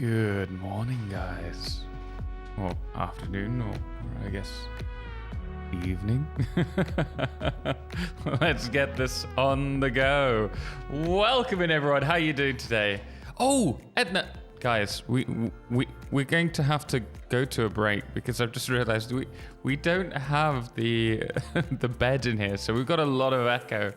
Good morning, guys. Or afternoon, or I guess evening. Let's get this on the go. Welcome in, everyone. How you doing today? Oh, Edna. Guys, we're going to have to go to a break because I've just realized we don't have the the bed in here, so we've got a lot of echo.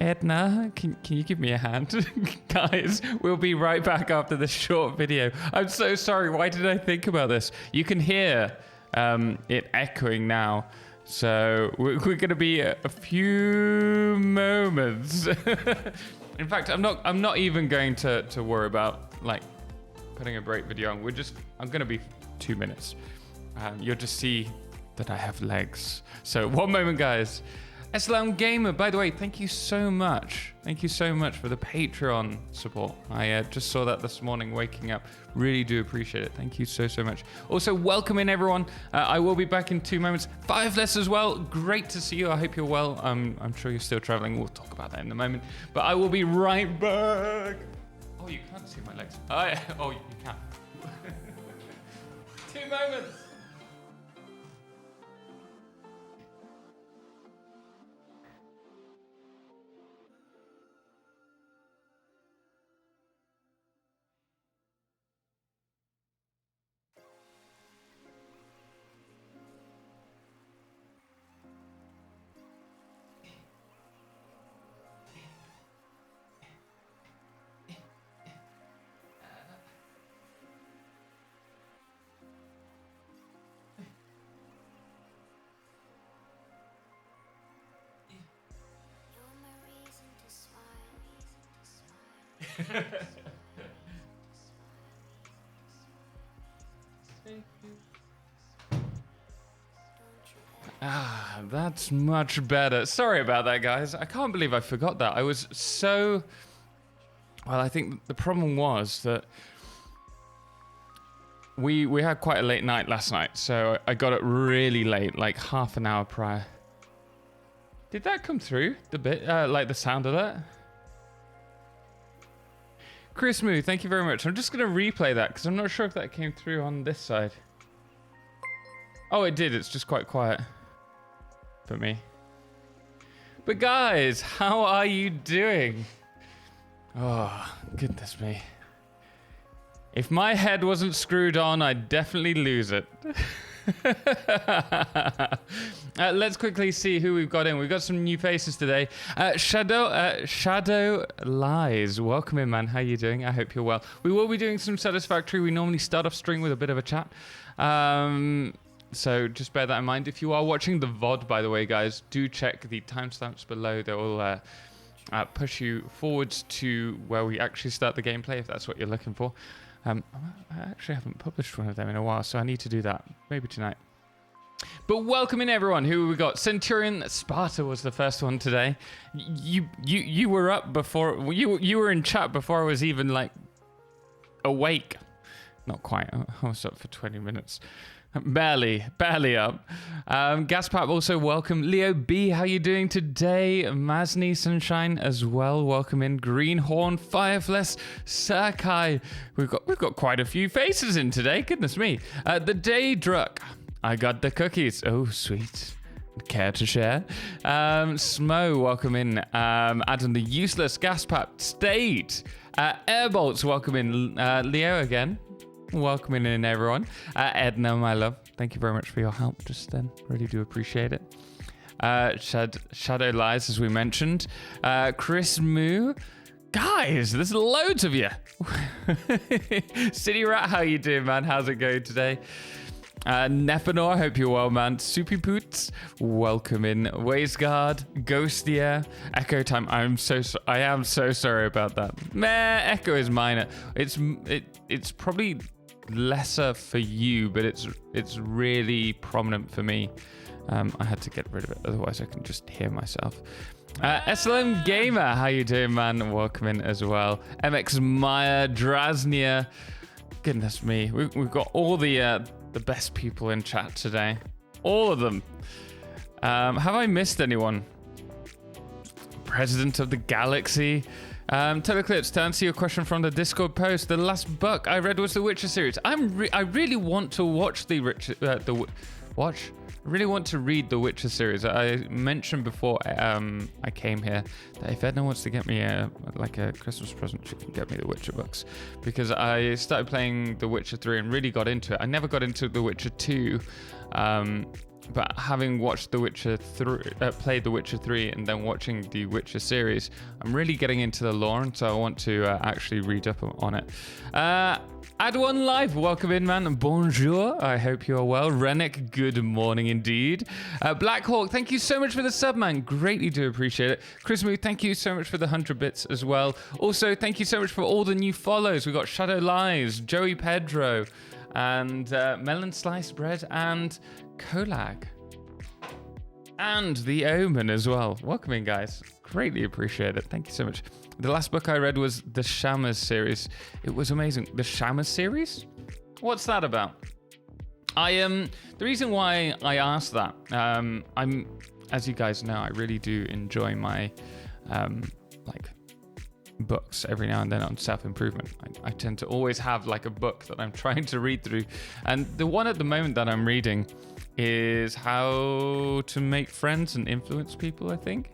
Edna, can you give me a hand? Guys, we'll be right back after this short video. I'm so sorry. Why did I think about this? You can hear it echoing now. So we're going to be a few moments. In fact, I'm not even going to worry about like putting a break video on. I'm going to be 2 minutes. You'll just see that I have legs. So 1 moment, guys. Islam Gamer, by the way, thank you so much. Thank you so much for the Patreon support. I just saw that this morning waking up. Really do appreciate it. Thank you so much. Also, welcome in, everyone. I will be back in 2 moments. Fireless as well. Great to see you. I hope you're well. I'm sure you're still traveling. We'll talk about that in a moment. But I will be right back. Oh, you can't see my legs. Oh, you can. 2 moments. That's much better. Sorry about that, guys. I can't believe I forgot that. I was so... Well, I think the problem was that we had quite a late night last night, so I got it really late, like half an hour prior. Did that come through? The bit, like the sound of that? Chris Moo, thank you very much. I'm just going to replay that because I'm not sure if that came through on this side. Oh, it did. It's just quite quiet for me. But guys, how are you doing? Oh, goodness me. If my head wasn't screwed on, I'd definitely lose it. Let's quickly see who we've got in. We've got some new faces today. Shadow Lies. Welcome in, man. How you doing? I hope you're well. We will be doing some Satisfactory. We normally start off stream with a bit of a chat. So just bear that in mind. If you are watching the VOD, by the way, guys, do check the timestamps below. They will push you forwards to where we actually start the gameplay, if that's what you're looking for. I actually haven't published one of them in a while, so I need to do that. Maybe tonight. But welcome in, everyone. Who have we got? Centurion Sparta was the first one today. You were up before. You were in chat before I was even like awake. Not quite. I was up for 20 minutes. Barely up. Gaspap, also welcome. Leo B, how you doing today? Masni Sunshine as well, welcome in. Greenhorn, Firefless, Sakai. We've got quite a few faces in today. Goodness me. The Day Druck. I got the cookies. Oh, sweet. Care to share? Smo, welcome in. Adam the Useless, Gaspap, State. Airbolts, welcome in. Leo again. Welcoming in, everyone. Edna, my love, thank you very much for your help just then. Really do appreciate it. Shadow Lies, as we mentioned. Chris Moo. Guys, there's loads of you. City Rat, how you doing, man? How's it going today? Nefanor, hope you're well, man. Soupy Poots, welcome in. Wasteguard, Ghostier, Echo Time. I am so sorry about that. Meh, Echo is minor. It's probably lesser for you, but it's really prominent for me. I had to get rid of it, otherwise I can just hear myself. SLM Gamer, how you doing, man? Welcome in as well. MX Maya, Drasnia. Goodness me, we've got all the best people in chat today. All of them. Have I missed anyone? President of the Galaxy. Totalxclipse, to answer your question from the Discord post, the last book I read was the Witcher series. I really want to watch I really want to read the Witcher series. I mentioned before I came here that if Edna wants to get me a Christmas present, she can get me the Witcher books, because I started playing the Witcher 3 and really got into it. I never got into the Witcher 2. But having watched The Witcher 3, played The Witcher 3, and then watching the Witcher series, I'm really getting into the lore, and so I want to actually read up on it. Add1 Live, welcome in, man. Bonjour, I hope you are well. Rennick, good morning indeed. Black Hawk, thank you so much for the sub, man. Greatly do appreciate it. Chris Moo, thank you so much for the 100 bits as well. Also, thank you so much for all the new follows. We got Shadow Lies, Joey Pedro, and Melon Sliced Bread, and Kolag, and The Omen as well. Welcome in, guys. Greatly appreciate it. Thank you so much. The last book I read was the Shamas series. It was amazing. The Shamas series? What's that about? The reason why I asked that, as you guys know, I really do enjoy my books every now and then on self-improvement. I tend to always have like a book that I'm trying to read through, and the one at the moment that I'm reading is How to Make Friends and Influence People. I think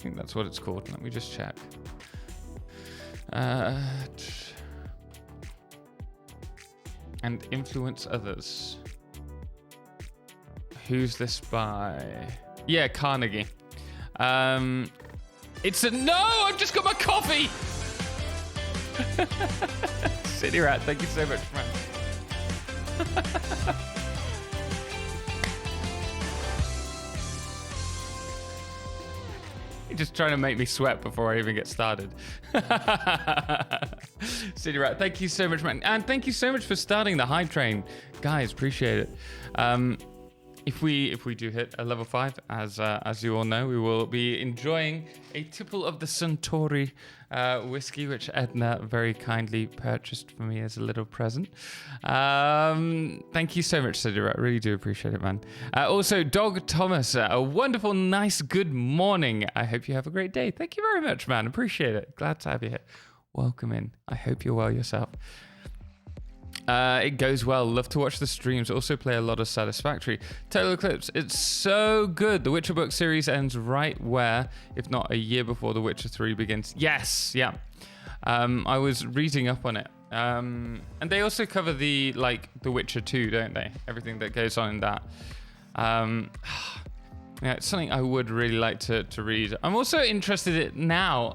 that's what it's called. Let me just check. And influence others. Who's this by? Yeah, Carnegie. It's a no! I've just got my coffee! City Rat, thank you so much, man. You're just trying to make me sweat before I even get started. City Rat, thank you so much, man. And thank you so much for starting the hype train. Guys, appreciate it. If we do hit a level 5, as you all know, we will be enjoying a tipple of the Suntory whiskey, which Edna very kindly purchased for me as a little present. Thank you so much, Sidira. I really do appreciate it, man. Also, Dog Thomas, a wonderful, nice, good morning. I hope you have a great day. Thank you very much, man. Appreciate it. Glad to have you here. Welcome in. I hope you're well yourself. It goes well. Love to watch the streams. Also play a lot of Satisfactory. Totalxclipse, it's so good. The Witcher book series ends right where, if not a year before The Witcher 3 begins. Yes, yeah. I was reading up on it. And they also cover The Witcher 2, don't they? Everything that goes on in that. Yeah, it's something I would really like to read. I'm also interested in it now.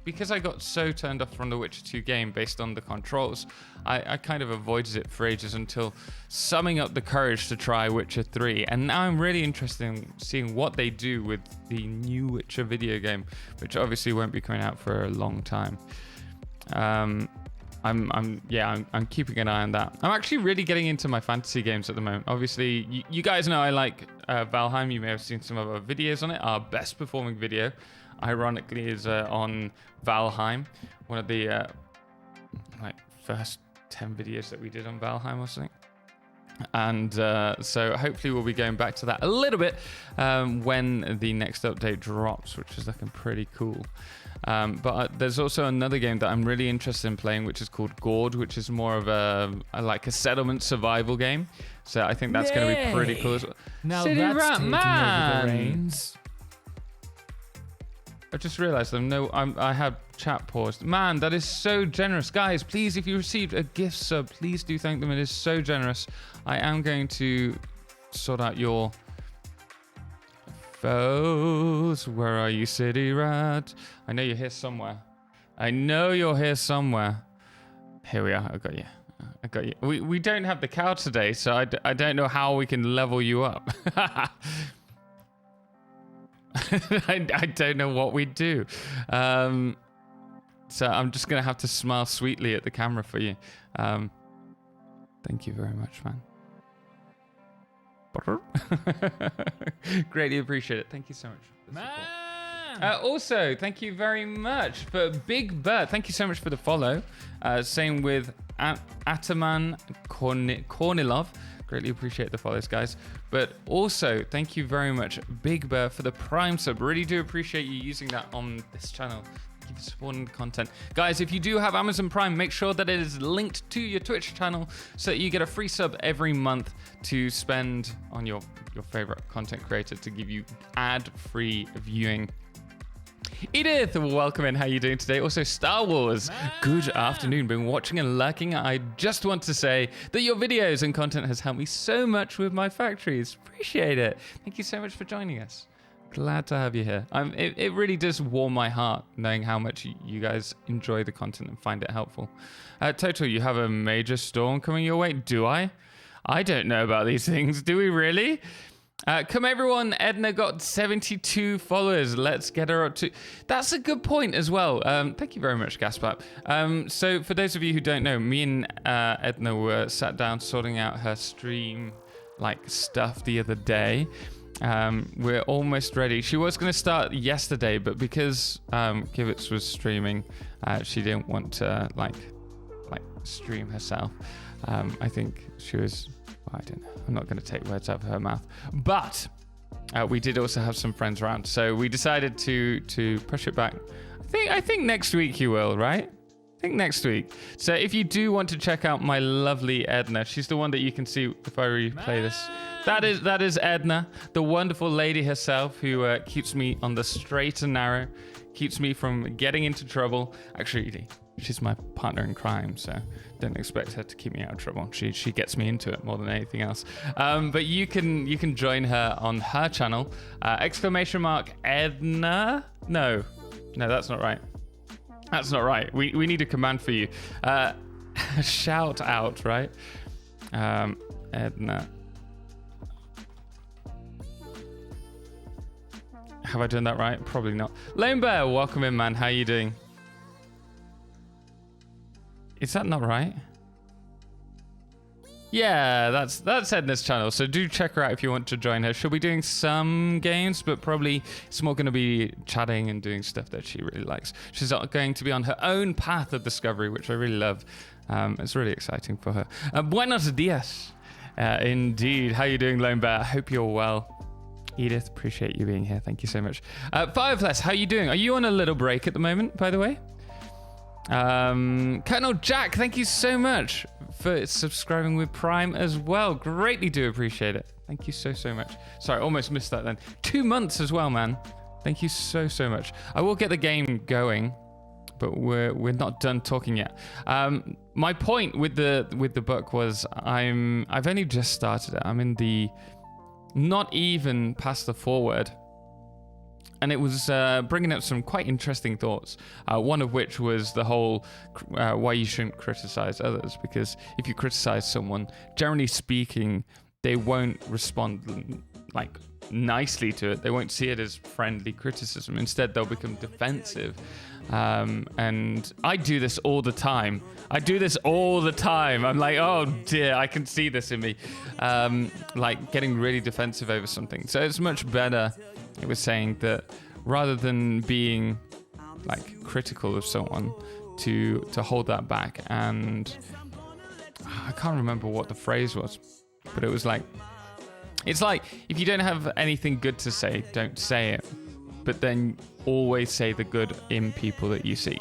Because I got so turned off from the Witcher 2 game based on the controls, I kind of avoided it for ages until summing up the courage to try Witcher 3. And now I'm really interested in seeing what they do with the new Witcher video game, which obviously won't be coming out for a long time. I'm keeping an eye on that. I'm actually really getting into my fantasy games at the moment. Obviously, you guys know I like Valheim. You may have seen some of our videos on it. Our best performing video, ironically, is on Valheim, one of the first 10 videos that we did on Valheim or something. And so hopefully we'll be going back to that a little bit when the next update drops, which is looking pretty cool. But there's also another game that I'm really interested in playing, which is called Gord, which is more of a settlement survival game. So I think that's going to be pretty cool as well. Now City that's Rat, taking man! over the reins. I just realized I have chat paused. Man, that is so generous. Guys, please, if you received a gift sub, please do thank them. It is so generous. I am going to sort out your foes. Where are you, City Rat? I know you're here somewhere. Here we are. I got you. We don't have the cow today, so I don't know how we can level you up. I don't know what we do. So I'm just going to have to smile sweetly at the camera for you. Thank you very much, man. Greatly appreciate it. Thank you so much. Also, thank you very much for Big Bird. Thank you so much for the follow. Same with Ataman Kornilov. Greatly appreciate the follows, guys. But also, thank you very much, Big Bear, for the Prime sub. Really do appreciate you using that on this channel. Thank you for supporting the content. Guys, if you do have Amazon Prime, make sure that it is linked to your Twitch channel so that you get a free sub every month to spend on your favorite content creator to give you ad-free viewing. Edith, welcome in. How are you doing today? Also, Star Wars, good afternoon. Been watching and lurking. I just want to say that your videos and content has helped me so much with my factories. Appreciate it. Thank you so much for joining us. Glad to have you here. It really does warm my heart knowing how much you guys enjoy the content and find it helpful. Total, you have a major storm coming your way. Do I? I don't know about these things. Do we really? Come everyone, Edna got 72 followers. Let's get her up to... That's a good point as well. Thank you very much, Gaspar. So for those of you who don't know, me and Edna were sat down sorting out her stream stuff the other day. We're almost ready. She was going to start yesterday, but because Kivitz was streaming, she didn't want to stream herself. I think she was... I don't know. I'm not going to take words out of her mouth. But we did also have some friends around. So we decided to push it back. I think next week you will, right? I think next week. So if you do want to check out my lovely Edna, she's the one that you can see if I replay this. That is Edna, the wonderful lady herself who keeps me on the straight and narrow, keeps me from getting into trouble. Actually, she's my partner in crime, so don't expect her to keep me out of trouble. She gets me into it more than anything else. But you can join her on her channel. ! Edna? No, that's not right. That's not right. We need a command for you. Shout out, right? Edna. Have I done that right? Probably not. Lone Bear, welcome in, man. How you doing? Is that not right? Yeah, that's Edna's channel. So do check her out if you want to join her. She'll be doing some games, but probably it's more going to be chatting and doing stuff that she really likes. She's going to be on her own path of discovery, which I really love. It's really exciting for her. Buenos dias. Indeed. How you doing, Lone Bear? I hope you're well. Edith, appreciate you being here. Thank you so much. Fireflash, how you doing? Are you on a little break at the moment, by the way? Colonel Jack, thank you so much for subscribing with Prime as well. Greatly do appreciate it. Thank you so much. Sorry, almost missed that then. 2 months as well, man. Thank you so much. I will get the game going, but we're not done talking yet. My point with the book was I've only just started it. I'm in the not even past the foreword. And it was bringing up some quite interesting thoughts. One of which was the whole why you shouldn't criticize others. Because if you criticize someone, generally speaking, they won't respond nicely to it. They won't see it as friendly criticism. Instead, they'll become defensive. And I do this all the time. I'm like, oh dear, I can see this in me. Getting really defensive over something. So it's much better. It was saying that rather than being critical of someone, to hold that back. And I can't remember what the phrase was, but it was it's if you don't have anything good to say, don't say it, but then always say the good in people that you see,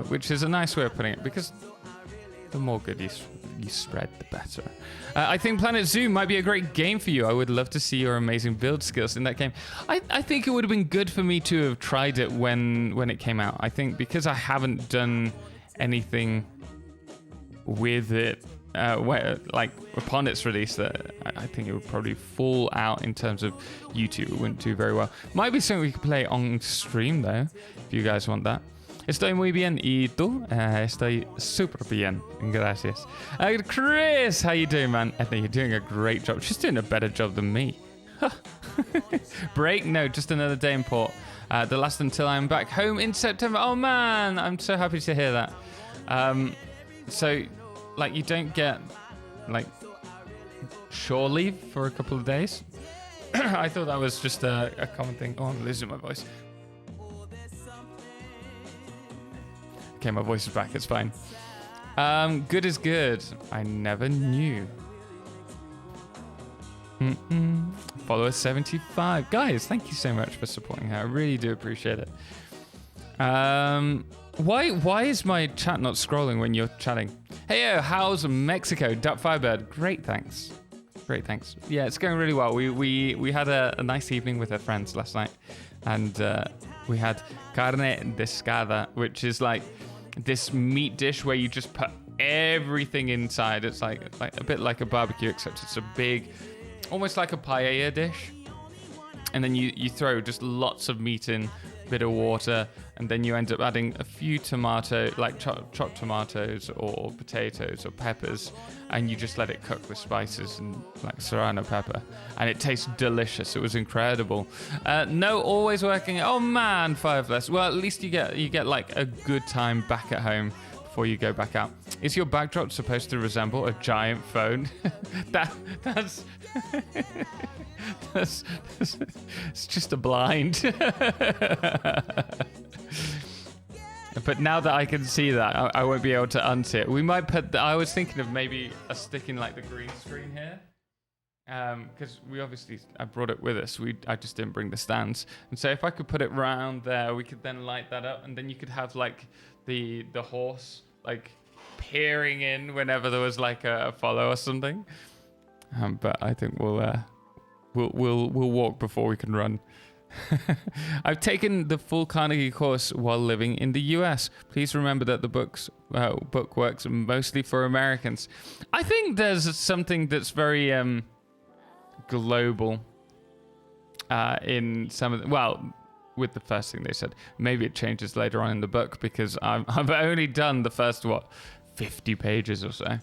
which is a nice way of putting it, because the more good you spread, the better. I think Planet Zoo might be a great game for you. I would love to see your amazing build skills in that game. I think it would have been good for me to have tried it when it came out. I think because I haven't done anything with it upon its release, that I think it would probably fall out in terms of YouTube. It wouldn't do very well. Might be something we could play on stream though, if you guys want that. Estoy muy bien. ¿Y tú? Estoy super bien. Gracias. Chris, how you doing, man? I think you're doing a great job. She's doing a better job than me. Break? No, just another day in port. The last until I'm back home in September. Oh, man. I'm so happy to hear that. So, you don't get, shore leave for a couple of days? I thought that was just a common thing. Oh, I'm losing my voice. Okay, my voice is back. It's fine. Good is good. I never knew. Follower 75. Guys, thank you so much for supporting her. I really do appreciate it. Why is my chat not scrolling when you're chatting? Hey, how's Mexico? Duck Firebird. Great, thanks. Great, thanks. Yeah, it's going really well. We had a nice evening with our friends last night, and we had carne descada, which is like this meat dish where you just put everything inside. It's like a bit like a barbecue, except it's a big, almost like a paella dish. And then you throw just lots of meat in, bit of water, and then you end up adding a few chopped tomatoes or potatoes or peppers, and you just let it cook with spices and like serrano pepper, and it tastes delicious. It was incredible. No, always working. Oh man, Fireflies. Well, at least you get like a good time back at home before you go back out. Is your backdrop supposed to resemble a giant phone? That's it's just a blind. But now that I can see that, I won't be able to unsee it. We might put. I was thinking of maybe sticking like the green screen here, because I brought it with us. I just didn't bring the stands, and so if I could put it round there, we could then light that up, and then you could have like the horse like peering in whenever there was like a follow or something. But I think we'll walk before we can run. I've taken the full Carnegie course while living in the US. Please remember that the book works mostly for Americans. I think there's something that's very global in some of with the first thing they said. Maybe it changes later on in the book because I've only done the first 50 pages or so.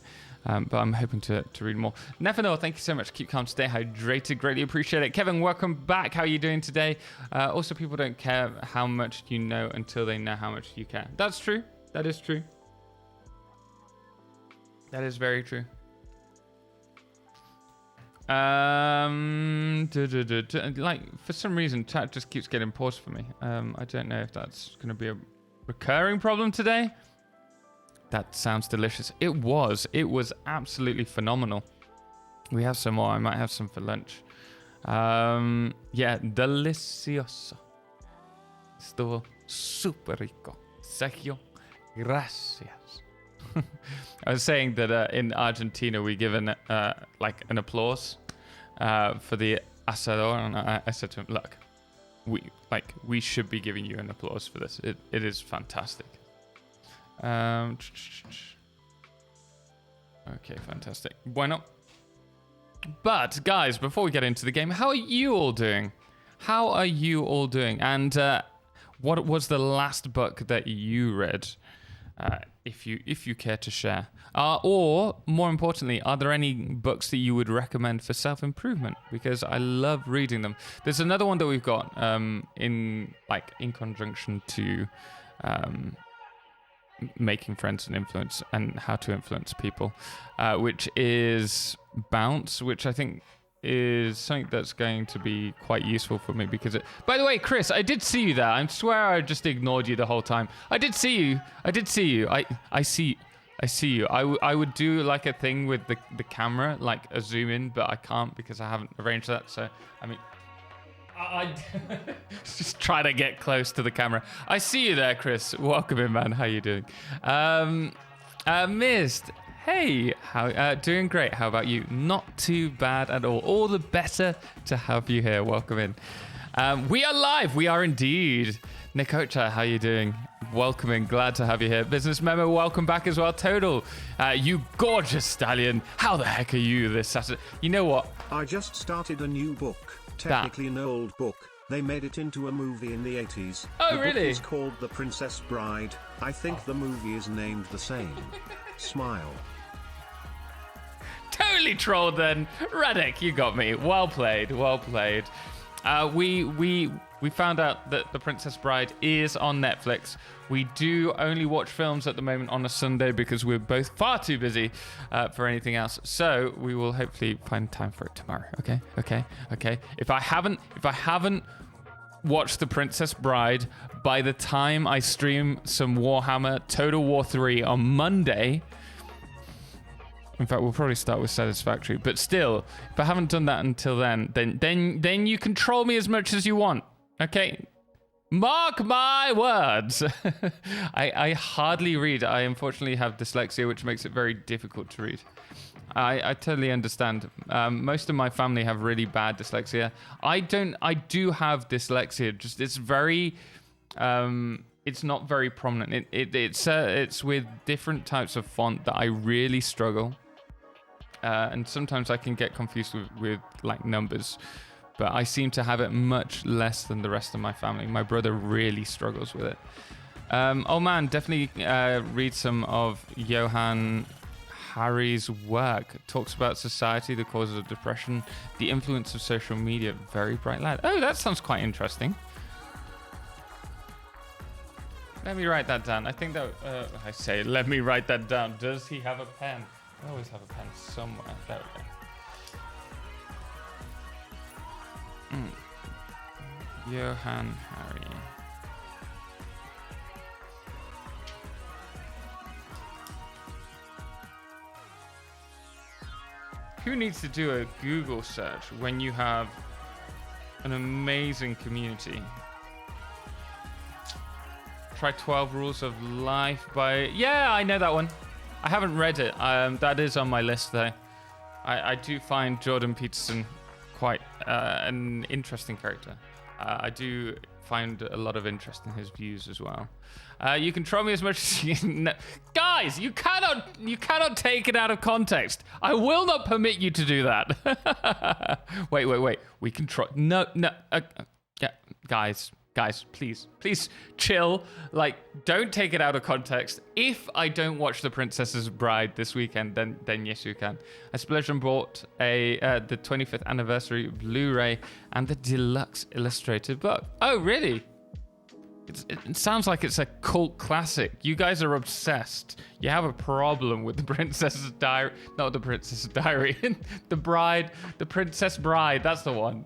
But I'm hoping to read more. Nefanor, thank you so much. Keep calm, stay hydrated. Greatly appreciate it. Kevin, welcome back. How are you doing today? Also, people don't care how much you know until they know how much you care. That's true. That is true. That is very true. Like, for some reason, chat just keeps getting paused for me. I don't know if that's going to be a recurring problem today. That sounds delicious. It was absolutely phenomenal. We have some more. I might have some for lunch. Yeah, delicioso. Estuvo super rico. Sergio, gracias. I was saying that in Argentina we give an applause for the asador, and I said to him, "Look, we should be giving you an applause for this. It is fantastic." Okay, fantastic. Bueno. But guys, before we get into the game, how are you all doing? And what was the last book that you read? If you care to share. Or more importantly, are there any books that you would recommend for self-improvement? Because I love reading them. There's another one that we've got in conjunction to making friends and influence and how to influence people, which is Bounce, which I think is something that's going to be quite useful for me because by the way, Chris, I did see you there. I swear I just ignored you the whole time. I did see you. I see you. I would do like a thing with the camera, like a zoom in, but I can't because I haven't arranged that. So, I mean, I just try to get close to the camera. I see you there, Chris. Welcome in, man. How you doing? Mist. Hey, how doing great. How about you? Not too bad at all. All the better to have you here. Welcome in. We are live. We are indeed. Nikocha, how you doing? Welcome in. Glad to have you here. Business Memo, welcome back as well. Total, you gorgeous stallion. How the heck are you this Saturday? You know what? I just started a new book. Technically an old book. They made it into a movie in the 80s. Oh, the really? The book is called The Princess Bride. I think the movie is named the same. Smile. Totally trolled then. Radek, you got me. Well played. Well played. We found out that The Princess Bride is on Netflix. We do only watch films at the moment on a Sunday because we're both far too busy for anything else. So we will hopefully find time for it tomorrow. Okay. If I haven't watched The Princess Bride by the time I stream some Warhammer Total War 3 on Monday. In fact, we'll probably start with Satisfactory. But still, if I haven't done that until then you can troll me as much as you want. Okay? Mark my words. I hardly read. I unfortunately have dyslexia, which makes it very difficult to read. I totally understand. Most of my family have really bad dyslexia. I don't. I do have dyslexia. Just it's very. It's not very prominent. It's with different types of font that I really struggle. And sometimes I can get confused with like numbers. But I seem to have it much less than the rest of my family. My brother really struggles with it. Oh man, definitely read some of Johann Hari's work. Talks about society, the causes of depression, the influence of social media. Very bright lad. Oh, that sounds quite interesting. Let me write that down. I think that, let me write that down. Does he have a pen? I always have a pen somewhere. There we go. Johann Hari. Who needs to do a Google search when you have an amazing community? Try 12 Rules of Life by... Yeah, I know that one. I haven't read it. That is on my list though. I do find Jordan Peterson quite an interesting character. I do find a lot of interest in his views as well. You can troll me as much as you know. Guys, you cannot take it out of context. I will not permit you to do that. Wait. We can troll. No. Yeah, guys, please chill. Like, don't take it out of context. If I don't watch The Princess's Bride this weekend, then yes, you can. I splurged and bought the 25th anniversary Blu-ray and the deluxe illustrated book. Oh, really? It sounds like it's a cult classic. You guys are obsessed. You have a problem with The Princess's Diary. Not The Princess's Diary. The Princess Bride. That's the one.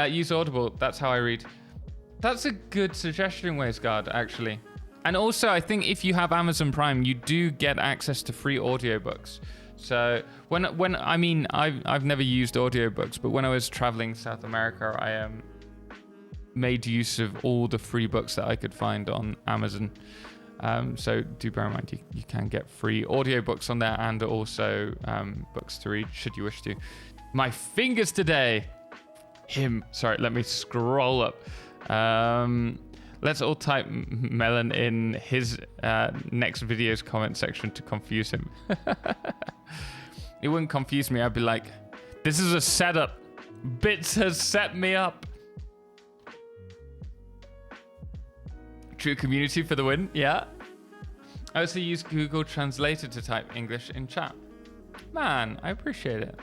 Use Audible. That's how I read. That's a good suggestion, Wasteguard, actually. And also, I think if you have Amazon Prime, you do get access to free audiobooks. So I've never used audiobooks, but when I was traveling South America, I made use of all the free books that I could find on Amazon. So do bear in mind you can get free audiobooks on there and also books to read should you wish to. My fingers today. Sorry, let me scroll up. Let's all type Melon in his next video's comment section to confuse him. It wouldn't confuse me. I'd be like, this is a setup. Bits has set me up. True community for the win. Yeah. I also use Google Translator to type English in chat. Man, I appreciate it.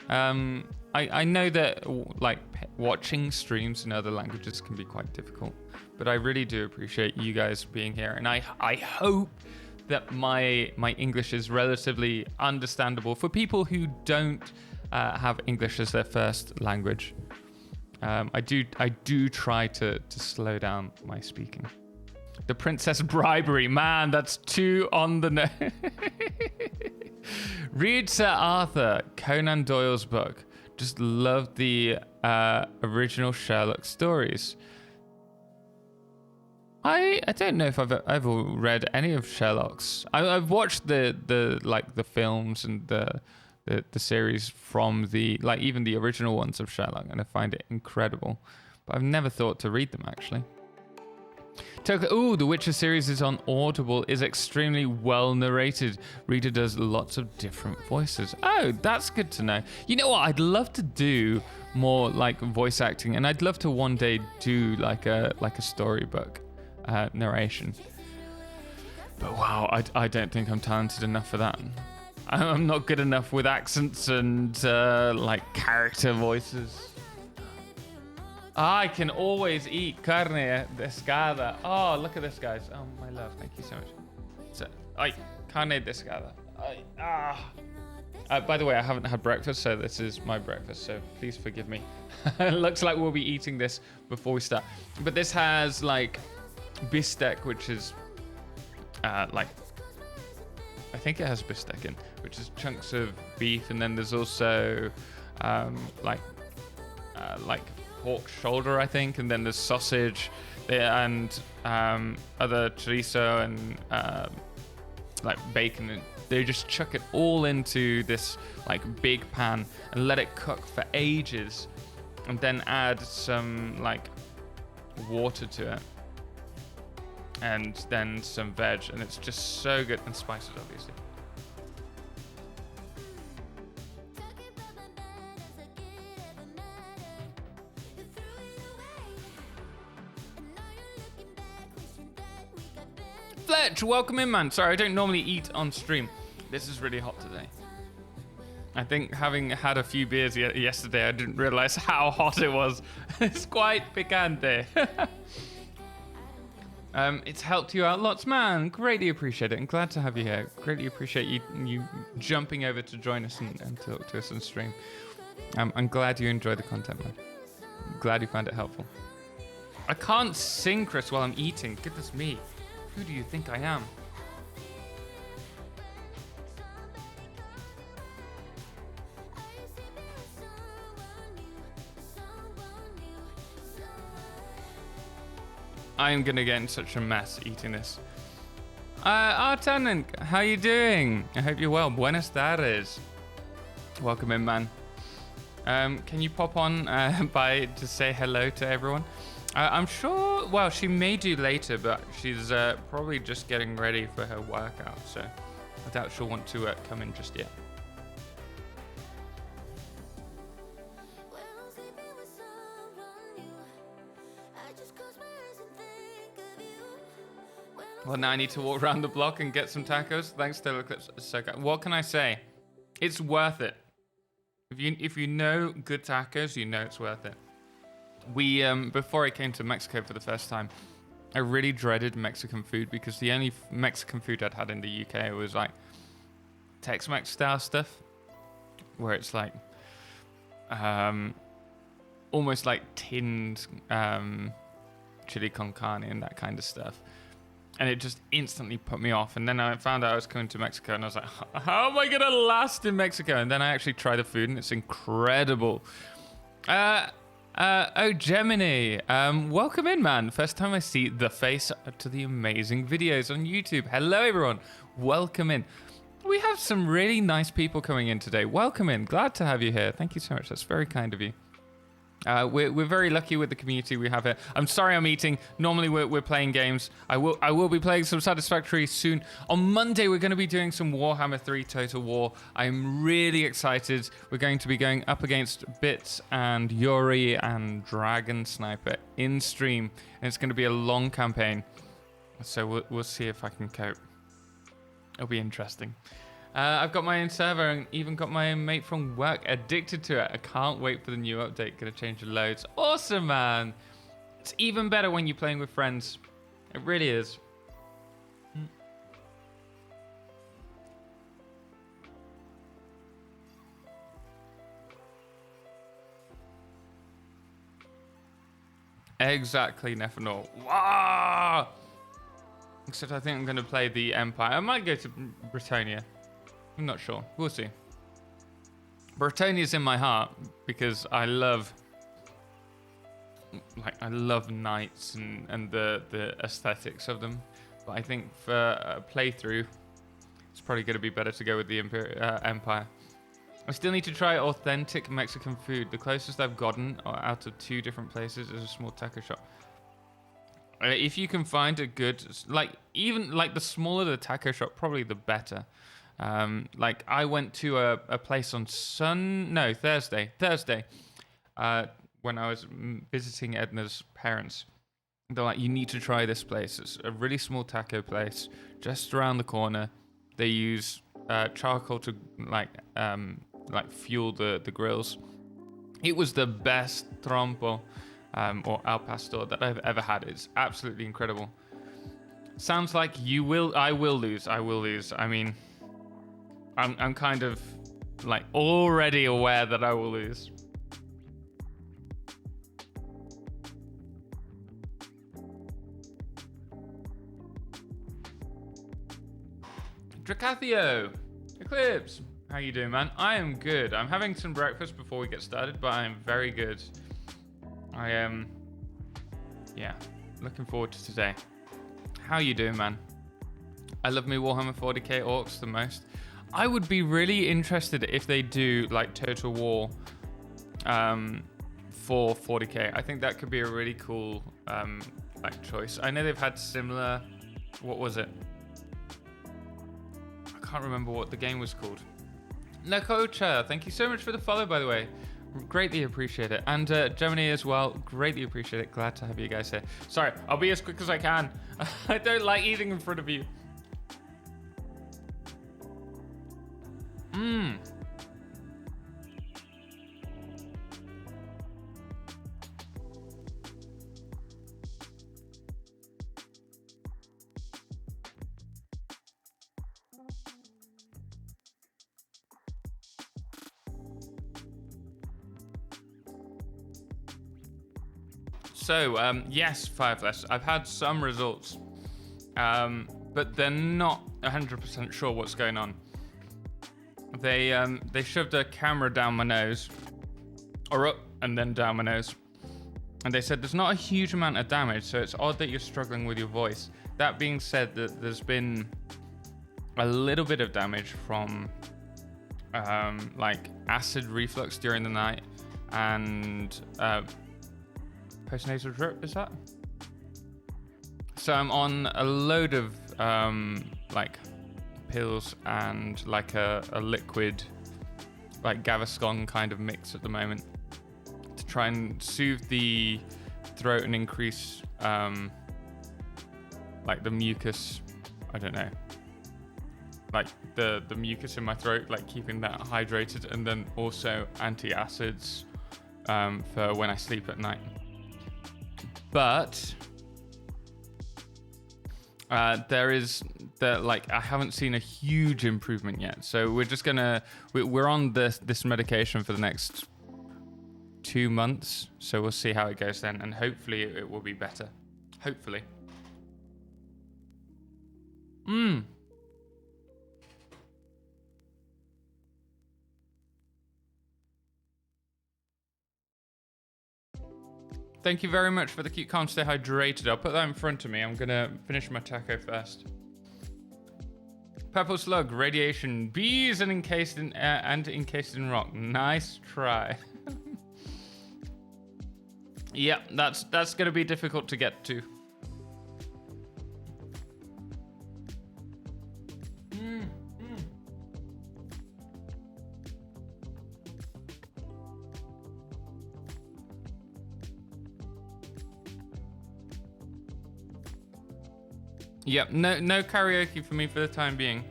I know that like watching streams in other languages can be quite difficult, but I really do appreciate you guys being here, and I hope that my English is relatively understandable for people who don't have English as their first language. I do try to slow down my speaking. The Princess Bribery, man, that's too on the nose. Read Sir Arthur, Conan Doyle's book. Just love the original Sherlock stories. I don't know if I've ever read any of Sherlock's. I've watched the films and the series from even the original ones of Sherlock, and I find it incredible. But I've never thought to read them actually. The Witcher series is on Audible, is extremely well narrated. Reader does lots of different voices. Oh, that's good to know. You know what? I'd love to do more like voice acting, and I'd love to one day do like a storybook narration. But wow, I don't think I'm talented enough for that. I'm not good enough with accents and like character voices. I can always eat carne descada. Oh, look at this, guys. Oh, my love. Thank you so much. Carne descada. By the way, I haven't had breakfast, so this is my breakfast, so please forgive me. It looks like we'll be eating this before we start. But this has, like, bistec, which is, I think it has bistec in, which is chunks of beef, and then there's also, pork shoulder, I think, and then there's sausage and other chorizo and like bacon. And they just chuck it all into this like big pan and let it cook for ages, and then add some like water to it, and then some veg, and it's just so good, and spices obviously. Fletch, welcome in, man. Sorry, I don't normally eat on stream. This is really hot today. I think having had a few beers yesterday, I didn't realize how hot it was. It's quite picante. It's helped you out lots, man. Greatly appreciate it, and glad to have you here. Greatly appreciate you jumping over to join us and talk to us on stream. I'm glad you enjoy the content, man. I'm glad you found it helpful. I can't sing, Chris, while I'm eating. Goodness me. Who do you think I am? I am gonna get in such a mess eating this. Artanen, how you doing? I hope you're well. Buenas tardes. Welcome in, man. Can you pop on by to say hello to everyone? I'm sure, well, she may do later, but she's probably just getting ready for her workout, so I doubt she'll want to come in just yet. Well, now I need to walk around the block and get some tacos. Thanks, Totalxclipse. So good. What can I say? It's worth it. If you know good tacos, you know it's worth it. We before I came to Mexico for the first time, I really dreaded Mexican food because the only Mexican food I'd had in the UK was like Tex-Mex style stuff, where it's like almost like tinned chili con carne and that kind of stuff. And it just instantly put me off. And then I found out I was coming to Mexico, and I was like, how am I going to last in Mexico? And then I actually tried the food, and it's incredible. Oh, Gemini, welcome in, man. First time I see the face to the amazing videos on YouTube. Hello, everyone. Welcome in. We have some really nice people coming in today. Welcome in. Glad to have you here. Thank you so much. That's very kind of you. We're very lucky with the community we have here. I'm sorry I'm eating. Normally we're playing games. I will be playing some Satisfactory soon. On Monday we're going to be doing some Warhammer 3 Total War. I'm really excited. We're going to be going up against Bits and Yuri and Dragon Sniper in stream, and it's going to be a long campaign. So we'll see if I can cope. It'll be interesting. I've got my own server and even got my own mate from work addicted to it. I can't wait for the new update. Gonna change the loads. Awesome, man. It's even better when you're playing with friends. It really is. Exactly, Nephanol. Wow! Except I think I'm gonna play the Empire. I might go to Britannia. I'm not sure. We'll see. Britannia's in my heart because I love knights and the aesthetics of them. But I think for a playthrough, it's probably going to be better to go with the Empire. I still need to try authentic Mexican food. The closest I've gotten out of 2 different places is a small taco shop. If you can find a good, even the smaller the taco shop, probably the better. Like I went to a place on Thursday, when I was visiting Edna's parents. They're like, you need to try this place. It's a really small taco place just around the corner. They use charcoal to fuel the grills. It was the best trompo or al pastor that I've ever had. It's absolutely incredible. Sounds like I will lose. I mean, I'm kind of like already aware that I will lose. Dracathio, Eclipse, how you doing, man? I am good. I'm having some breakfast before we get started, but I am very good. I am, yeah, looking forward to today. How you doing, man? I love me Warhammer 40k orcs the most. I would be really interested if they do like Total War for 40k. I think that could be a really cool like choice. I know they've had similar. What was it? I can't remember what the game was called. Nakocha, thank you so much for the follow, by the way. Greatly appreciate it. And Germany as well, greatly appreciate it. Glad to have you guys here. Sorry, I'll be as quick as I can. I don't like eating in front of you. So, yes, Fireflesh, I've had some results, but they're not 100% sure what's going on. They shoved a camera down my nose, or up and then down my nose, and they said there's not a huge amount of damage, so it's odd that you're struggling with your voice. That being said, that there's been a little bit of damage from like acid reflux during the night and postnasal drip, is that? So I'm on a load of like pills and like a liquid like Gaviscon kind of mix at the moment to try and soothe the throat and increase like the mucus, I don't know, like the mucus in my throat, like keeping that hydrated, and then also antacids for when I sleep at night. But like I haven't seen a huge improvement yet, so we're just we're on this medication for the next 2 months, so we'll see how it goes then, and hopefully it will be better. Hopefully. Thank you very much for the keep calm, stay hydrated. I'll put that in front of me. I'm gonna finish my taco first. Purple slug, radiation, bees, and encased in rock. Nice try. Yeah, that's gonna be difficult to get to. Yep, no karaoke for me for the time being.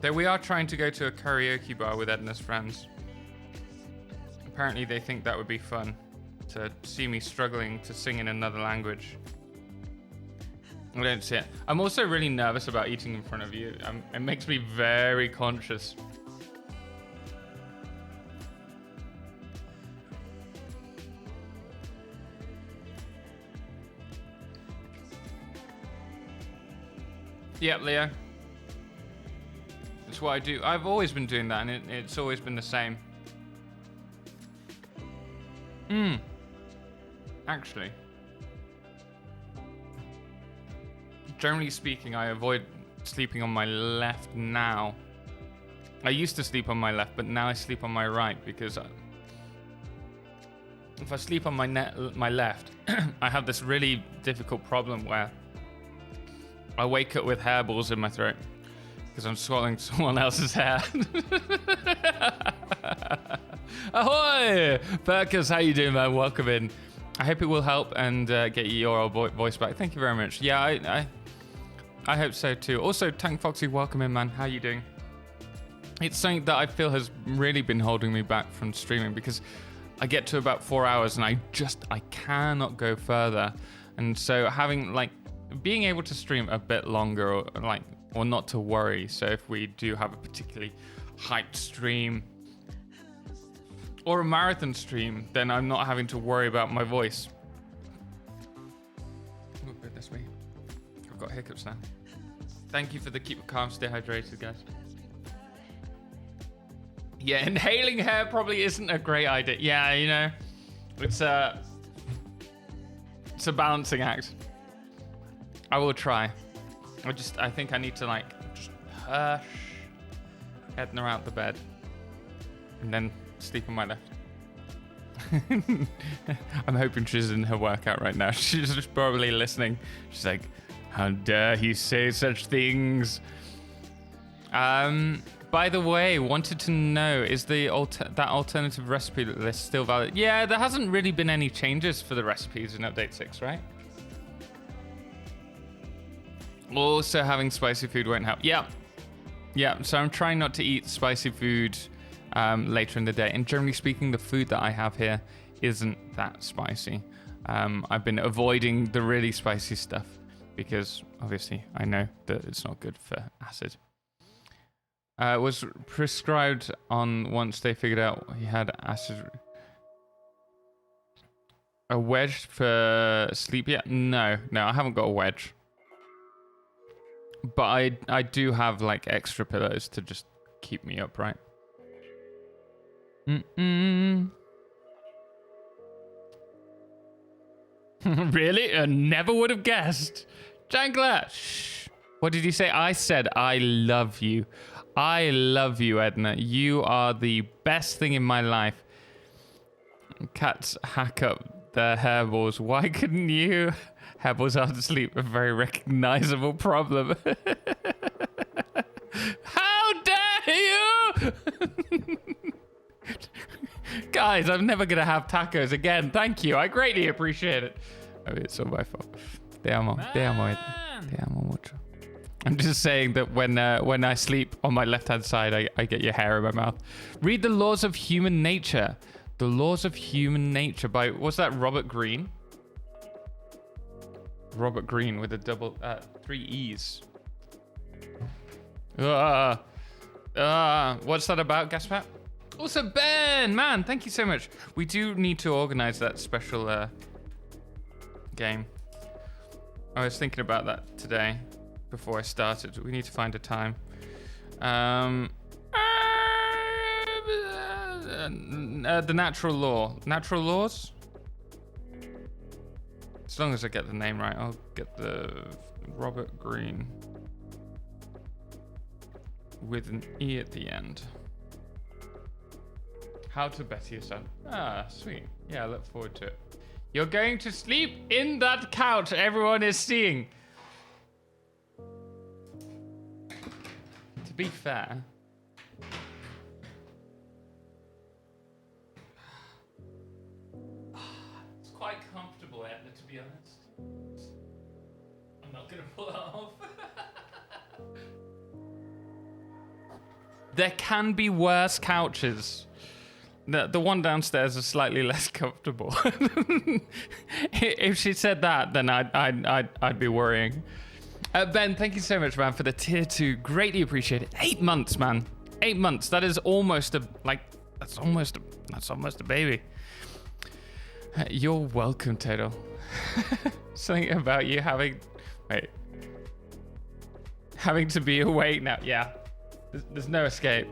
Though we are trying to go to a karaoke bar with Edna's friends. Apparently they think that would be fun, to see me struggling to sing in another language. I don't see it. I'm also really nervous about eating in front of you. It makes me very conscious. Yep, Leo. That's what I do. I've always been doing that, and it's always been the same. Actually, generally speaking, I avoid sleeping on my left now. I used to sleep on my left, but now I sleep on my right because if I sleep on my left, I have this really difficult problem where I wake up with hairballs in my throat because I'm swallowing someone else's hair. Ahoy! Perkins, how you doing, man? Welcome in. I hope it will help and get your voice back. Thank you very much. Yeah, I hope so too. Also, Tank Foxy, welcome in, man. How you doing? It's something that I feel has really been holding me back from streaming because I get to about 4 hours and I cannot go further. And so being able to stream a bit longer or not to worry. So if we do have a particularly hyped stream or a marathon stream, then I'm not having to worry about my voice. Oh, goodness me. I've got hiccups now. Thank you for the keep calm, stay hydrated, guys. Yeah, inhaling hair probably isn't a great idea. Yeah, you know, it's It's a balancing act. I will try. I think I need to like just hush Edna out the bed and then sleep on my left. I'm hoping she's in her workout right now. She's just probably listening. She's like, how dare he say such things? By the way, wanted to know, is the that alternative recipe list still valid? Yeah, there hasn't really been any changes for the recipes in update 6, right? Also, having spicy food won't help. Yeah, so I'm trying not to eat spicy food later in the day. And generally speaking, the food that I have here isn't that spicy. I've been avoiding the really spicy stuff because obviously I know that it's not good for acid. Was prescribed on once they figured out he had acid. A wedge for sleep yet? No, I haven't got a wedge. But I do have like extra pillows to just keep me upright. Really? I never would have guessed. Jangler, shh. What did you say? I said I love you. I love you, Edna. You are the best thing in my life. Cats hack up their hairballs. Why couldn't you? Hairballs after sleep, a very recognizable problem. How dare you! Guys, I'm never going to have tacos again. Thank you. I greatly appreciate it. I mean, it's all my fault. Te amo mucho. I'm just saying that when I sleep on my left-hand side, I get your hair in my mouth. Read The Laws of Human Nature. The Laws of Human Nature by, what's that, Robert Greene? Robert Greene with a double, 3 E's. What's that about, Gaspat? Also, Ben, man, thank you so much. We do need to organize that special game. I was thinking about that today before I started. We need to find a time. The natural law. Natural laws? As long as I get the name right, I'll get the Robert Greene with an E at the end. How to better yourself. Ah, sweet. Yeah, I look forward to it. You're going to sleep in that couch everyone is seeing. To be fair, it's quite comfortable, Edna, to be honest. I'm not going to pull it off. There can be worse couches. The one downstairs is slightly less comfortable. If she said that, then I'd be worrying. Ben, thank you so much, man, for the tier 2. Greatly appreciate it. 8 months, man. 8 months. That is almost that's almost a baby. You're welcome, Total. Something about you having to be awake now. Yeah, there's no escape.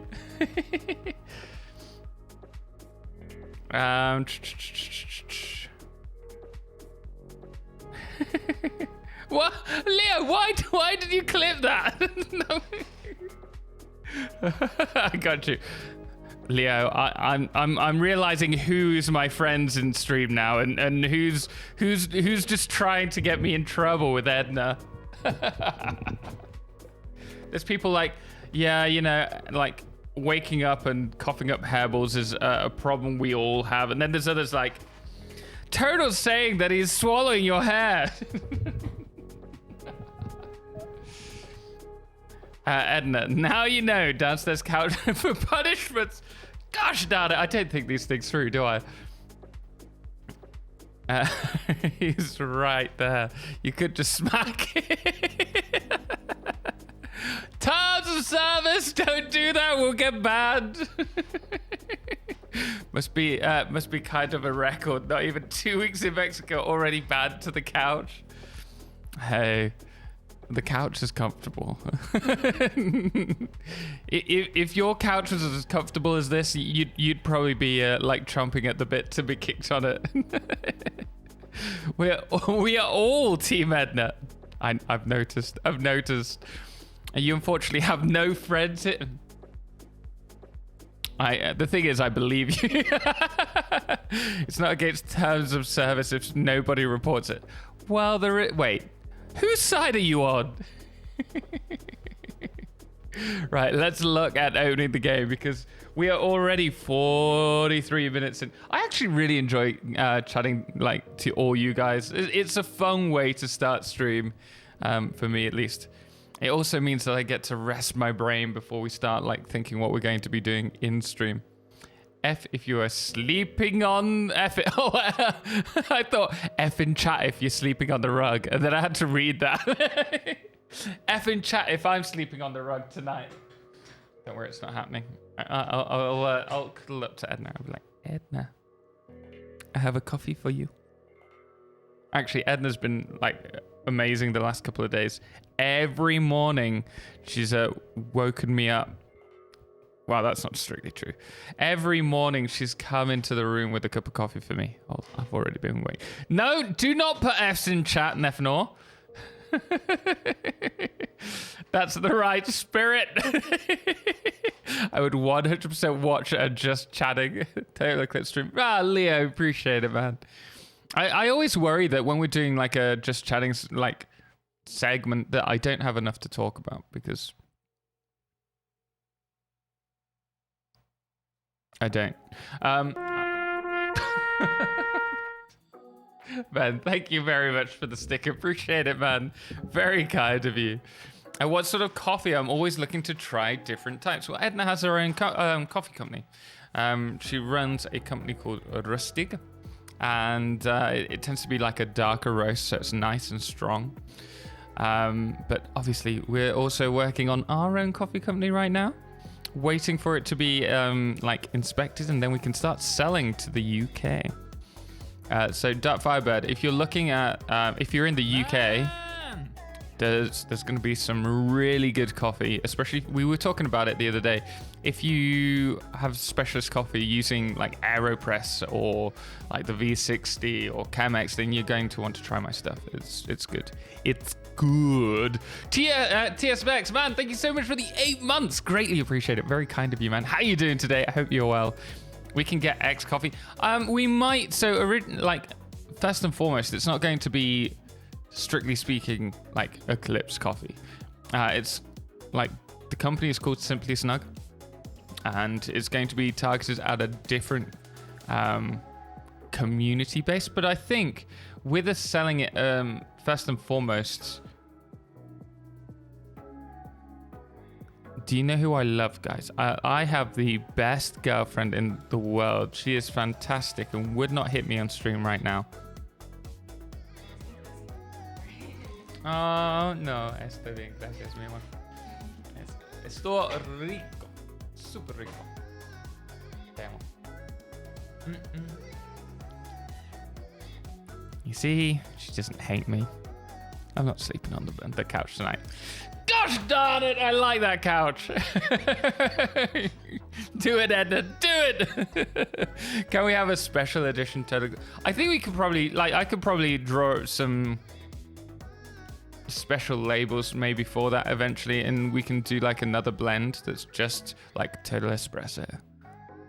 What, Leo? Why did you clip that? No. I got you, Leo. I'm realizing who's my friends in stream now, and who's just trying to get me in trouble with Edna. There's people like, yeah, you know, like, waking up and coughing up hairballs is a problem we all have. And then there's others like, Turtle's saying that he's swallowing your hair. Edna, now you know, downstairs couch for punishments. Gosh darn it, I don't think these things through, do I? He's right there. You could just smack it. Terms of service, don't do that, we'll get banned. must be kind of a record. Not even 2 weeks in Mexico, already banned to the couch. Hey, the couch is comfortable. If your couch was as comfortable as this, you'd probably be like chomping at the bit to be kicked on it. We are all Team Edna. I've noticed. You unfortunately have no friends. The thing is, I believe you. It's not against terms of service if nobody reports it. Well, wait. Whose side are you on? Right, let's look at opening the game because we are already 43 minutes in. I actually really enjoy chatting to all you guys. It's a fun way to start stream, for me at least. It also means that I get to rest my brain before we start thinking what we're going to be doing in stream. F if you are sleeping on F it. Oh, I thought F in chat if you're sleeping on the rug, and then I had to read that. F in chat if I'm sleeping on the rug tonight. Don't worry, it's not happening. I'll cuddle up to Edna. I'll be like, Edna, I have a coffee for you. Actually, Edna's been amazing the last couple of days. Every morning, she's woken me up. Wow, that's not strictly true. Every morning, she's come into the room with a cup of coffee for me. Oh, I've already been waiting. No, do not put F's in chat, Nefnor. That's the right spirit. I would 100% watch her just chatting. Totalxclipse stream. Leo, appreciate it, man. I always worry that when we're doing a just chatting segment that I don't have enough to talk about because I don't. Man, thank you very much for the stick. Appreciate it, man. Very kind of you. And what sort of coffee? I'm always looking to try different types. Well, Edna has her own coffee company. She runs a company called Rustig. And it tends to be a darker roast, so it's nice and strong. But obviously, we're also working on our own coffee company right now. Waiting for it to be inspected, and then we can start selling to the UK. So Dark Firebird, if you're looking at, if you're in the UK, there's going to be some really good coffee, especially, we were talking about it the other day. If you have specialist coffee using AeroPress or the V60 or Chemex, then you're going to want to try my stuff. It's good. It's good. TSMX, man, thank you so much for the 8 months. Greatly appreciate it. Very kind of you, man. How you doing today? I hope you're well. We can get X coffee. We might. So, first and foremost, it's not going to be, strictly speaking, Eclipse coffee. It's the company is called Simply Snug, and it's going to be targeted at a different community base. But I think with us selling it, first and foremost. Do you know who I love, guys? I have the best girlfriend in the world. She is fantastic and would not hit me on stream right now. Oh, no. Estoy bien, gracias, mi amor. Estoy rico. Super rico. Te amo. You see? She doesn't hate me. I'm not sleeping on the couch tonight. Gosh darn it, I like that couch. Do it, Edna, do it. Can we have a special edition Total? I think we could probably, I could probably draw some special labels maybe for that eventually, and we can do another blend that's just Total Espresso.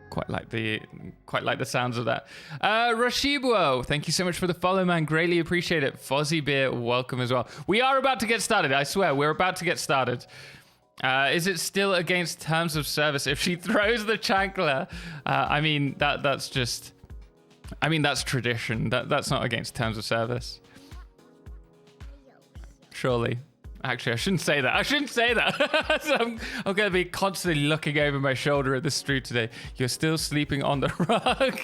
Quite like the sounds of that. Rashibuo, thank you so much for the follow, man. Greatly appreciate it. Fozzie Beer, welcome as well. We are about to get started. I swear, we're about to get started. Is it still against terms of service if she throws the chancla? I mean, that's just. I mean, that's tradition. That's not against terms of service. Surely. Actually, I shouldn't say that. So I'm going to be constantly looking over my shoulder at the street today. You're still sleeping on the rug.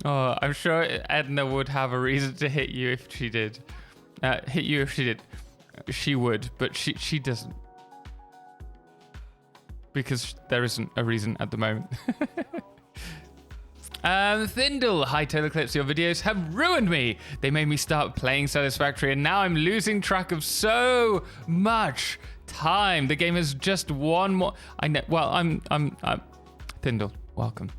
Oh, I'm sure Edna would have a reason to hit you if she did. She would, but she doesn't. Because there isn't a reason at the moment. Thindle, hi Totalxclipse, your videos have ruined me. They made me start playing Satisfactory, and now I'm losing track of so much time. The game has just one more. I know. Well, I'm Thindle, welcome.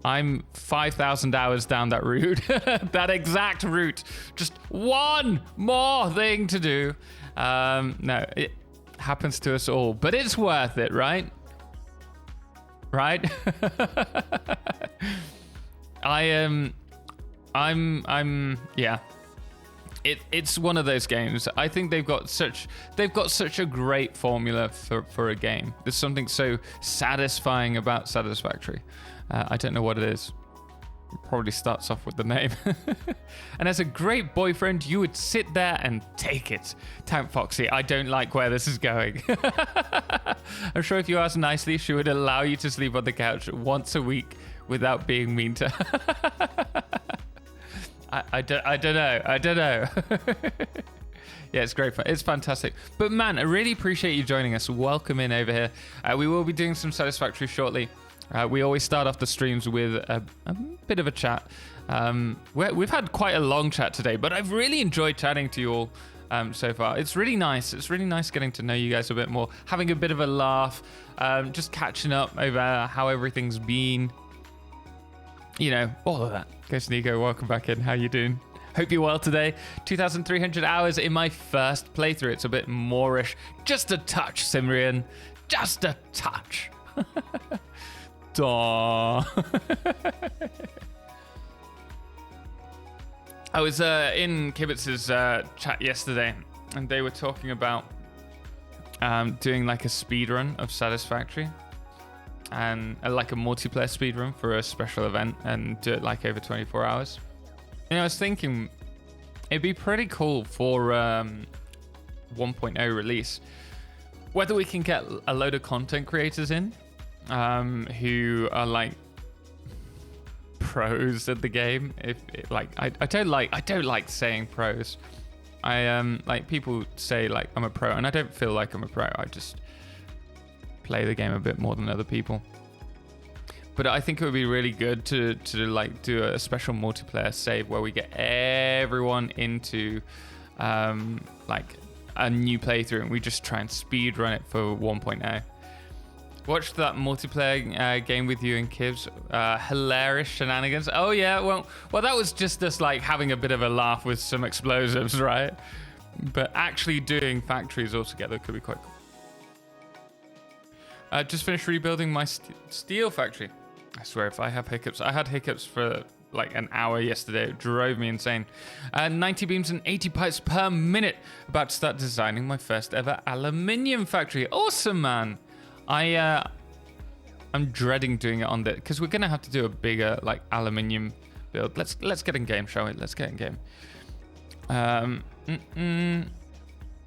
I'm 5,000 hours down that route. That exact route. Just one more thing to do. No, it happens to us all, but it's worth it, right? Right? Yeah. It's one of those games. I think they've got such a great formula for a game. There's something so satisfying about Satisfactory. I don't know what it is. Probably starts off with the name. And as a great boyfriend, you would sit there and take it. Tant Foxy, I don't like where this is going. I'm sure if you asked nicely, she would allow you to sleep on the couch once a week without being mean to her. I don't know. Yeah, it's great fun. It's fantastic. But man, I really appreciate you joining us. Welcome in over here. We will be doing some Satisfactory shortly. We always start off the streams with a bit of a chat. We've had quite a long chat today, but I've really enjoyed chatting to you all so far. It's really nice. It's really nice getting to know you guys a bit more, having a bit of a laugh, just catching up over how everything's been. You know, all of that. Ghost Nico, welcome back in. How you doing? Hope you're well today. 2,300 hours in my first playthrough. It's a bit moreish. Just a touch, Simrian. Just a touch. Duh. I was in Kibitz's chat yesterday, and they were talking about doing like a speed run of Satisfactory, and like a multiplayer speed run for a special event, and do it like over 24 hours. And I was thinking it'd be pretty cool for 1.0 release, whether we can get a load of content creators in who are like pros at the game. I don't like saying pros. I like people say like I'm a pro, and I don't feel like I'm a pro. I just play the game a bit more than other people. But I think it would be really good to like do a special multiplayer save where we get everyone into like a new playthrough, and we just try and speed run it for 1.0. Watched that multiplayer game with you and Kibs. Hilarious shenanigans. Oh yeah, well that was just us like having a bit of a laugh with some explosives, right? But actually doing factories all together could be quite cool. Just finished rebuilding my steel factory. I swear, if I have hiccups, I had hiccups for like an hour yesterday. It drove me insane. 90 beams and 80 pipes per minute. About to start designing my first ever aluminium factory. Awesome, man. I'm dreading doing it on the, because we're gonna have to do a bigger like aluminium build. Let's get in game, shall we? Let's get in game.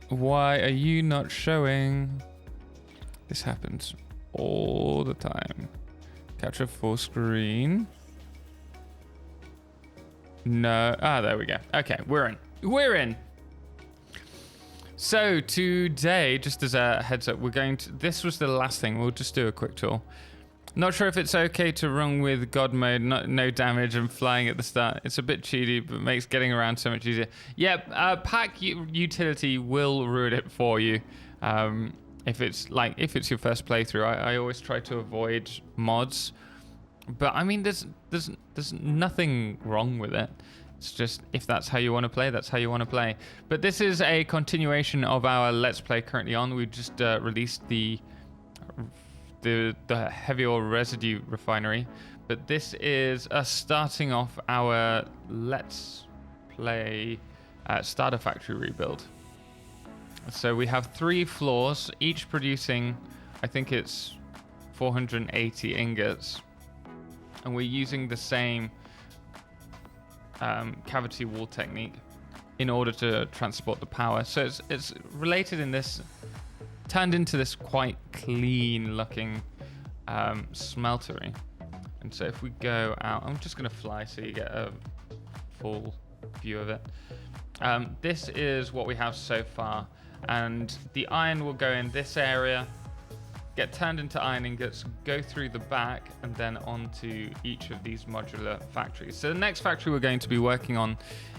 Why are you not showing? This happens all the time. Capture full screen. No. There we go. Okay, we're in. So today, just as a heads up, this was the last thing. We'll just do a quick tour. Not sure if it's okay to run with God mode, no damage and flying at the start. It's a bit cheaty, but makes getting around so much easier. Yep, pack utility will ruin it for you. If it's your first playthrough, I always try to avoid mods. But I mean, there's nothing wrong with it. It's just, if that's how you want to play, that's how you want to play. But this is a continuation of our Let's Play currently on. We just released the heavy oil residue refinery. But this is us starting off our Let's Play starter factory rebuild. So we have 3 floors, each producing, I think it's 480 ingots. And we're using the same cavity wall technique in order to transport the power. So it's related in this, turned into this quite clean looking smeltery. And so if we go out, I'm just going to fly so you get a full view of it. This is what we have so far. And the iron will go in this area, get turned into iron ingots, go through the back, and then onto each of these modular factories. So the next factory we're going to be working on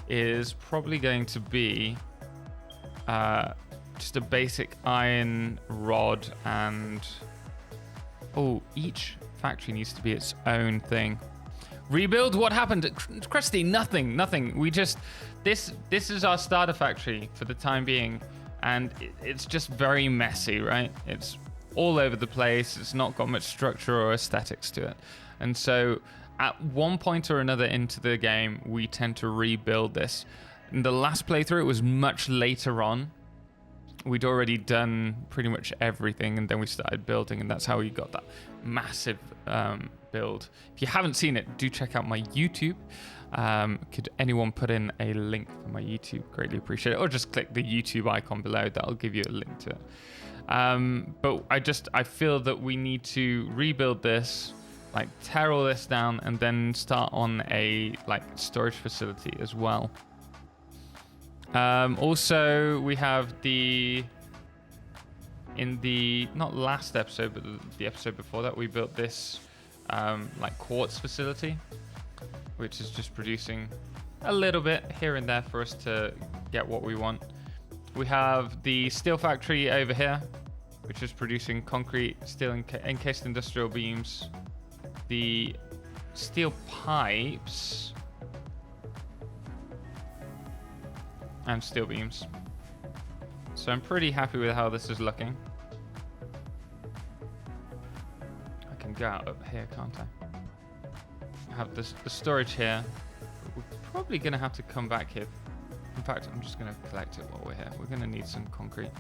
is probably going to be just a basic iron rod, and each factory needs to be its own thing. Rebuild? What happened? Krusty, nothing. We just, this is our starter factory for the time being. And it's just very messy, right? It's all over the place. It's not got much structure or aesthetics to it. And so at one point or another into the game, we tend to rebuild this. In the last playthrough, it was much later on. We'd already done pretty much everything, and then we started building, and that's how we got that massive build. If you haven't seen it, do check out my YouTube. Could anyone put in a link for my YouTube? Greatly appreciate it. Or just click the YouTube icon below. That'll give you a link to it. But I feel that we need to rebuild this, like tear all this down, and then start on a like storage facility as well. Also, we have in the not last episode, but the episode before that, we built this like quartz facility, which is just producing a little bit here and there for us to get what we want. We have the steel factory over here, which is producing concrete, steel encased industrial beams, the steel pipes, and steel beams. So I'm pretty happy with how this is looking. I can go out up here, can't I? I have the storage here. We're probably going to have to come back here. In fact, I'm just going to collect it while we're here. We're going to need some concrete.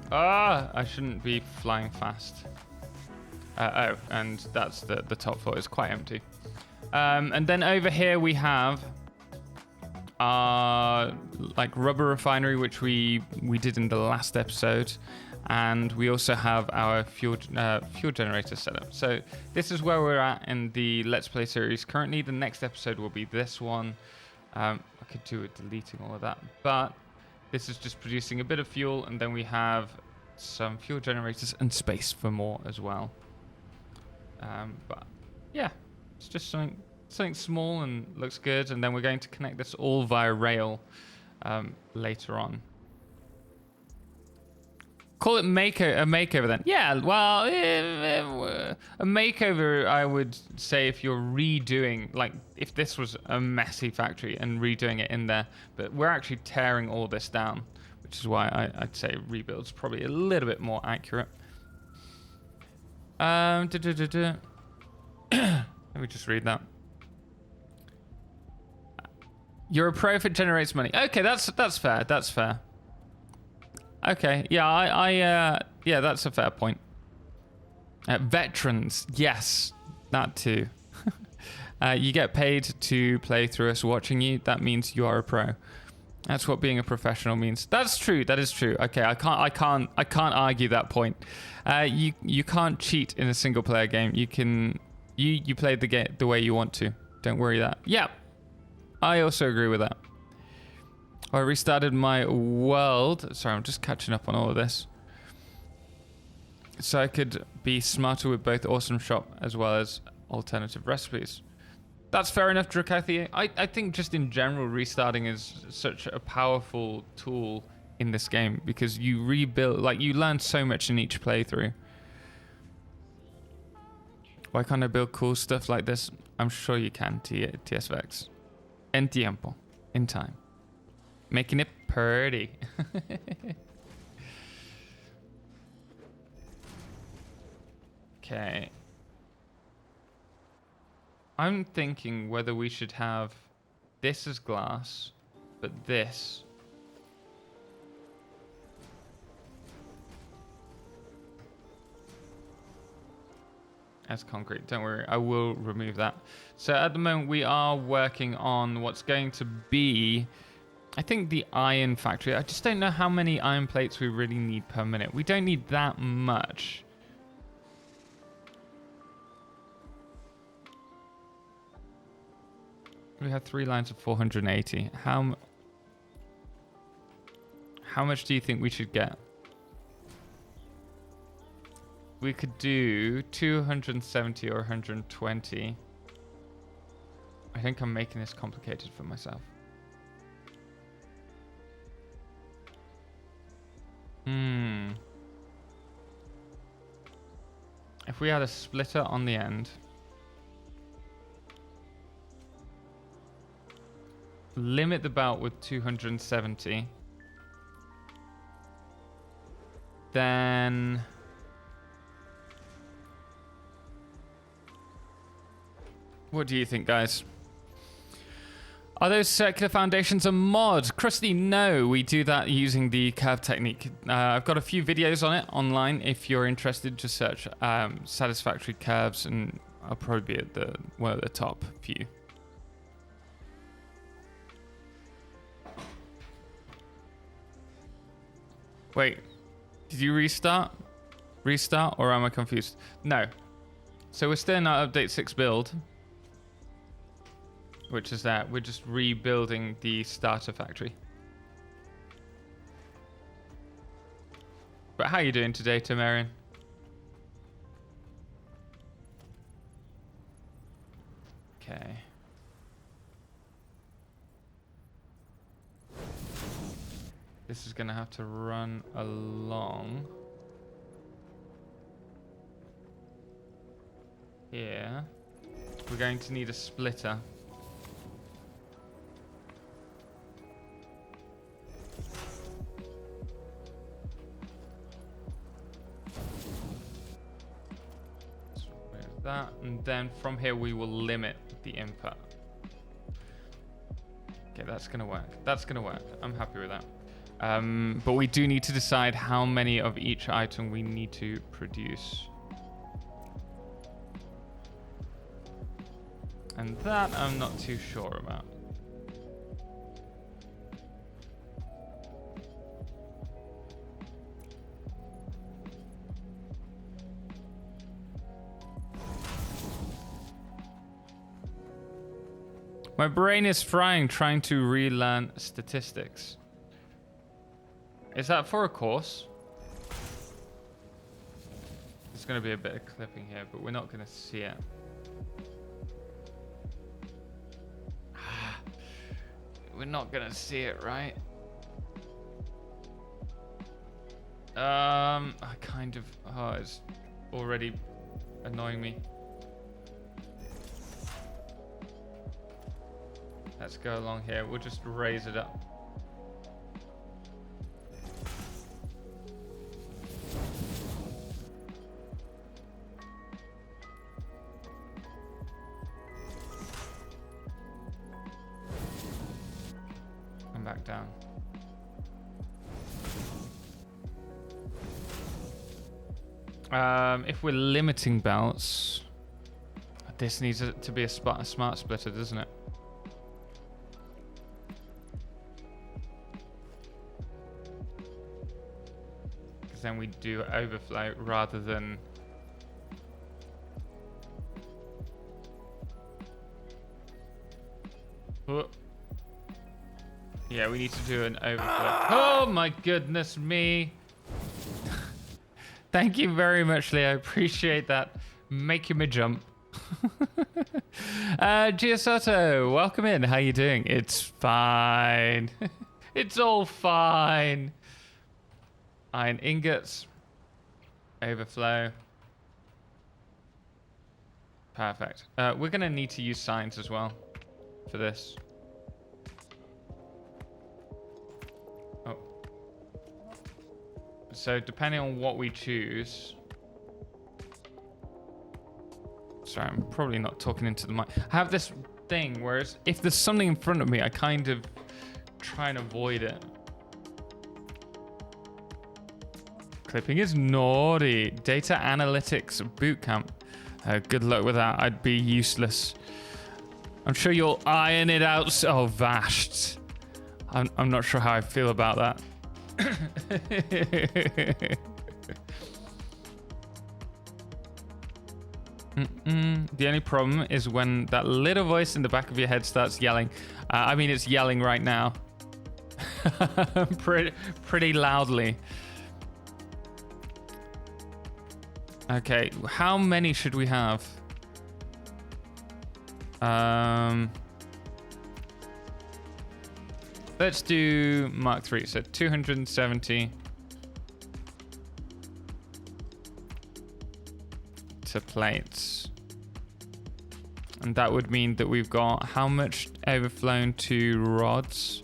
I shouldn't be flying fast. Oh, and that's the top floor. It's quite empty. And then over here we have our like rubber refinery, which we did in the last episode, and we also have our fuel generator set up. So this is where we're at in the Let's Play series. Currently, the next episode will be this one. I could do it deleting all of that, but this is just producing a bit of fuel, and then we have some fuel generators and space for more as well. But yeah. It's just something small and looks good, and then we're going to connect this all via rail later on. Call it a makeover then. Yeah, well, a makeover, I would say, if you're redoing, like if this was a messy factory and redoing it in there, but we're actually tearing all this down, which is why I'd say rebuild's probably a little bit more accurate. Let me just read that. You're a pro if it generates money. Okay, that's fair. That's fair. Okay, yeah, yeah, that's a fair point. Veterans, yes, that too. You get paid to play through us watching you. That means you are a pro. That's what being a professional means. That's true. That is true. Okay, I can't argue that point. You can't cheat in a single player game. You can. You play the game the way you want to. Don't worry that. Yeah, I also agree with that. I restarted my world. Sorry, I'm just catching up on all of this. So I could be smarter with both Awesome Shop as well as alternative recipes. That's fair enough, Drakathi. I think just in general, restarting is such a powerful tool in this game because you rebuild, like you learn so much in each playthrough. Why can't I build cool stuff like this? I'm sure you can, TSVX. En tiempo. In time. Making it pretty. Okay. I'm thinking whether we should have this as glass, but this as concrete. Don't worry, I will remove that. So at the moment we are working on what's going to be, I think, the iron factory. I just don't know how many iron plates we really need per minute. We don't need that much. We have 3 lines of 480. How much do you think we should get? We could do 270 or 120. I think I'm making this complicated for myself. If we had a splitter on the end, limit the belt with 270, then what do you think, guys? Are those circular foundations a mod? Krusty, no, we do that using the curve technique. I've got a few videos on it online. If you're interested, just search Satisfactory curves and I'll probably be at one of the top few. Wait, did you restart? Restart, or am I confused? No. So we're still in our update 6 build, which is that we're just rebuilding the starter factory. But how are you doing today, Tamarian? Okay. This is gonna have to run along here. We're going to need a splitter. So where's that? And then from here we will limit the input. Okay, that's gonna work. That's gonna work. I'm happy with that. But we do need to decide how many of each item we need to produce. And that I'm not too sure about. My brain is frying trying to relearn statistics. Is that for a course? There's going to be a bit of clipping here, but we're not going to see it. We're not going to see it, right? I kind of... Oh, it's already annoying me. Let's go along here. We'll just raise it up. Come back down. If we're limiting belts, this needs to be a smart splitter, doesn't it? Then we do overflow rather than yeah, we need to do an overflow. Oh my goodness me. Thank you very much, Leo. Appreciate that. Making me jump. Giasoto, welcome in. How you doing? It's fine. It's all fine. Iron ingots. Overflow. Perfect. We're going to need to use signs as well for this. Oh. So depending on what we choose... Sorry, I'm probably not talking into the mic. I have this thing where if there's something in front of me, I kind of try and avoid it. Clipping is naughty. Data analytics bootcamp. Good luck with that. I'd be useless. I'm sure you'll iron it out. Oh, vashed. I'm not sure how I feel about that. The only problem is when that little voice in the back of your head starts yelling. I mean, it's yelling right now. Pretty loudly. Okay, how many should we have? Let's do Mark 3, so 270. to plates. And that would mean that we've got how much overflown to rods?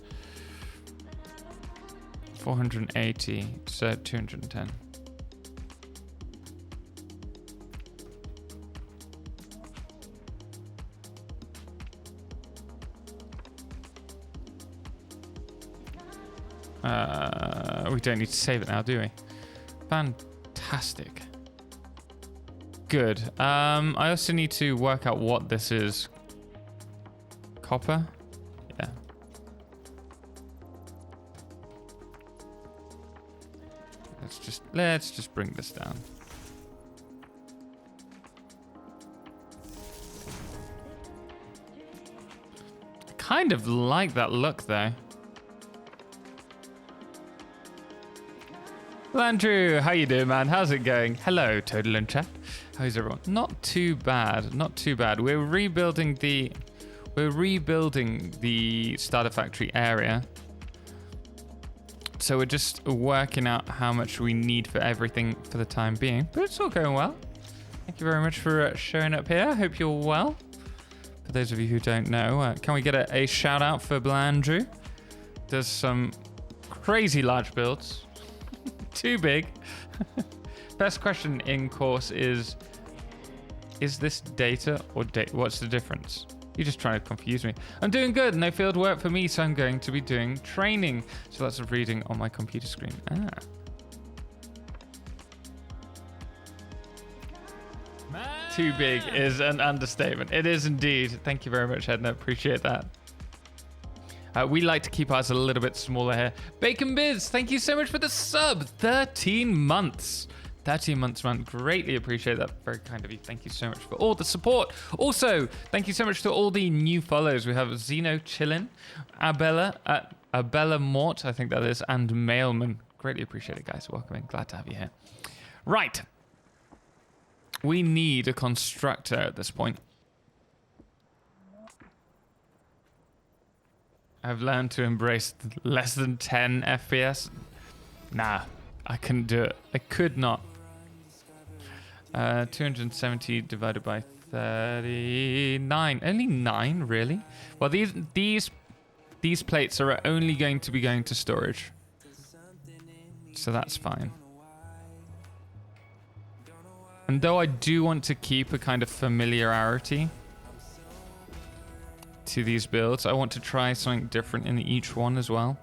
480, so 210. We don't need to save it now, do we? Fantastic. Good. I also need to work out what this is. Copper? Yeah. Let's just bring this down. I kind of like that look though. Andrew, how you doing, man? How's it going? Hello, Total and chat. How's everyone? Not too bad. Not too bad. We're rebuilding the starter factory area. So we're just working out how much we need for everything for the time being. But it's all going well. Thank you very much for showing up here. Hope you're well. For those of you who don't know, can we get a shout out for Blandrew? Does some crazy large builds. Too big. First question in course is this data or what's the difference? You're just trying to confuse me. I'm doing good. No field work for me, so I'm going to be doing training. So lots of reading on my computer screen. Too big is an understatement. It is indeed. Thank you very much, Edna. Appreciate that. We like to keep ours a little bit smaller here. Bacon Biz, thank you so much for the sub. 13 months. 13 months, man. Greatly appreciate that. Very kind of you. Thank you so much for all the support. Also, thank you so much to all the new follows. We have Zeno Chillin, Abella Mort, I think that is, and Mailman. Greatly appreciate it, guys. Welcome in. Glad to have you here. Right. We need a constructor at this point. I've learned to embrace less than 10 FPS. Nah, I couldn't do it. I could not. 270 divided by 39. Only 9, really? Well, these plates are only going to be going to storage. So that's fine. And though I do want to keep a kind of familiarity to these builds, I want to try something different in each one as well.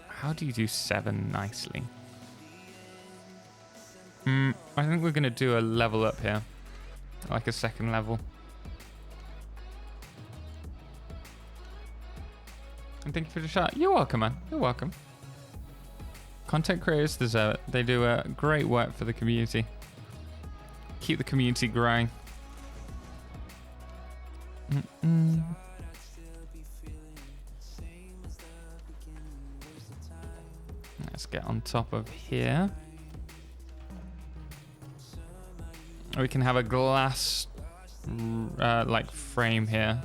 How do you do 7 nicely? I think we're going to do a level up here, like a second level. And thank you for the shot. You're welcome, man. You're welcome. Content creators deserve it. They do great work for the community. Keep the community growing. Let's get on top of here. We can have a glass like frame here.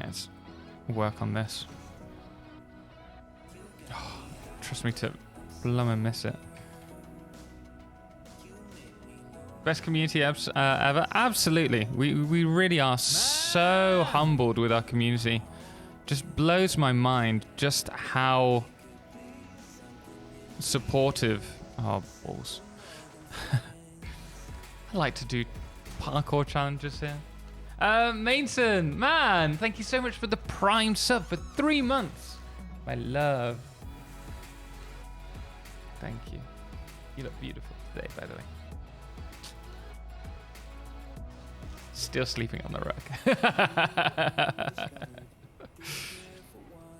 Let's work on this. Oh, trust me to blow and miss it. Best community ever? Absolutely. We really are so humbled with our community. Just blows my mind just how supportive. Oh, balls. I like to do parkour challenges here. Mason, man, thank you so much for the Prime sub for 3 months. My love. Thank you. You look beautiful today, by the way. Still sleeping on the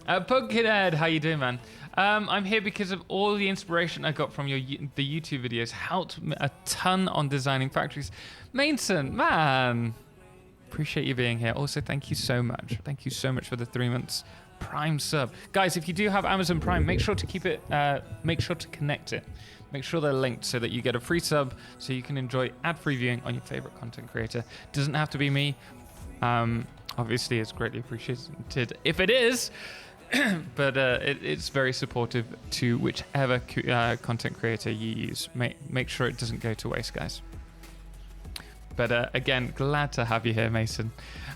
rug. Pumpkinhead, how you doing, man? I'm here because of all the inspiration I got from the YouTube videos. Helped a ton on designing factories. Mason, man. Appreciate you being here. Also, thank you so much. Thank you so much for the 3 months Prime sub. Guys, if you do have Amazon Prime, make sure to keep it, make sure to connect it make sure they're linked so that you get a free sub so you can enjoy ad-free viewing on your favorite content creator. Doesn't have to be me. Obviously, it's greatly appreciated if it is, but it's very supportive to whichever content creator you use. Make sure it doesn't go to waste, guys. But again, glad to have you here, Mason.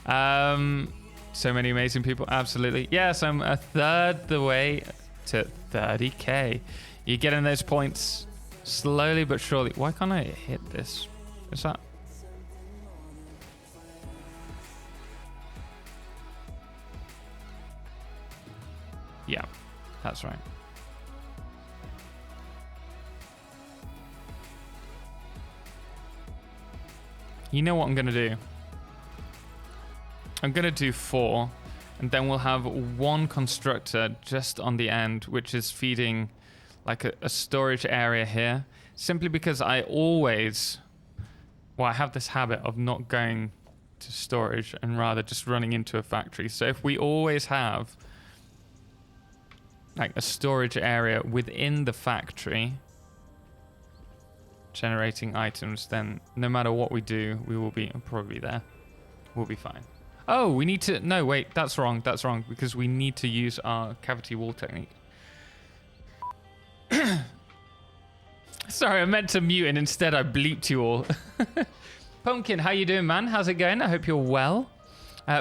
So many amazing people. Absolutely. Yes, I'm a third the way to 30k. You're getting those points slowly but surely. Why can't I hit this? Is that? Yeah, that's right. You know what I'm going to do? I'm going to do 4, and then we'll have 1 constructor just on the end, which is feeding like a storage area here, simply because I have this habit of not going to storage and rather just running into a factory. So if we always have like a storage area within the factory generating items, then no matter what we do, we will be probably there. We'll be fine. Oh, we need to... No, wait, that's wrong. That's wrong, because we need to use our cavity wall technique. Sorry, I meant to mute and instead I bleeped you all. Pumpkin, how you doing, man? How's it going? I hope you're well.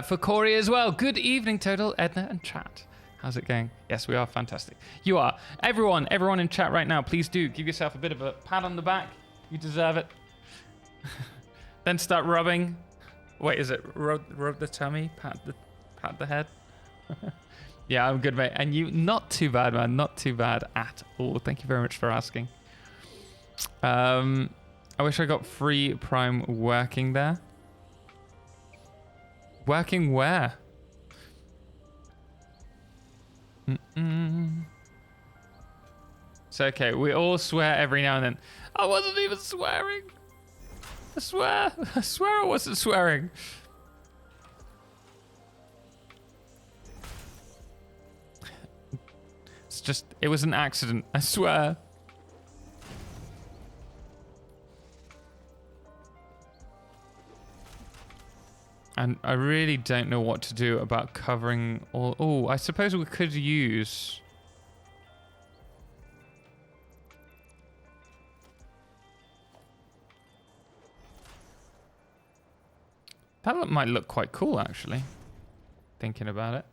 For Corey as well. Good evening, Total, Edna, and chat. How's it going? Yes, we are fantastic. You are. Everyone in chat right now, please do give yourself a bit of a pat on the back. You deserve it. Then start rubbing. Wait, is it rub the tummy, pat the head? Yeah, I'm good, mate. And you, not too bad, man. Not too bad at all. Thank you very much for asking. I wish I got free Prime working there. Working where? It's okay. We all swear every now and then. I wasn't even swearing. I swear I wasn't swearing. It was an accident. I swear. And I really don't know what to do about covering all... Oh, I suppose we could use... That might look quite cool, actually. Thinking about it.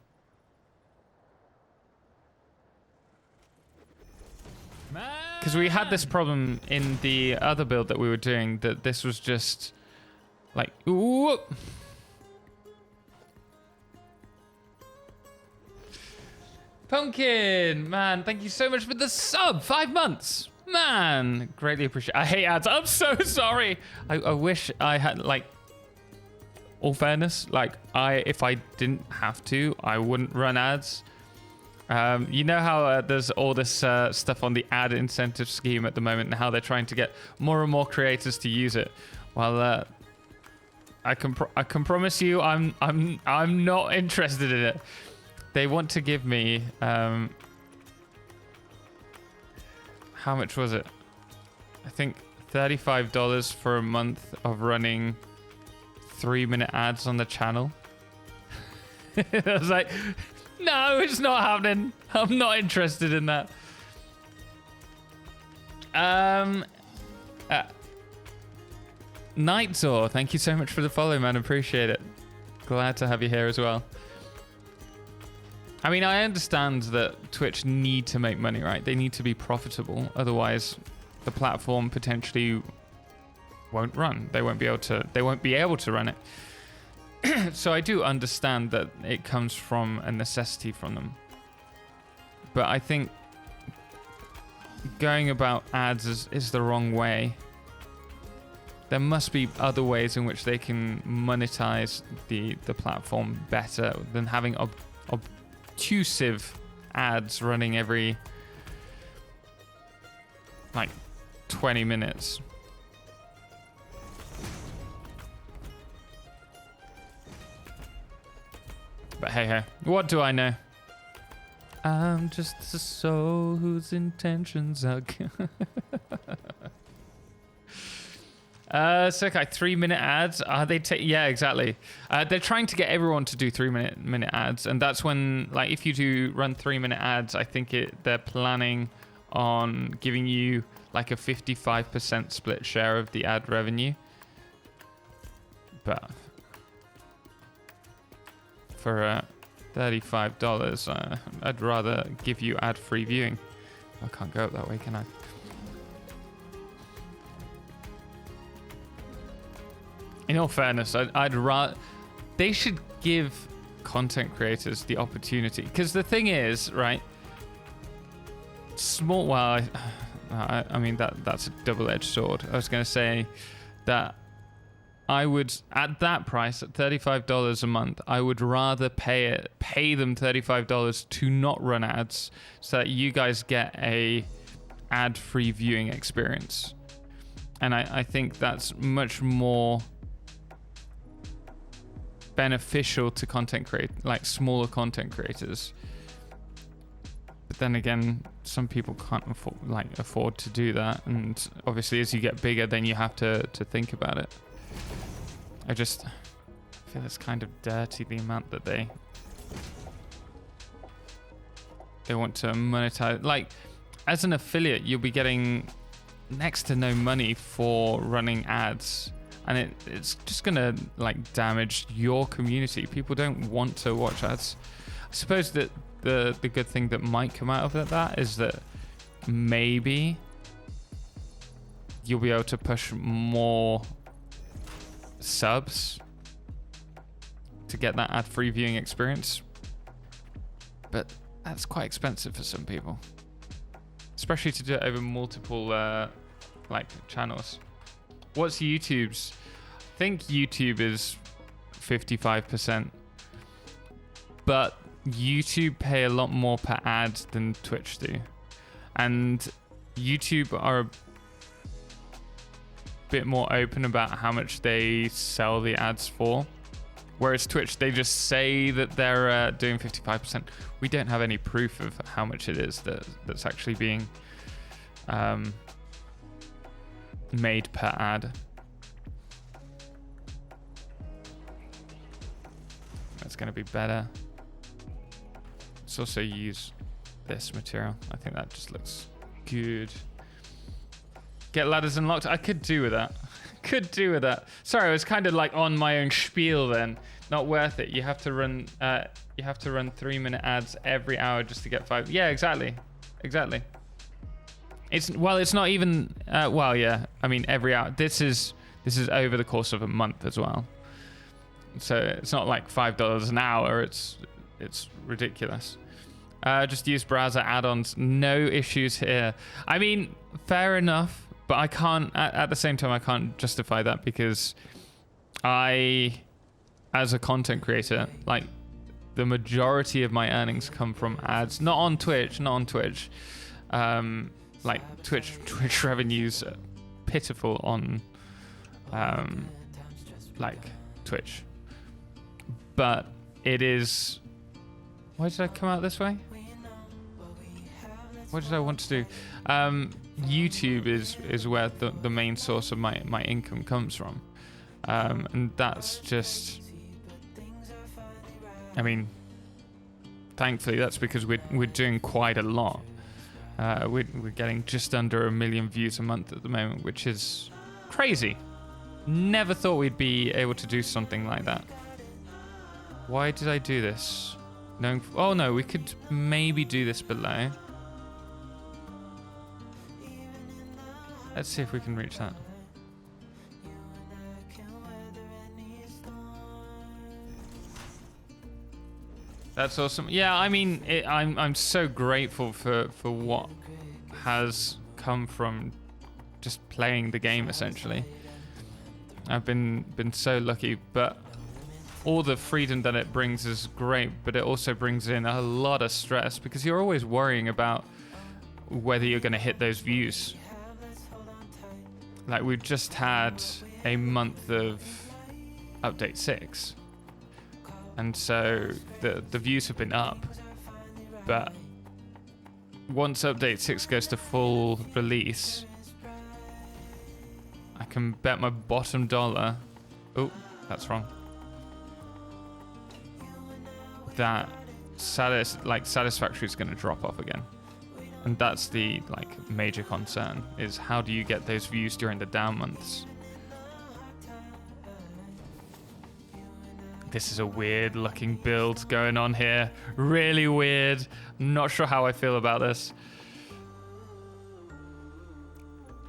Because we had this problem in the other build that we were doing, that this was just... like... Ooh! Pumpkin, man, thank you so much for the sub. 5 months, man, greatly appreciate. I hate ads. I'm so sorry. I wish I had, like, all fairness, like if I didn't have to, I wouldn't run ads. You know how there's all this stuff on the ad incentive scheme at the moment, and how they're trying to get more and more creators to use it. Well, I can promise you, I'm not interested in it. They want to give me, how much was it? I think $35 for a month of running 3-minute ads on the channel. I was like, no, it's not happening. I'm not interested in that. Nightzor, thank you so much for the follow, man. Appreciate it. Glad to have you here as well. I mean, I understand that Twitch need to make money, right? They need to be profitable. Otherwise, the platform potentially won't run. They won't be able to run it. So I do understand that it comes from a necessity from them. But I think going about ads is the wrong way. There must be other ways in which they can monetize the platform better than having obtrusive ads running every like 20 minutes. But hey, what do I know? I'm just a soul whose intentions are good. So okay, 3-minute ads. Are they? Yeah, exactly. They're trying to get everyone to do 3-minute ads, and that's when, like, if you do run 3-minute ads, I think they're planning on giving you like a 55% split share of the ad revenue. But for $35, I'd rather give you ad-free viewing. I can't go up that way, can I? In all fairness, I'd rather... They should give content creators the opportunity. Because the thing is, right... Small... Well, I mean, that's a double-edged sword. I was going to say that I would... At that price, at $35 a month, I would rather pay them $35 to not run ads so that you guys get a ad-free viewing experience. And I think that's much more... beneficial to smaller content creators. But then again, some people can't afford to do that, and obviously as you get bigger, then you have to think about it. I feel it's kind of dirty, the amount that they want to monetize. Like, as an affiliate, you'll be getting next to no money for running ads. And it's just going to damage your community. People don't want to watch ads. I suppose that the good thing that might come out of that is that maybe you'll be able to push more subs to get that ad-free viewing experience. But that's quite expensive for some people. Especially to do it over multiple channels. What's YouTube's? I think YouTube is 55%, but YouTube pay a lot more per ad than Twitch do, and YouTube are a bit more open about how much they sell the ads for, whereas Twitch, they just say that they're doing 55%. We don't have any proof of how much it is that's actually being made per ad. That's going to be better. Let's also use this material. I think that just looks good. Get ladders unlocked. I could do with that. Sorry, I was kind of on my own spiel then. Not worth it. You have to run 3-minute ads every hour just to get 5. Yeah, exactly. It's not even yeah. I mean, every hour. This is over the course of a month as well. So it's not like $5 an hour. It's ridiculous. Just use browser add-ons. No issues here. I mean, fair enough, but I can't. At the same time, I can't justify that because I, as a content creator, the majority of my earnings come from ads. Not on Twitch. Twitch revenues are pitiful on Twitch, but it is. Why did I come out this way? What did I want to do? YouTube is where the main source of my income comes from, and that's just. I mean, thankfully that's because we're doing quite a lot. We're getting just under 1 million views a month at the moment, which is crazy. Never thought we'd be able to do something like that. Why did I do this? Oh no, we could maybe do this below. Let's see if we can reach that. That's awesome. Yeah, I mean, I'm so grateful for what has come from just playing the game, essentially. I've been so lucky, but all the freedom that it brings is great, but it also brings in a lot of stress because you're always worrying about whether you're going to hit those views. Like, we've just had a month of update 6. And so the views have been up, but once update 6 goes to full release, I can bet my bottom dollar. Oh, that's wrong. That Satisfactory is going to drop off again. And that's the major concern, is how do you get those views during the down months? This is a weird looking build going on here. Really weird. Not sure how I feel about this.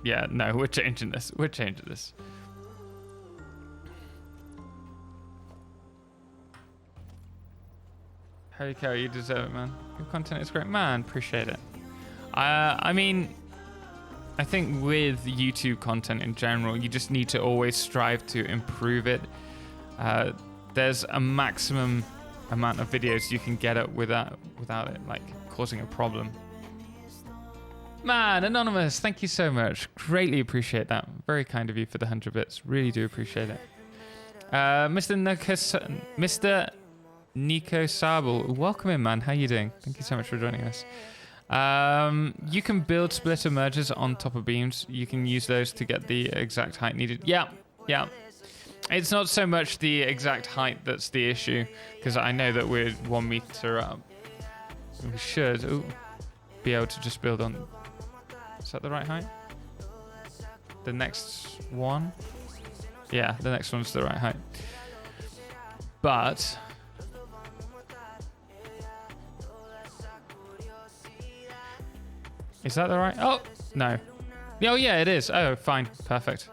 Yeah, no, we're changing this. We're changing this. Harry Carey, you deserve it, man. Your content is great. Man, appreciate it. I mean, I think with YouTube content in general, you just need to always strive to improve it. There's a maximum amount of videos you can get up without it causing a problem. Man, Anonymous, thank you so much. Greatly appreciate that. Very kind of you for the 100 bits. Really do appreciate it. Mr. Nico Sable, welcome in, man. How you doing? Thank you so much for joining us. You can build splitter mergers on top of beams. You can use those to get the exact height needed. Yeah. It's not so much the exact height that's the issue, because I know that we're 1 meter up. We should be able to just build on. Is that the right height? The next one? Yeah, the next one's the right height. But is that the right? Oh, no. Oh, yeah, it is. Oh, fine. Perfect.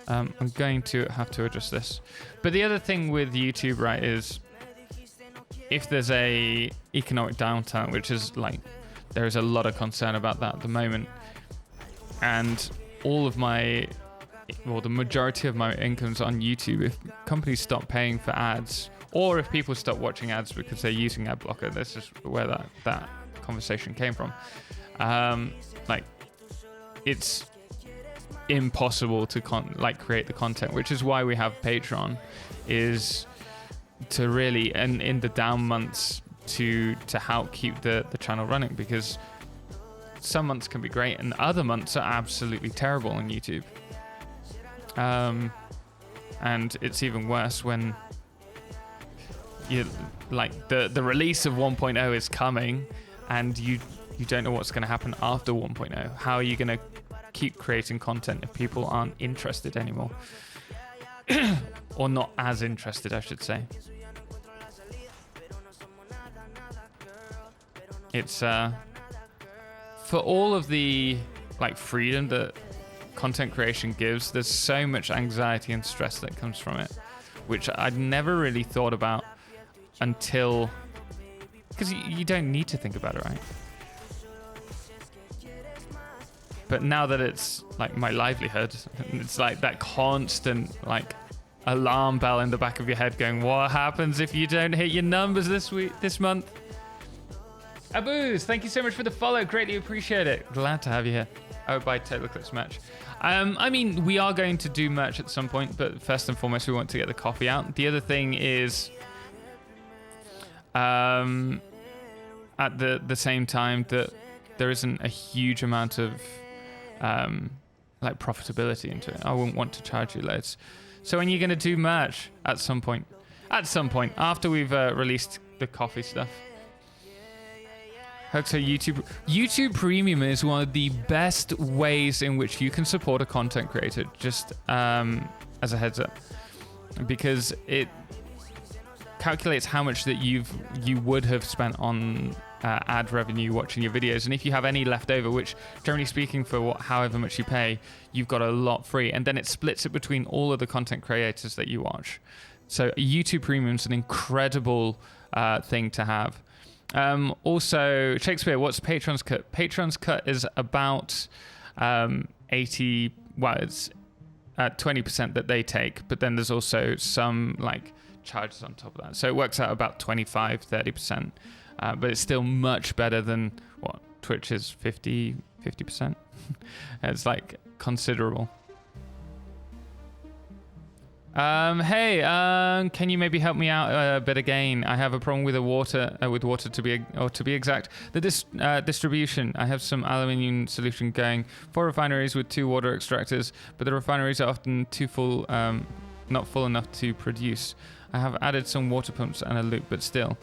I'm going to have to adjust this. But the other thing with YouTube, right, is if there's a economic downturn, which is there is a lot of concern about that at the moment. And all of the majority of my income's on YouTube. If companies stop paying for ads, or if people stop watching ads because they're using ad blocker, this is where that conversation came from. It's impossible to create the content, which is why we have Patreon, is to really, and in the down months, to help keep the channel running, because some months can be great and other months are absolutely terrible on YouTube. And it's even worse when you the release of 1.0 is coming and you don't know what's going to happen after 1.0. How are you going to keep creating content if people aren't interested anymore? Or not as interested, I should say. It's for all of the freedom that content creation gives, there's so much anxiety and stress that comes from it, which I'd never really thought about until, because you don't need to think about it, right? But now that it's my livelihood, it's that constant alarm bell in the back of your head going, what happens if you don't hit your numbers this month? Aboos, thank you so much for the follow. Greatly appreciate it. Glad to have you here. I would buy Totalxclipse merch. I mean, we are going to do merch at some point, but first and foremost, we want to get the coffee out. The other thing is, at the same time, that there isn't a huge amount of profitability into it. I wouldn't want to charge you loads. So when you're going to do merch at some point after we've released the coffee stuff. So YouTube Premium is one of the best ways in which you can support a content creator, just as a heads up, because it calculates how much that you would have spent on ad revenue watching your videos, and if you have any left over, which generally speaking for however much you pay, you've got a lot free, and then it splits it between all of the content creators that you watch. So YouTube Premium is an incredible thing to have. Also, Shakespeare, what's Patreon's cut? Patreon's cut is about 80, well, it's 20% that they take, but then there's also some charges on top of that. So it works out about 25-30%, but it's still much better than what Twitch is 50%. It's considerable. Hey, can you maybe help me out a bit again? I have a problem with water to be exact. The distribution. I have some aluminium solution going for refineries with 2 water extractors, but the refineries are often too full, not full enough to produce. I have added some water pumps and a loop, but still.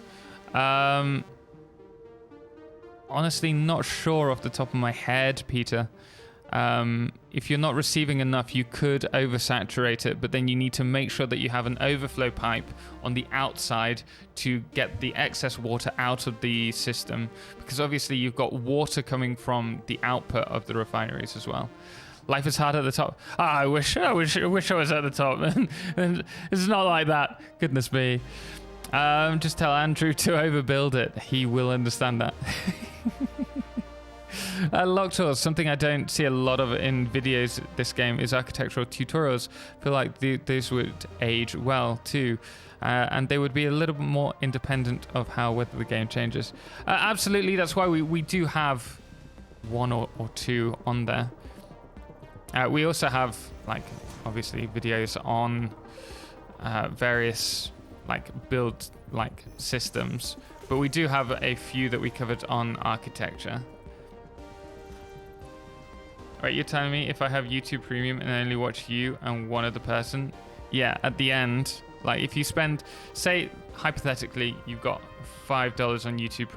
Honestly, not sure off the top of my head, Peter. If you're not receiving enough, you could oversaturate it, but then you need to make sure that you have an overflow pipe on the outside to get the excess water out of the system, because obviously you've got water coming from the output of the refineries as well. Life is hard at the top. I wish I was at the top. And it's not like that. Goodness me. Just tell Andrew to overbuild it. He will understand that. Locked doors, something I don't see a lot of in videos this game is architectural tutorials. I feel like these would age well too, and they would be a little bit more independent of whether the game changes. Absolutely, that's why we do have 1 or 2 on there. We also have, like, obviously videos on various build systems, but we do have a few that we covered on architecture. Right, you're telling me if I have YouTube Premium and I only watch you and one other person, yeah, at the end, like if you spend, say, hypothetically, you've got $5 on YouTube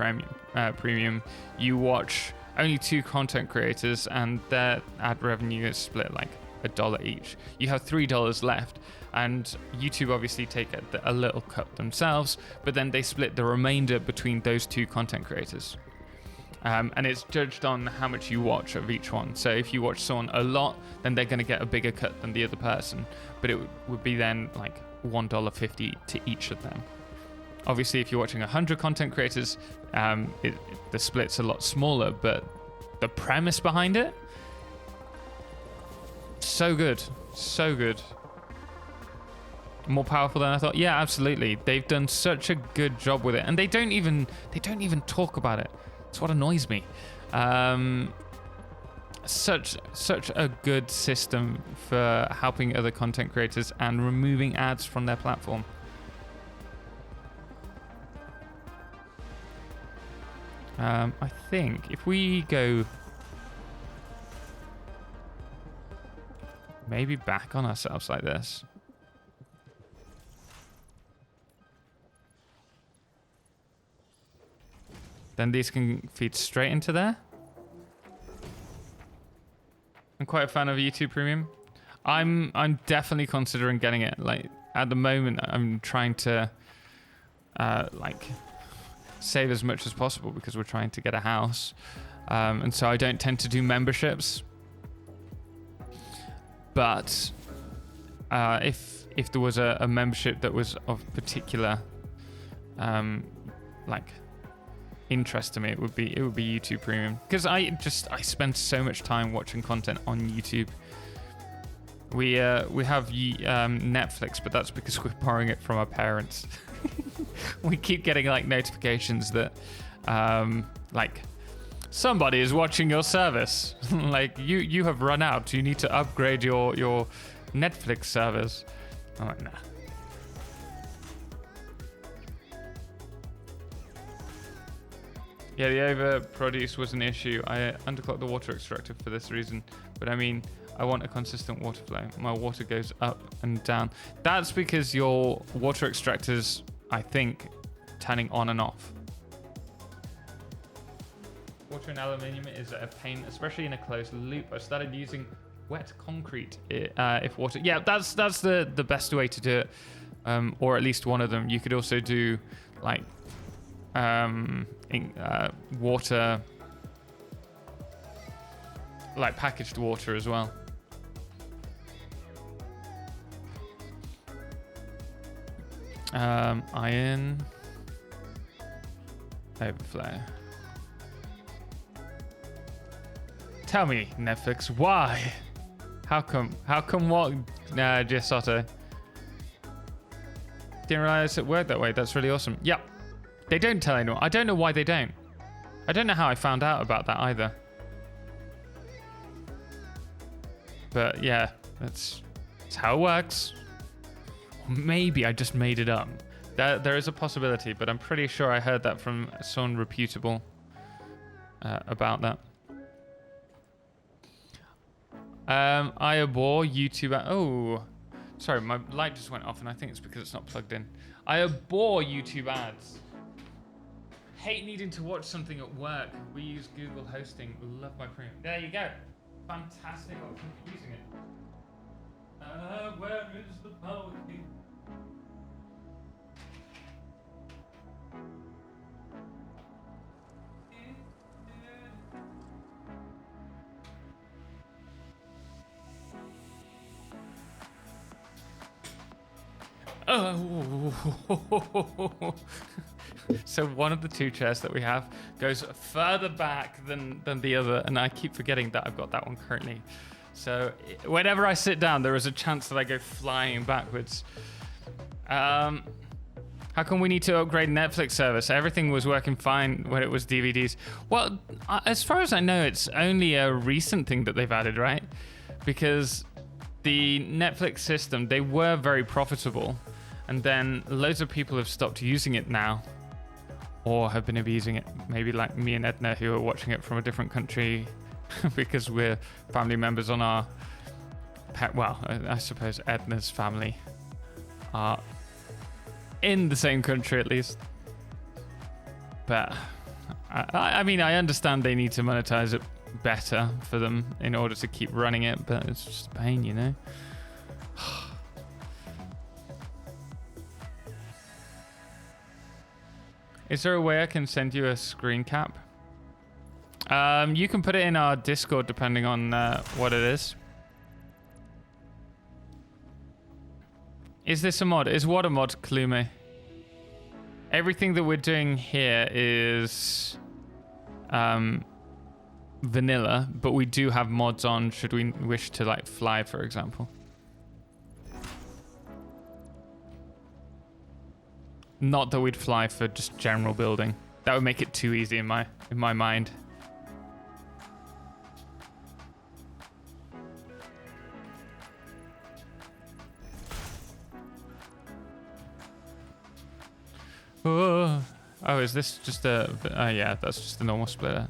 Premium, you watch only 2 content creators and their ad revenue is split like $1 each. You have $3 left, and YouTube obviously take a little cut themselves, but then they split the remainder between those 2 content creators. And it's judged on how much you watch of each one. So if you watch someone a lot, then they're going to get a bigger cut than the other person. But it would be then like $1.50 to each of them. Obviously, if you're watching 100 content creators, the split's a lot smaller. But the premise behind it, so good. So good. More powerful than I thought. Yeah, absolutely. They've done such a good job with it. And they don't even talk about it. That's what annoys me. Such a good system for helping other content creators and removing ads from their platform. I think if we go maybe back on ourselves like this. Then these can feed straight into there. I'm quite a fan of YouTube Premium. I'm definitely considering getting it. Like at the moment, I'm trying to save as much as possible because we're trying to get a house, and so I don't tend to do memberships. But if there was a membership that was of particular interest to me, it would be YouTube Premium, because I spend so much time watching content on YouTube. We have Netflix, but that's because we're borrowing it from our parents. We keep getting notifications that somebody is watching your service. you have run out, you need to upgrade your Netflix service. I'm like, nah. Yeah, the overproduce was an issue. I underclocked the water extractor for this reason, but I mean, I want a consistent water flow. My water goes up and down. That's because your water extractor's, I think, turning on and off. Water in aluminium is a pain, especially in a closed loop. I started using wet concrete if water. Yeah, that's the best way to do it, or at least one of them. You could also do water, packaged water as well. Iron overflow. Tell me, Netflix, why? How come what, Giassotto? Didn't realize it worked that way. That's really awesome. Yep. They don't tell anyone. I don't know why they don't. I don't know how I found out about that either. But yeah, that's how it works. Maybe I just made it up. There is a possibility, but I'm pretty sure I heard that from someone reputable about that. I abhor YouTube. Oh, sorry, my light just went off, and I think it's because it's not plugged in. I abhor YouTube ads. Hate needing to watch something at work. We use Google hosting. Love my premium. There you go. Fantastic option for using it. Where is the power key? Oh. So one of the two chairs that we have goes further back than the other, and I keep forgetting that I've got that one currently. So whenever I sit down, there is a chance that I go flying backwards. How come we need to upgrade Netflix service? Everything was working fine when it was DVDs. Well, as far as I know, it's only a recent thing that they've added, right? Because the Netflix system, they were very profitable, and then loads of people have stopped using it now, or have been abusing it. Maybe like me and Edna, who are watching it from a different country because we're family members on our well, I suppose Edna's family are in the same country at least. But I mean, I understand they need to monetize it better for them in order to keep running it, but it's just a pain, you know. Is there a way I can send you a screen cap? You can put it in our Discord depending on what it is. Is this a mod? Is what a mod, Klume? Everything that we're doing here is vanilla, but we do have mods on should we wish to like fly, for example. Not that we'd fly for just general building. That would make it too easy in my mind. Oh, is this just a... yeah, that's just a normal splitter.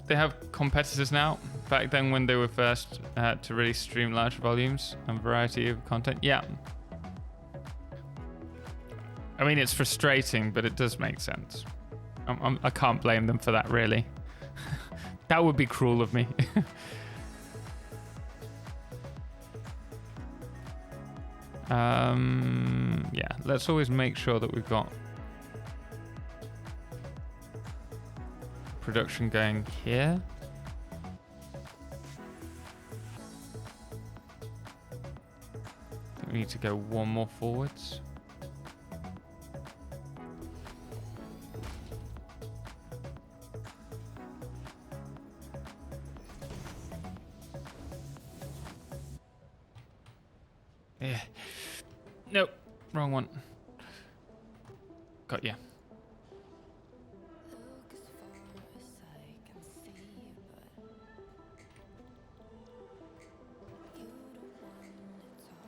They have competitors now. Back then when they were first to really stream large volumes and variety of content. Yeah. I mean, it's frustrating, but it does make sense. I can't blame them for that, really. That would be cruel of me. Yeah, let's always make sure that we've got production going here. I think we need to go one more forwards. Yeah. Nope. Wrong one. Got ya.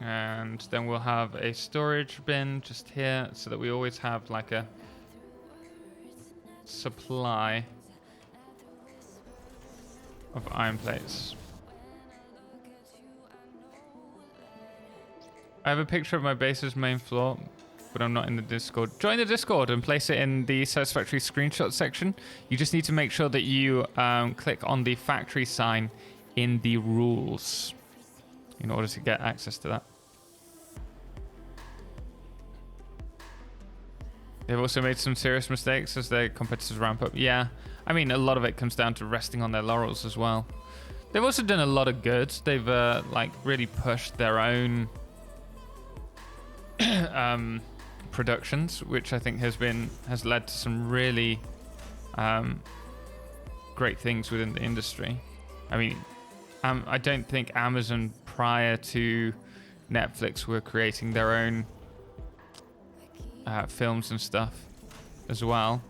And then we'll have a storage bin just here so that we always have like a supply of iron plates. I have a picture of my base's main floor, but I'm not in the Discord. Join the Discord and place it in the Satisfactory screenshot section. You just need to make sure that you click on the factory sign in the rules in order to get access to that. They've also made some serious mistakes as their competitors ramp up. Yeah, I mean, a lot of it comes down to resting on their laurels as well. They've also done a lot of good. They've like really pushed their own productions, which I think has led to some really great things within the industry. I mean, I don't think Amazon prior to Netflix were creating their own films and stuff. as well.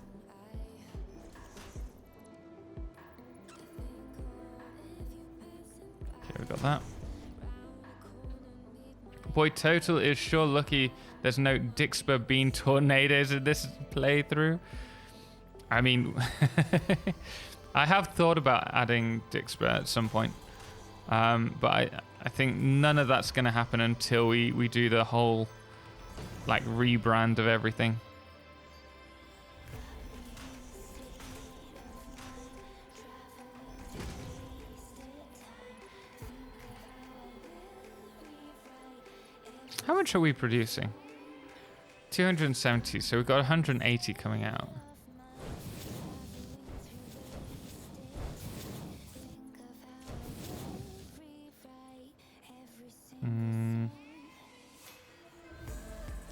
Okay, we got that. Boy, Total is sure lucky there's no Dixper Bean tornadoes in this playthrough. I mean, I have thought about adding Dixper at some point, but I think none of that's going to happen until we do the whole like rebrand of everything. How much are we producing? 270, so we've got 180 coming out.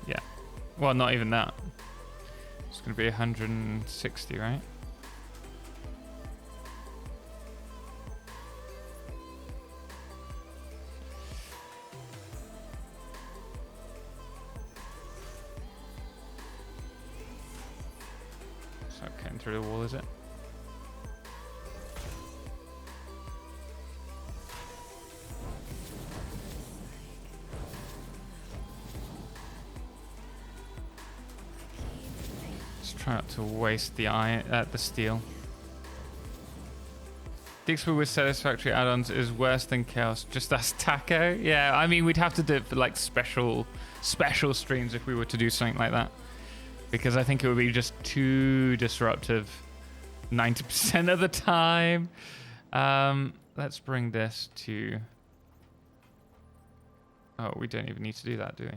Yeah. Well, not even that. It's going to be 160, right? It's not cutting through the wall, is it? Try not to waste the iron, the steel. Dixper with Satisfactory add-ons is worse than Chaos. Just ask Taco. Yeah, I mean, we'd have to do it for like special streams if we were to do something like that, because I think it would be just too disruptive 90% of the time. Let's bring this to... Oh, we don't even need to do that, do we?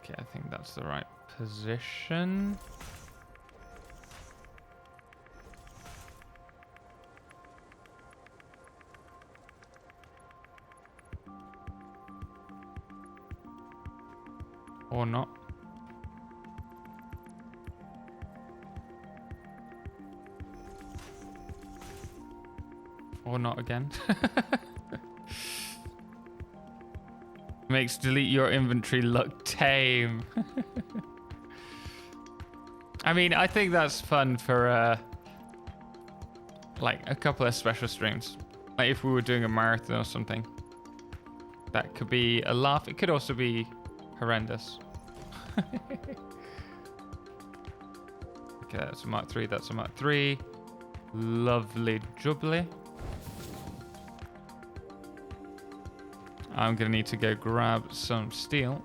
Okay, I think that's the right position. Or not. Or not again. Makes delete your inventory look tame. I mean, I think that's fun for like a couple of special streams. Like if we were doing a marathon or something. That could be a laugh. It could also be horrendous. Okay, that's a Mark 3. That's a Mark 3. Lovely jubbly. I'm going to need to go grab some steel.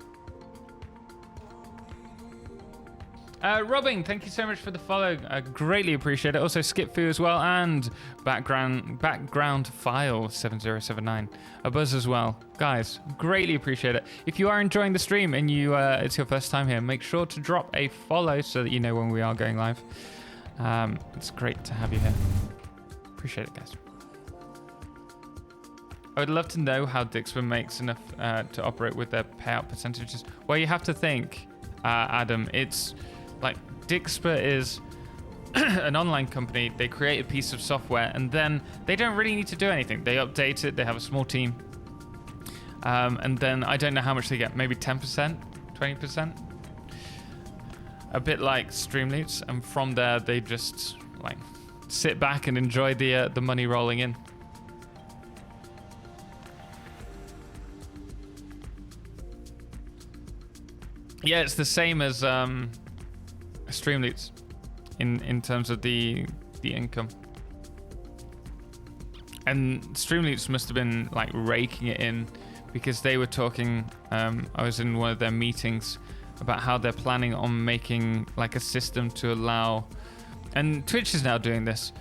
Robin, thank you so much for the follow. I greatly appreciate it. Also, Skip Fu as well, and background file 7079. A buzz as well. Guys, greatly appreciate it. If you are enjoying the stream and you it's your first time here, make sure to drop a follow so that you know when we are going live. It's great to have you here. Appreciate it, guys. I would love to know how Dixper makes enough to operate with their payout percentages. Well, you have to think, Adam, it's like Dixper is an online company. They create a piece of software and then they don't really need to do anything. They update it. They have a small team. And then I don't know how much they get. Maybe 10%, 20%. A bit like Streamloots. And from there, they just like sit back and enjoy the money rolling in. Yeah, it's the same as Streamloots in terms of the income. And Streamloots must have been like raking it in because they were talking, I was in one of their meetings about how they're planning on making like a system to allow, and Twitch is now doing this,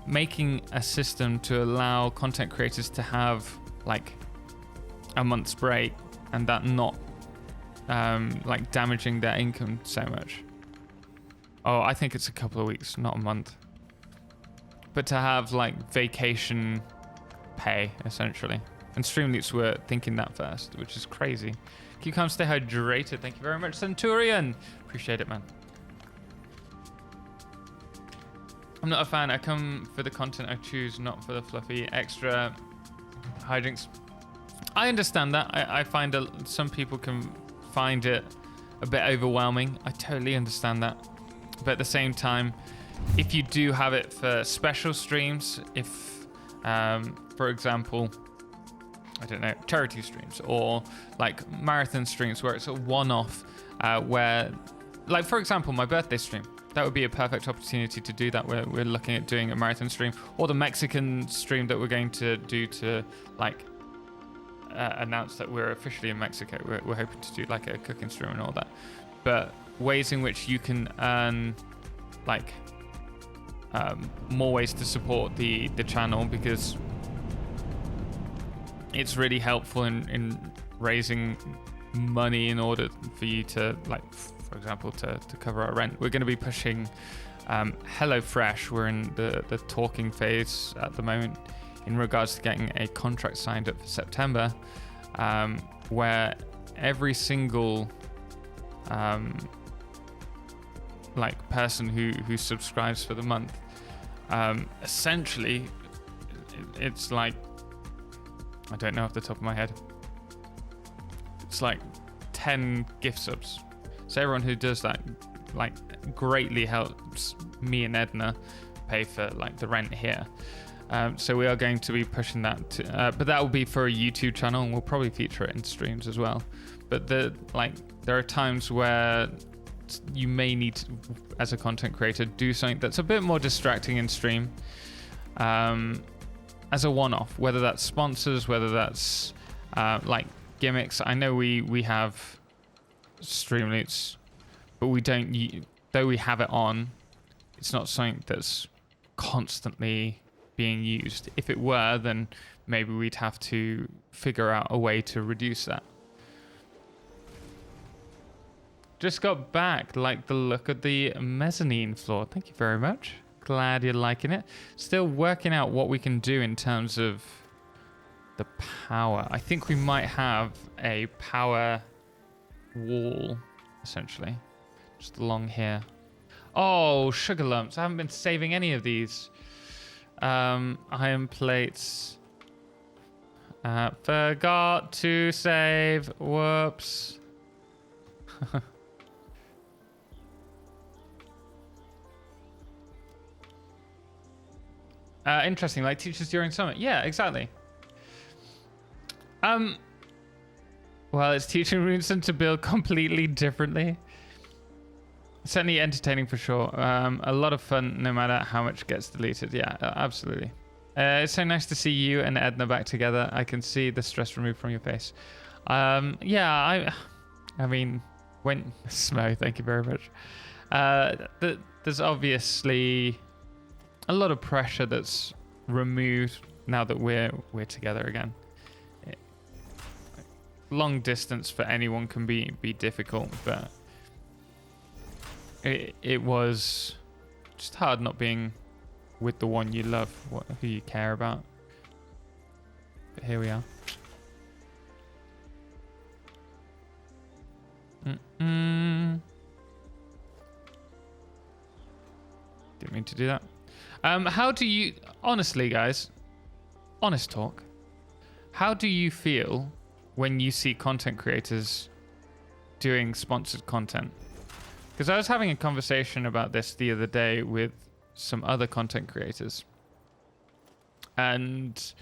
making a system to allow content creators to have like a month's break and that not like damaging their income so much. Oh, I think it's a couple of weeks, not a month. But to have like vacation pay, essentially. And Streamloots were thinking that first, which is crazy. Keep calm, stay hydrated. Thank you very much, Centurion. Appreciate it, man. I'm not a fan. I come for the content I choose, not for the fluffy extra hijinks. I understand that. I find some people can find it a bit overwhelming. I totally understand that. But at the same time, if you do have it for special streams, if, for example, I don't know, charity streams or like marathon streams where it's a one-off, where, like for example, my birthday stream, that would be a perfect opportunity to do that. We're looking at doing a marathon stream, or the Mexican stream that we're going to do to like announce that we're officially in Mexico. We're hoping to do like a cooking stream and all that. But ways in which you can earn like more ways to support the channel, because it's really helpful in raising money in order for you to, like, for example, to cover our rent. We're going to be pushing HelloFresh. We're in the talking phase at the moment in regards to getting a contract signed up for September, where every single like person who subscribes for the month, essentially it's like, I don't know off the top of my head, it's like 10 gift subs. So everyone who does that like greatly helps me and Edna pay for like the rent here. So we are going to be pushing that to, but that will be for a YouTube channel, and we'll probably feature it in streams as well. But there are times where you may need to, as a content creator, do something that's a bit more distracting in stream, as a one-off, whether that's sponsors, whether that's like gimmicks. I know we have Streamloots, but we don't, though we have it on, it's not something that's constantly being used. If it were, then maybe we'd have to figure out a way to reduce that. Just got back, like the look of the mezzanine floor. Thank you very much. Glad you're liking it. Still working out what we can do in terms of the power. I think we might have a power wall, essentially, just along here. Oh, sugar lumps. I haven't been saving any of these. Iron plates. Forgot to save. Whoops. Interesting, like teachers during summer. Yeah, exactly. Well, it's teaching Runestone to build completely differently. Certainly entertaining for sure. A lot of fun, no matter how much gets deleted. Yeah, absolutely. It's so nice to see you and Edna back together. I can see the stress removed from your face. Yeah, I mean, when Smo, thank you very much. There's obviously a lot of pressure that's removed now that we're together again. Long distance for anyone can be difficult, but it was just hard not being with the one you love, who you care about. But here we are. Didn't mean to do that. How do you, honestly, guys, honest talk, how do you feel when you see content creators doing sponsored content? Because I was having a conversation about this the other day with some other content creators, and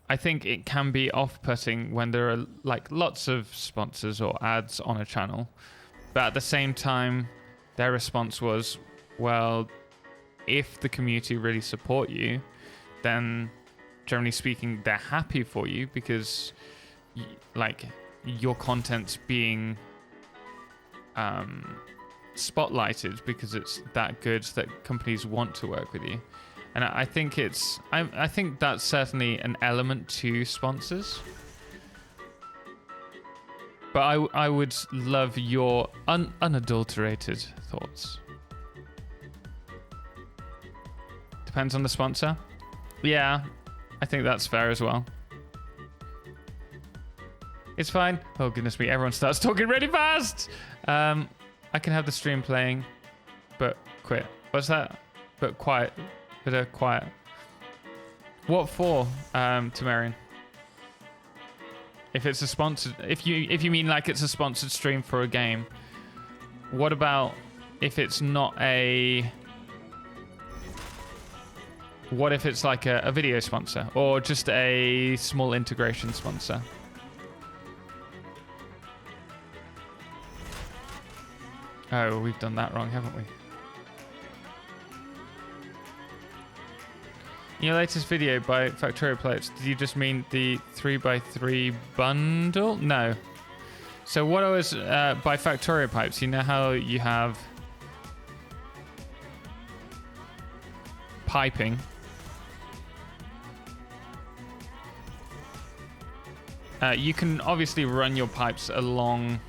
I think it can be off-putting when there are like lots of sponsors or ads on a channel, but at the same time their response was, well, if the community really support you, then generally speaking they're happy for you, because like your content's being spotlighted because it's that good that companies want to work with you. And I think I think that's certainly an element to sponsors. But I would love your unadulterated thoughts. Depends on the sponsor. Yeah, I think that's fair as well. It's fine. Oh, goodness me. Everyone starts talking really fast. I can have the stream playing, but quit. What's that? But quiet. But quiet. What for, Tamarian? If it's a sponsored... If you mean like it's a sponsored stream for a game, what about if it's not a... What if it's like a video sponsor or just a small integration sponsor? Oh, we've done that wrong, haven't we? In your latest video by Factorio Plates, did you just mean the 3x3 bundle? No. So what I was by Factorio Pipes, you know how you have piping. You can obviously run your pipes along,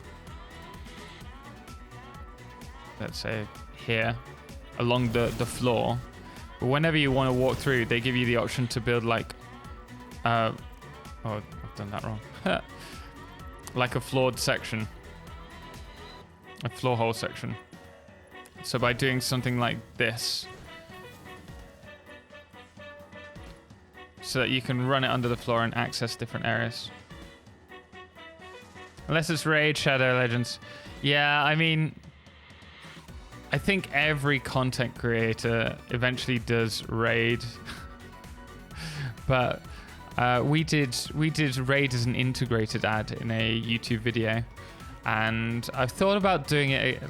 let's say here, along the floor. But whenever you want to walk through, they give you the option to build like, oh, I've done that wrong. Like a floored section, a floor hole section. So by doing something like this, so that you can run it under the floor and access different areas. Unless it's Raid Shadow Legends. Yeah, I mean, I think every content creator eventually does Raid. But we did Raid as an integrated ad in a YouTube video. And I've thought about doing it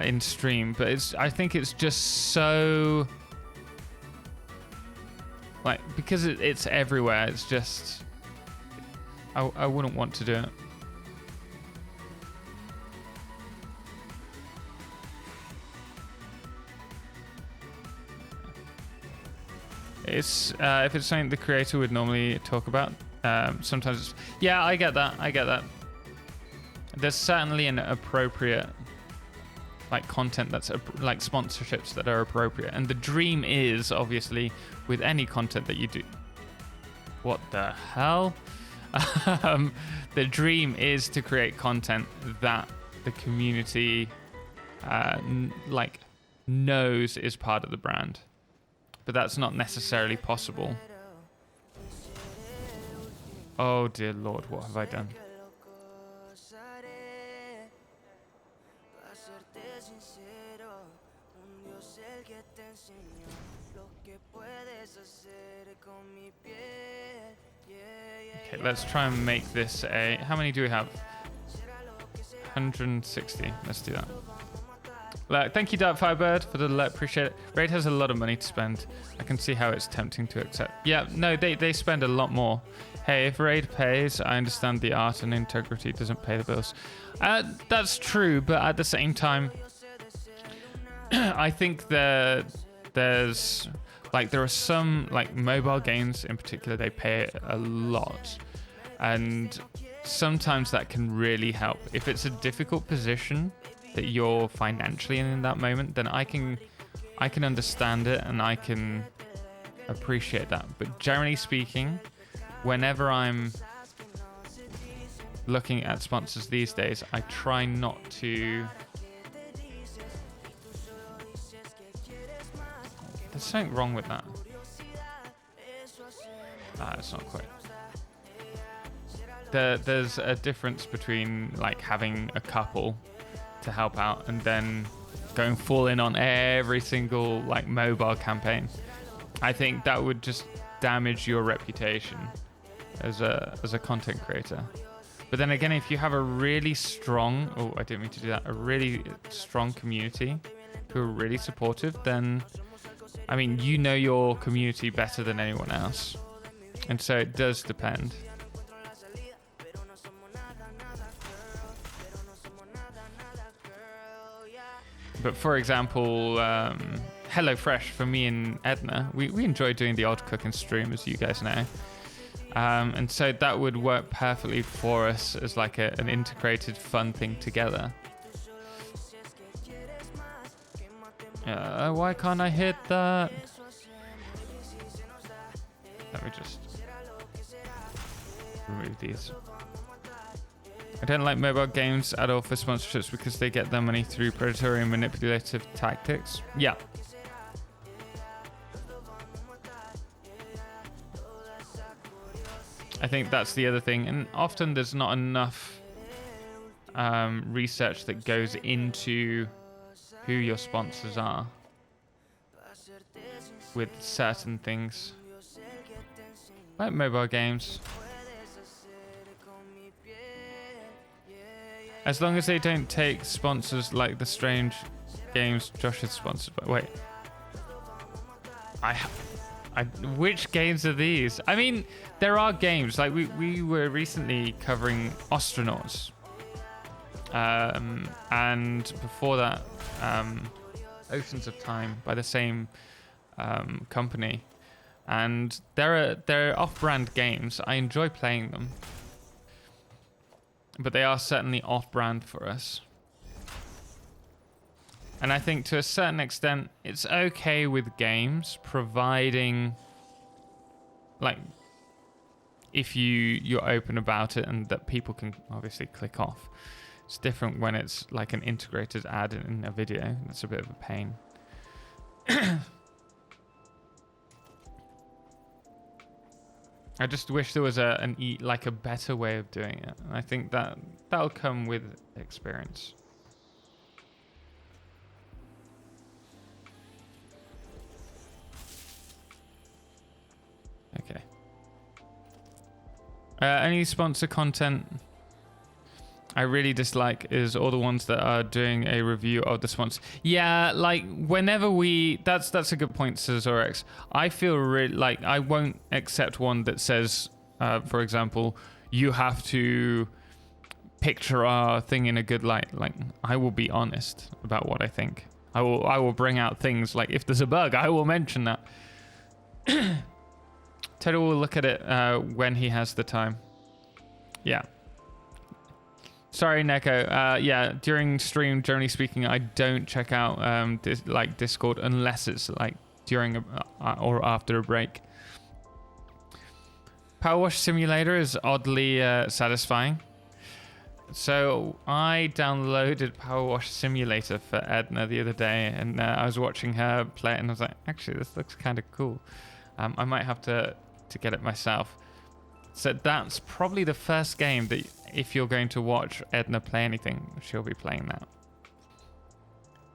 in stream, but I think it's just so... Like, because it's everywhere, it's just... I wouldn't want to do it. It's if it's something the creator would normally talk about, sometimes it's... Yeah, I get that. There's certainly an appropriate... like content that's like sponsorships that are appropriate, and the dream is obviously with any content that you do. What the hell? The dream is to create content that the community like knows is part of the brand, but that's not necessarily possible. Oh dear Lord, what have I done? Okay, let's try and make this a... How many do we have? 160. Let's do that. Thank you, Dark Firebird, for the appreciate it. Raid has a lot of money to spend. I can see how it's tempting to accept. Yeah, no, they spend a lot more. Hey, if Raid pays, I understand the art and integrity doesn't pay the bills. That's true, but at the same time, I think there's... Like, there are some, like, mobile games in particular, they pay a lot. And sometimes that can really help. If it's a difficult position that you're financially in that moment, then I can understand it and I can appreciate that. But generally speaking, whenever I'm looking at sponsors these days, I try not to... There's something wrong with that. It's not quite. There's a difference between like having a couple to help out and then going full in on every single like mobile campaign. I think that would just damage your reputation as a content creator. But then again, if you have a really strong, I didn't mean to do that, a really strong community who are really supportive, then I mean, you know your community better than anyone else. And so it does depend. But for example, HelloFresh, for me and Edna, we enjoy doing the odd cooking stream, as you guys know. And so that would work perfectly for us as like an integrated fun thing together. Why can't I hit that? Let me just remove these. I don't like mobile games at all for sponsorships because they get their money through predatory and manipulative tactics. Yeah. I think that's the other thing. And often there's not enough research that goes into who your sponsors are with certain things. Like mobile games. As long as they don't take sponsors like the strange games Josh is sponsored by. Wait. Which games are these? I mean, there are games. Like we were recently covering Astronauts. And before that, Oceans of Time by the same company. And they're off-brand games. I enjoy playing them. But they are certainly off-brand for us. And I think to a certain extent, it's okay with games, providing, like, if you're open about it and that people can obviously click off. It's different when it's like an integrated ad in a video. That's a bit of a pain. I just wish there was a better way of doing it. And I think that'll come with experience. Okay. Any sponsor content I really dislike is all the ones that are doing a review of the sponsor. Yeah, like whenever that's a good point, Cesarex. I feel really like I won't accept one that says, for example, you have to picture our thing in a good light. Like I will be honest about what I think. I will bring out things like if there's a bug, I will mention that. Teddy will look at it when he has the time. Yeah. Sorry, Neko. Yeah, during stream, generally speaking, I don't check out Discord unless it's like during or after a break. Power Wash Simulator is oddly satisfying. So I downloaded Power Wash Simulator for Edna the other day, and I was watching her play it, and I was like, actually, this looks kind of cool. I might have to get it myself. So that's probably the first game that if you're going to watch Edna play anything, she'll be playing that.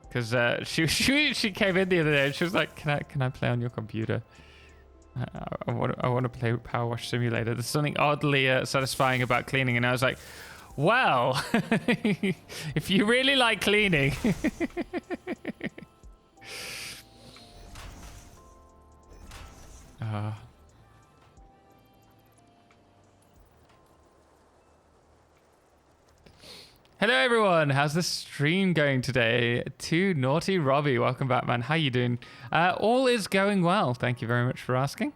Because she came in the other day and she was like, can I play on your computer? I want to play Power Wash Simulator. There's something oddly satisfying about cleaning, and I was like, well, if you really like cleaning. Hello everyone, how's the stream going today? To Naughty Robbie, welcome back, man. How you doing? All is going well, thank you very much for asking.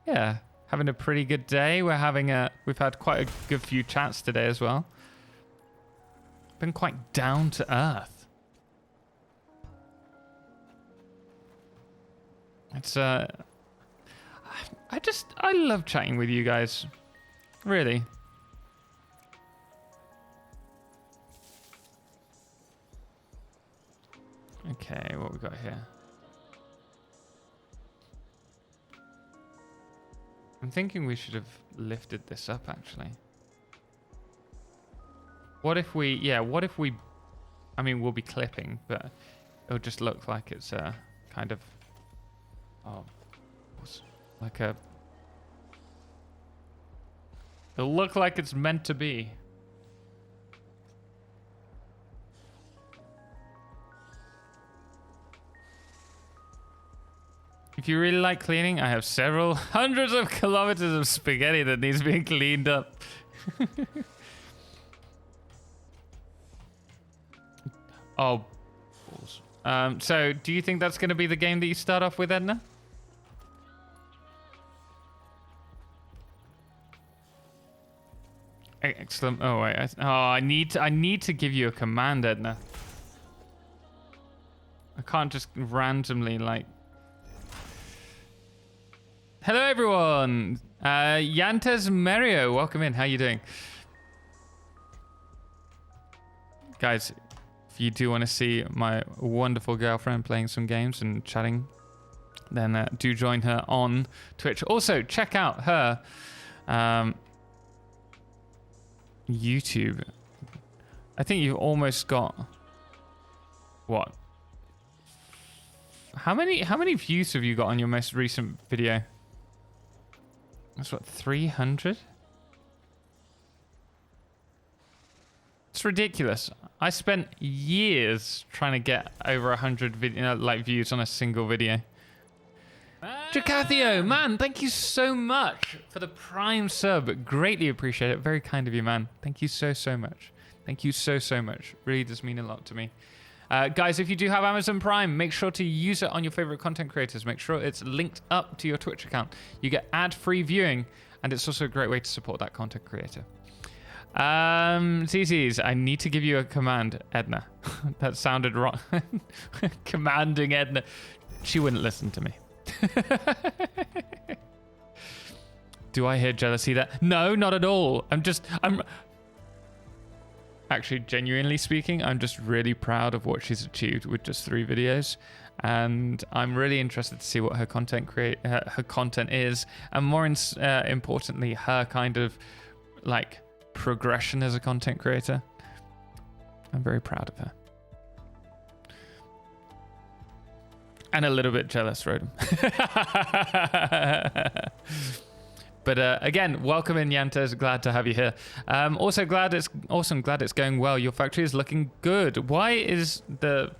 Yeah, having a pretty good day. We've had quite a good few chats today as well. Been quite down to earth. It's I love chatting with you guys. Really. Okay, what we got here? I'm thinking we should have lifted this up actually. What if we, I mean, we'll be clipping, but it'll just look like it's a kind of, it'll look like it's meant to be. If you really like cleaning, I have several hundreds of kilometers of spaghetti that needs being cleaned up. Oh, balls. So do you think that's going to be the game that you start off with, Edna? Excellent. Oh wait. I need to give you a command, Edna. I can't just randomly like. Hello everyone. Yantes Mario, welcome in. How you doing? Guys, if you do want to see my wonderful girlfriend playing some games and chatting, then do join her on Twitch. Also, check out her YouTube. I think you've almost got what? How many views have you got on your most recent video? That's what, 300? It's ridiculous. I spent years trying to get over 100 views on a single video. Jacathio, man, thank you so much for the Prime sub. Greatly appreciate it. Very kind of you, man. Thank you so much. Thank you so much. Really does mean a lot to me. Guys, if you do have Amazon Prime, make sure to use it on your favorite content creators. Make sure it's linked up to your Twitch account. You get ad-free viewing, and it's also a great way to support that content creator. CCs, I need to give you a command, Edna. That sounded wrong. Commanding Edna. She wouldn't listen to me. Do I hear jealousy there? No, not at all. I'm actually, genuinely speaking, I'm just really proud of what she's achieved with just 3 videos, and I'm really interested to see what her content is, and more importantly, her kind of like progression as a content creator. I'm very proud of her. And a little bit jealous, Rodham. But again, welcome in, Yantos. Glad to have you here. Also glad it's going well. Your factory is looking good. Why is the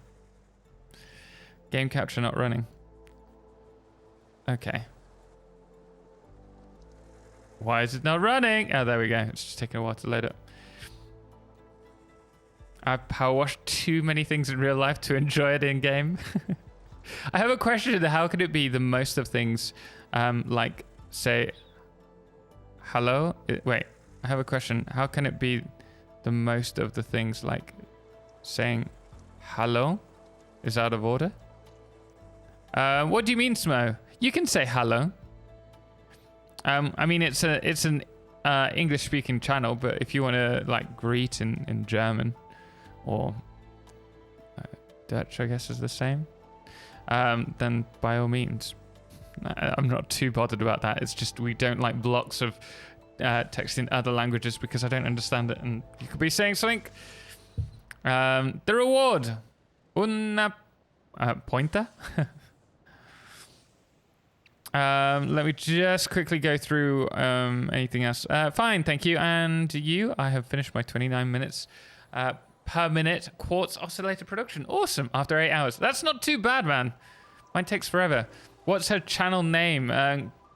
game capture not running? Okay. Why is it not running? Oh, there we go. It's just taking a while to load up. I've power washed too many things in real life to enjoy it in game. I have a question. How can it be the most of things, like say, hello? Wait, I have a question. How can it be the most of the things like saying hello is out of order? What do you mean, Smo? You can say hello. I mean, it's an English-speaking channel, but if you want to like greet in German or Dutch, I guess is the same, then by all means. I'm not too bothered about that. It's just we don't like blocks of text in other languages because I don't understand it, and you could be saying something. The reward, una pointer. Let me just quickly go through anything else. Fine, thank you. And you? I have finished my 29 minutes per minute quartz oscillator production. Awesome. After 8 hours. That's not too bad, man. Mine takes forever. What's her channel name?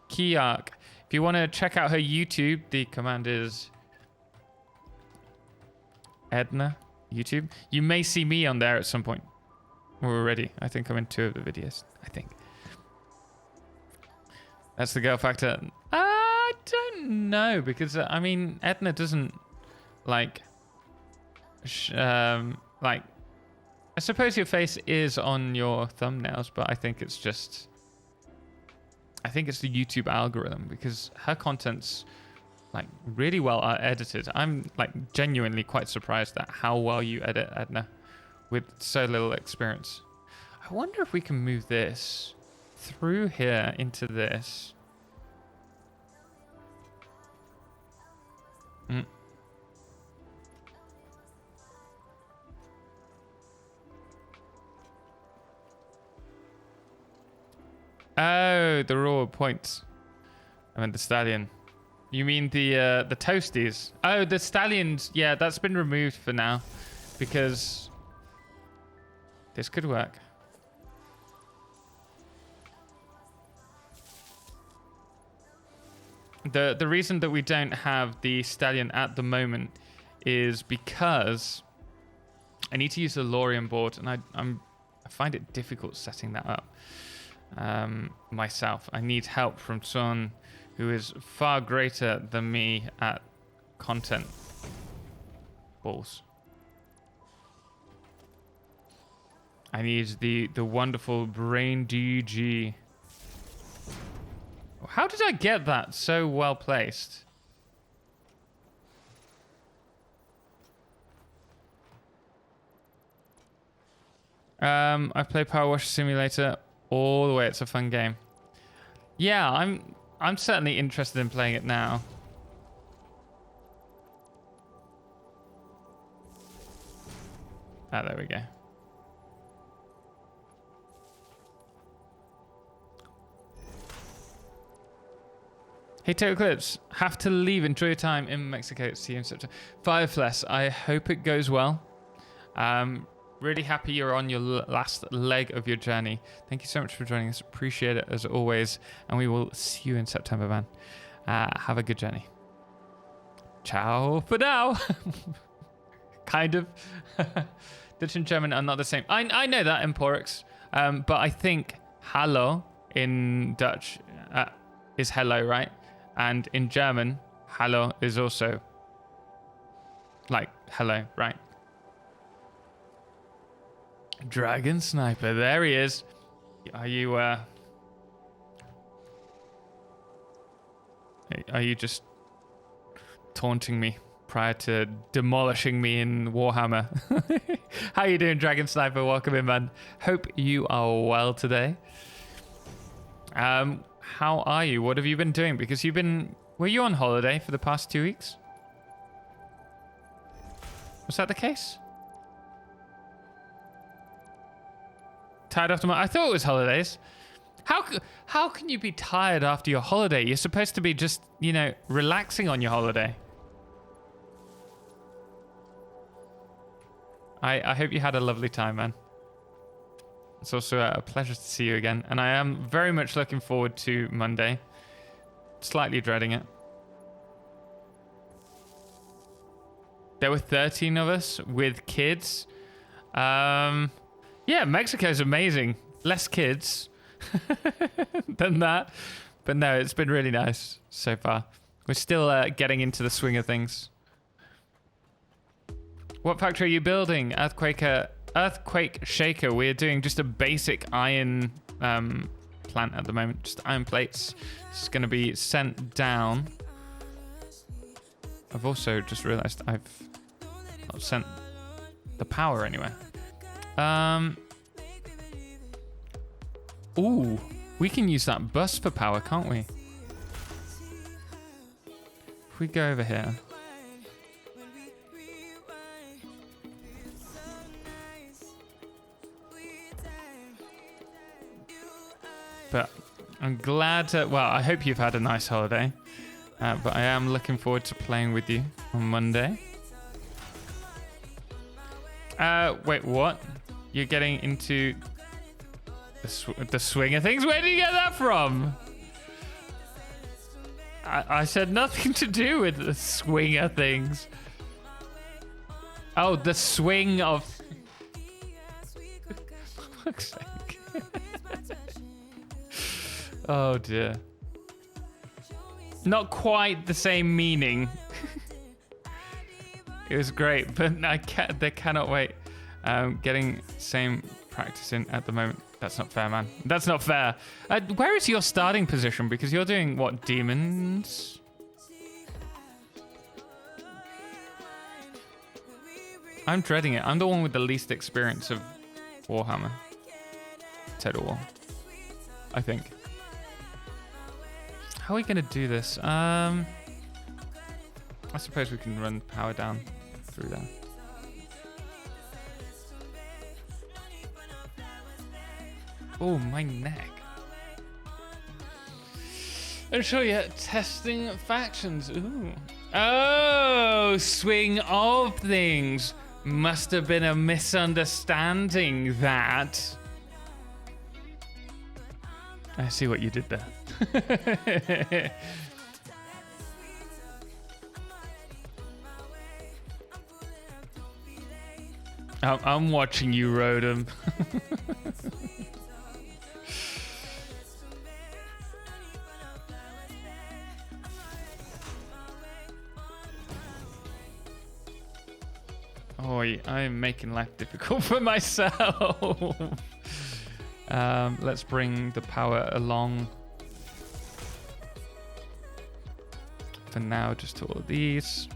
Kiark. If you want to check out her YouTube, the command is Edna YouTube. You may see me on there at some point. Or already. I think I'm in 2 of the videos. I think. That's the girl factor. I don't know, because I mean, Edna doesn't like, like, I suppose your face is on your thumbnails, but I think it's just, I think it's the YouTube algorithm, because her content's like really well edited. I'm like genuinely quite surprised at how well you edit, Edna, with so little experience. I wonder if we can move this through here into this. Oh, the raw points. I meant the stallion. You mean the toasties? Oh, the stallions. Yeah, that's been removed for now because this could work. The reason that we don't have the stallion at the moment is because I need to use the Lorien board, and I find it difficult setting that up myself. I need help from someone who is far greater than me at content. Balls. I need the wonderful Brain DG. How did I get that so well placed? I play Power Wash Simulator all the way. It's a fun game. Yeah, I'm certainly interested in playing it now. Ah, there we go. Hey, Totalxclipse, have to leave. Enjoy your time in Mexico. See you in September. Firefless, I hope it goes well. Really happy you're on your last leg of your journey. Thank you so much for joining us. Appreciate it as always. And we will see you in September, man. Have a good journey. Ciao for now. Kind of. Dutch and German are not the same. I know that, Emporix. But I think hallo in Dutch is hello, right? And in German, hallo is also like hello, right? Dragon Sniper, there he is. Are you just taunting me prior to demolishing me in Warhammer? How you doing, Dragon Sniper? Welcome in, man. Hope you are well today. How are you? What have you been doing? Because were you on holiday for the past 2 weeks? Was that the case? Tired after I thought it was holidays. How can you be tired after your holiday? You're supposed to be just, relaxing on your holiday. I hope you had a lovely time, man. It's also a pleasure to see you again. And I am very much looking forward to Monday. Slightly dreading it. There were 13 of us with kids. Yeah, Mexico's amazing. Less kids than that. But no, it's been really nice so far. We're still getting into the swing of things. What factory are you building? Earthquake Shaker. We're doing just a basic iron plant at the moment. Just iron plates. It's going to be sent down. I've also just realized I've not sent the power anywhere. Ooh, we can use that bus for power, can't we? If we go over here. But I'm glad to, well, I hope you've had a nice holiday. But I am looking forward to playing with you on Monday. Wait, what? You're getting into the swing of things? Where did you get that from? I said nothing to do with the swing of things. Oh, the swing of... For fuck's sake. Oh dear. Not quite the same meaning. It was great, but they cannot wait. Getting same practice in at the moment. That's not fair, man. That's not fair. Where is your starting position? Because you're doing, what, demons? I'm dreading it. I'm the one with the least experience of Warhammer. Total War. I think. How are we going to do this? I suppose we can run power down through there. Oh, my neck. I'll show you testing factions. Ooh. Oh, swing of things. Must have been a misunderstanding that. I see what you did there. I'm watching you, Rodham. Oi, I'm making life difficult for myself. Let's bring the power along. For now, just to all of these.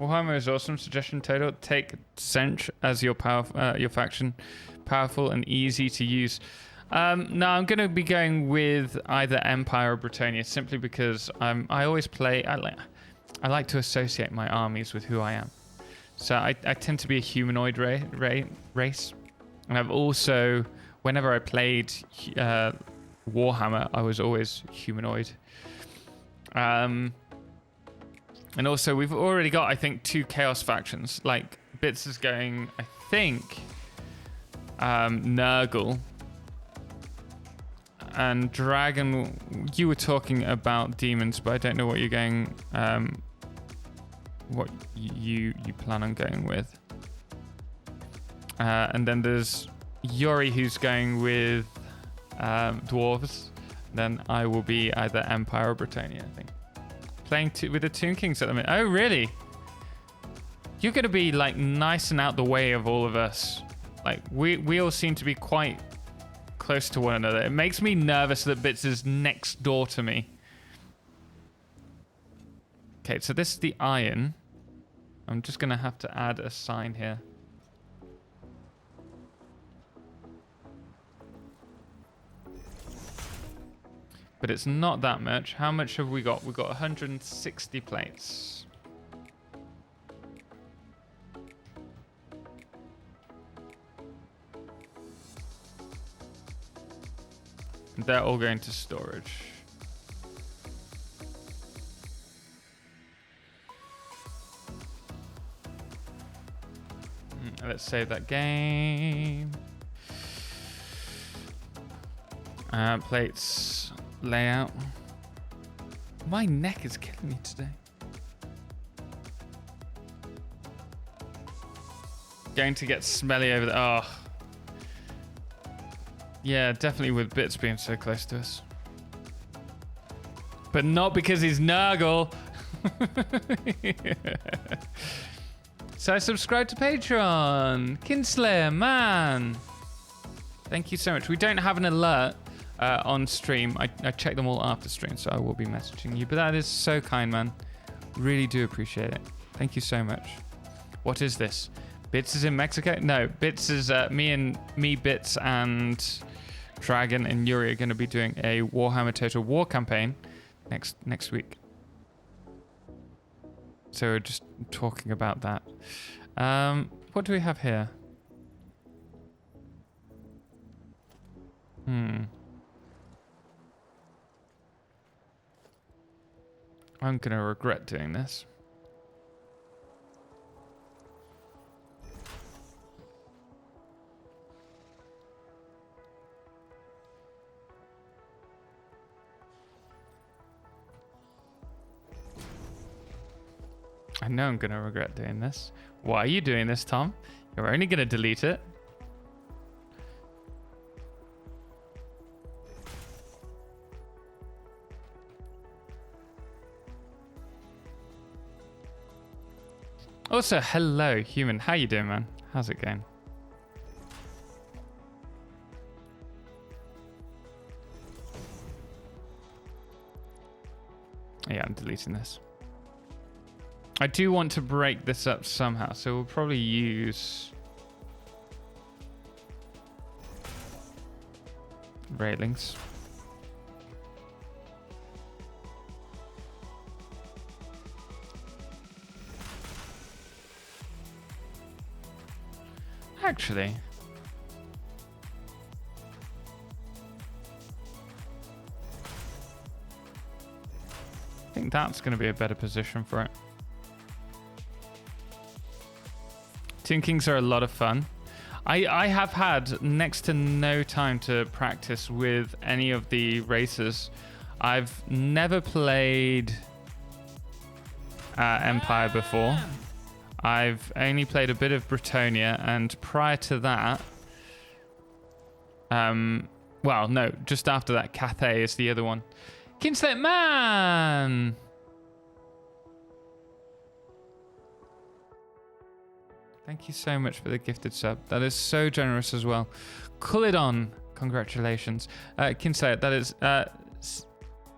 Warhammer is awesome. Suggestion total. Take Sench as your faction. Powerful and easy to use. No, I'm going to be going with either Empire or Britannia, simply because I always play... I like to associate my armies with who I am. So I tend to be a humanoid race. And I've also... Whenever I played Warhammer, I was always humanoid. And also, we've already got, I think, 2 Chaos factions. Like, Bits is going, I think, Nurgle. And Dragon, you were talking about demons, but I don't know what you're going, what you plan on going with. And then there's Yuri, who's going with dwarves. Then I will be either Empire or Britannia, I think. Playing with the Toon Kings at the minute. Oh, really? You're going to be like nice and out the way of all of us. Like we all seem to be quite close to one another. It makes me nervous that Bits is next door to me. Okay, so this is the iron. I'm just going to have to add a sign here. But it's not that much. How much have we got? We've got 160 plates. And they're all going to storage. Let's save that game. Plates. Layout. My neck is killing me today. Going to get smelly over there. Oh. Yeah, definitely with Bits being so close to us. But not because he's Nurgle. So I subscribed to Patreon. Kinslayer, man. Thank you so much. We don't have an alert on stream. I check them all after stream, so I will be messaging you. But that is so kind, man. Really do appreciate it. Thank you so much. What is this? Bits is in Mexico? No, Bits is me, Bits, and Dragon and Yuri are going to be doing a Warhammer Total War campaign next week. So we're just talking about that. What do we have here? I'm going to regret doing this. I know I'm going to regret doing this. Why are you doing this, Tom? You're only going to delete it. Also, hello, human. How you doing, man? How's it going? Yeah, I'm deleting this. I do want to break this up somehow, so we'll probably use railings. Actually, I think that's going to be a better position for it. Toon Kings are a lot of fun. I have had next to no time to practice with any of the races. I've never played Empire before. I've only played a bit of Britannia, and prior to that, well, no, just after that, Cathay is the other one. Kinslet man! Thank you so much for the gifted sub. That is so generous as well. Kulidon, congratulations. Kinslet, that is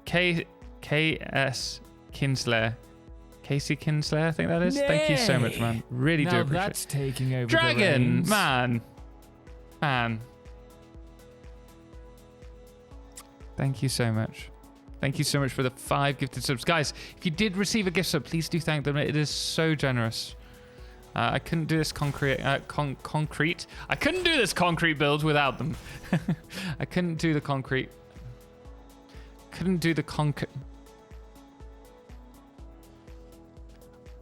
KS Kinsler Casey Kinslayer, I think that is. Thank you so much, man. Really do appreciate it. That's taking over Dragon, the reins. man. Thank you so much. Thank you so much for the 5 gifted subs. Guys, if you did receive a gift sub, please do thank them. It is so generous. I couldn't do this concrete. I couldn't do this concrete build without them. I couldn't do the concrete. Couldn't do the concrete.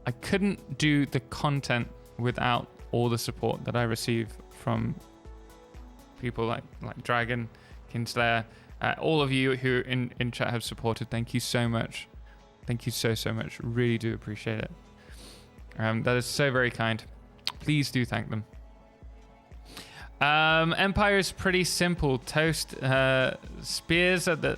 I couldn't do the content without all the support that I receive from people like Dragon, Kinslayer, all of you who in chat have supported. Thank you so much. Thank you so much. Really do appreciate it. That is so very kind. Please do thank them. Empire is pretty simple. Toast, spears at the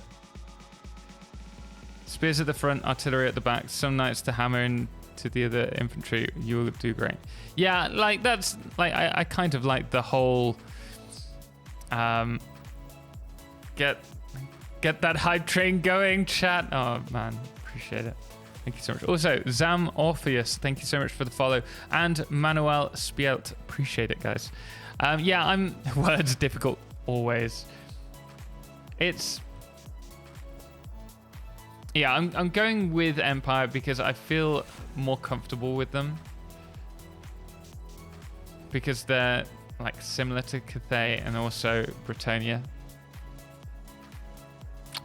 front, artillery at the back. Some knights to hammer into the other infantry. You will do great. Yeah, like that's like I kind of like the whole get that hype train going, chat. Oh man, appreciate it. Thank you so much. Also, Zam Orpheus, thank you so much for the follow. And Manuel Spielt, appreciate it, guys. Yeah, words difficult, always. Yeah, I'm going with Empire because I feel more comfortable with them. Because they're like similar to Cathay and also Britannia.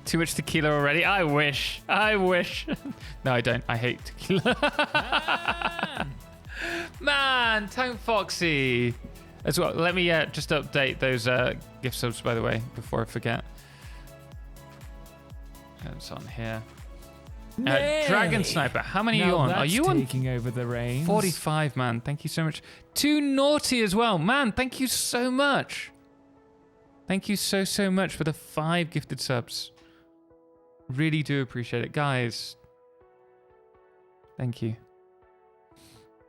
Too much tequila already? I wish. No, I don't. I hate tequila. Man, Tank Foxy. As well, let me just update those gift subs, by the way, before I forget. It's on here. Dragon Sniper, how many are you on? Are you on? Taking over the reins. 45, man. Thank you so much. Too Naughty as well. Man, thank you so much. Thank you so much for the 5 gifted subs. Really do appreciate it, guys. Thank you.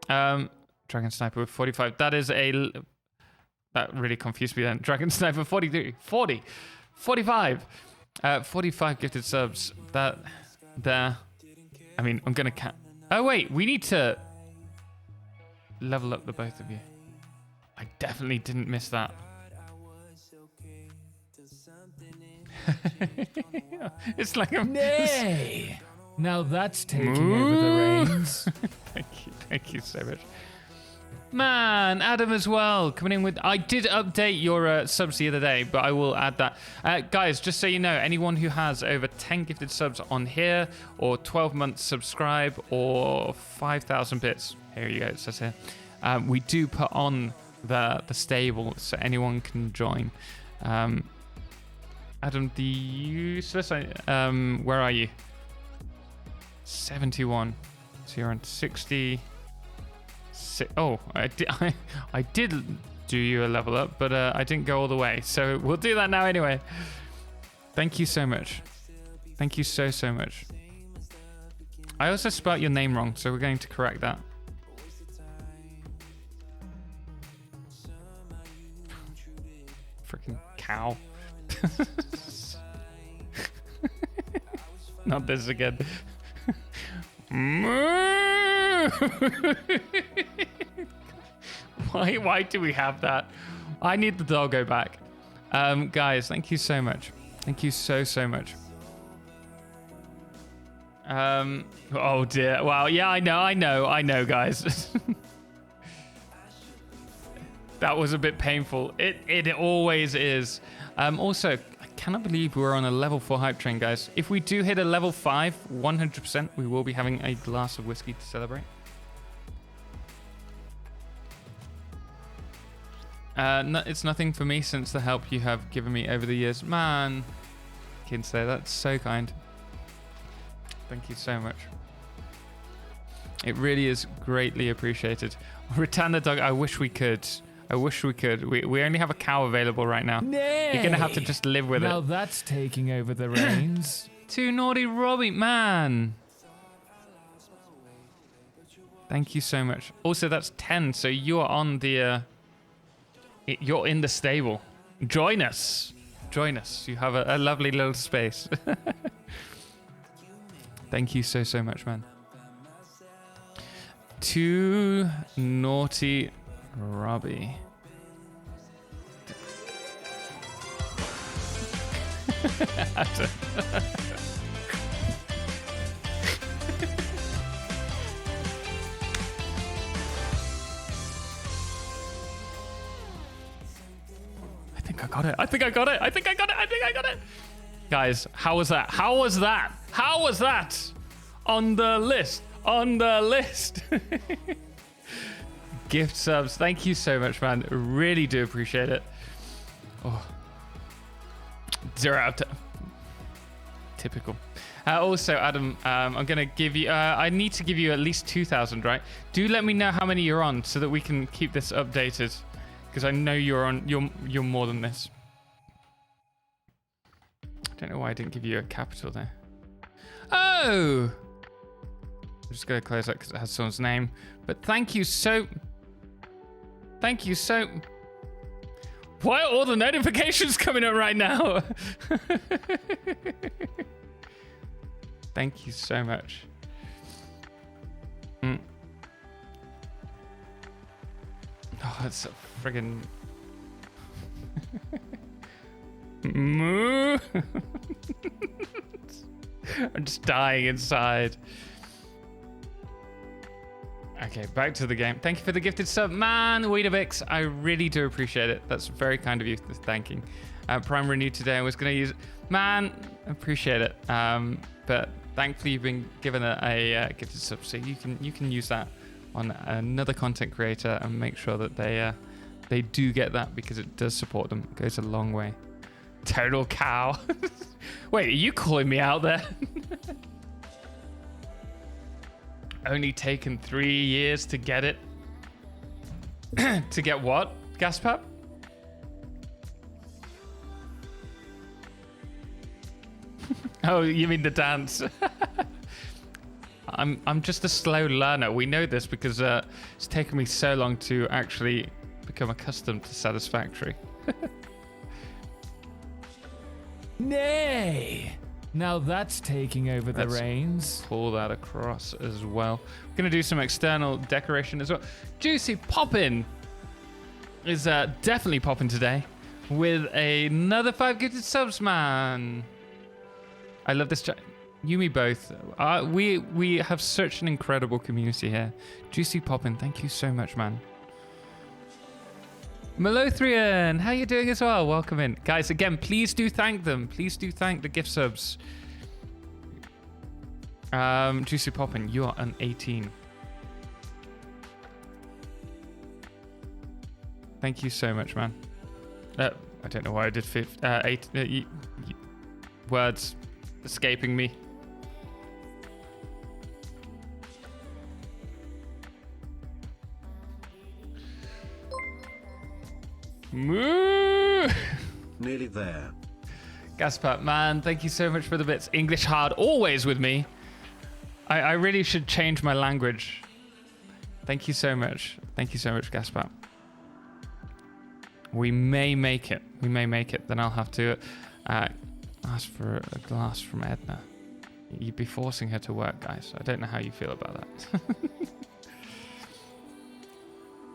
Dragon Sniper with 45. That really confused me then. Dragon Sniper 43, 40, 45. 45 gifted subs. I mean, I'm gonna count. Oh wait, we need to level up the both of you. I definitely didn't miss that. It's like a nay. Now that's taking over the reins. Thank you so much. Man, Adam as well, coming in with... I did update your subs the other day, but I will add that. Guys, just so you know, anyone who has over 10 gifted subs on here, or 12 months subscribe, or 5,000 bits, here you go, it says here, we do put on the stable, so anyone can join. Adam the Useless, where are you? 71. So you're on 60... Oh, I did do you a level up, but I didn't go all the way. So we'll do that now anyway. Thank you so much. Thank you so much. I also spelt your name wrong, so we're going to correct that. Freaking cow. Not this again. Why do we have that? I need the doggo back. Guys, thank you so much. Thank you so much. Oh dear. Wow. Yeah, I know, guys. That was a bit painful. It always is. Also, I cannot believe we're on a level 4 hype train, guys. If we do hit a level 5, 100%, we will be having a glass of whiskey to celebrate. No, it's nothing for me since the help you have given me over the years. Man, Kinslayer, that's so kind. Thank you so much. It really is greatly appreciated. Return the dog. I wish we could. We only have a cow available right now. Nay. You're going to have to just live with it. Now that's taking over the reins. Too Naughty Robbie, man. Thank you so much. Also, that's 10, so you are on the... you're in the stable. Join us. You have a lovely little space. Thank you so much, man. Too naughty, Robbie. I think I got it. I think I got it. I think I got it. I think I got it. Guys, how was that? How was that? How was that? On the list. On the list. Gift subs. Thank you so much, man. Really do appreciate it. Oh. 0 out of 10. Typical. Also, Adam, I'm gonna give you. I need to give you at least 2,000, right? Do let me know how many you're on, so that we can keep this updated, because I know you're on. You're more than this. I don't know why I didn't give you a capital there. Oh. I'm just gonna close that because it has someone's name. But thank you so. Thank you so. Why are all the notifications coming up right now? Thank you so much. Oh, that's a friggin'... Moo. I'm just dying inside. Okay, back to the game. Thank you for the gifted sub, man. Weetabix, I really do appreciate it. That's very kind of you. Thanking. Prime renewed today. I was going to use it. Man, appreciate it. But thankfully, you've been given a gifted sub, so you can use that on another content creator and make sure that they do get that, because it does support them. It goes a long way. Total cow. Wait, are you calling me out there? Only taken 3 years to get it. To get what? Gaspap? Oh, you mean the dance? I'm just a slow learner. We know this because it's taken me so long to actually become accustomed to Satisfactory. Nay! Now that's taking over the reins. Pull that across as well. We're going to do some external decoration as well. Juicy Poppin' is definitely popping today with another 5 gifted subs, man. I love this chat. You, me both. We have such an incredible community here. Juicy Poppin', thank you so much, man. Melothrian, how you doing as well? Welcome in. Guys, again, please do thank them. Please do thank the gift subs. Juicy Poppin', you are an 18. Thank you so much, man. I don't know why I did 8. Words escaping me. Moo! Nearly there. Gaspap, man, thank you so much for the bits. English hard, always with me. I really should change my language. Thank you so much. Thank you so much, Gaspap. We may make it. We may make it. Then I'll have to ask for a glass from Edna. You'd be forcing her to work, guys. I don't know how you feel about that.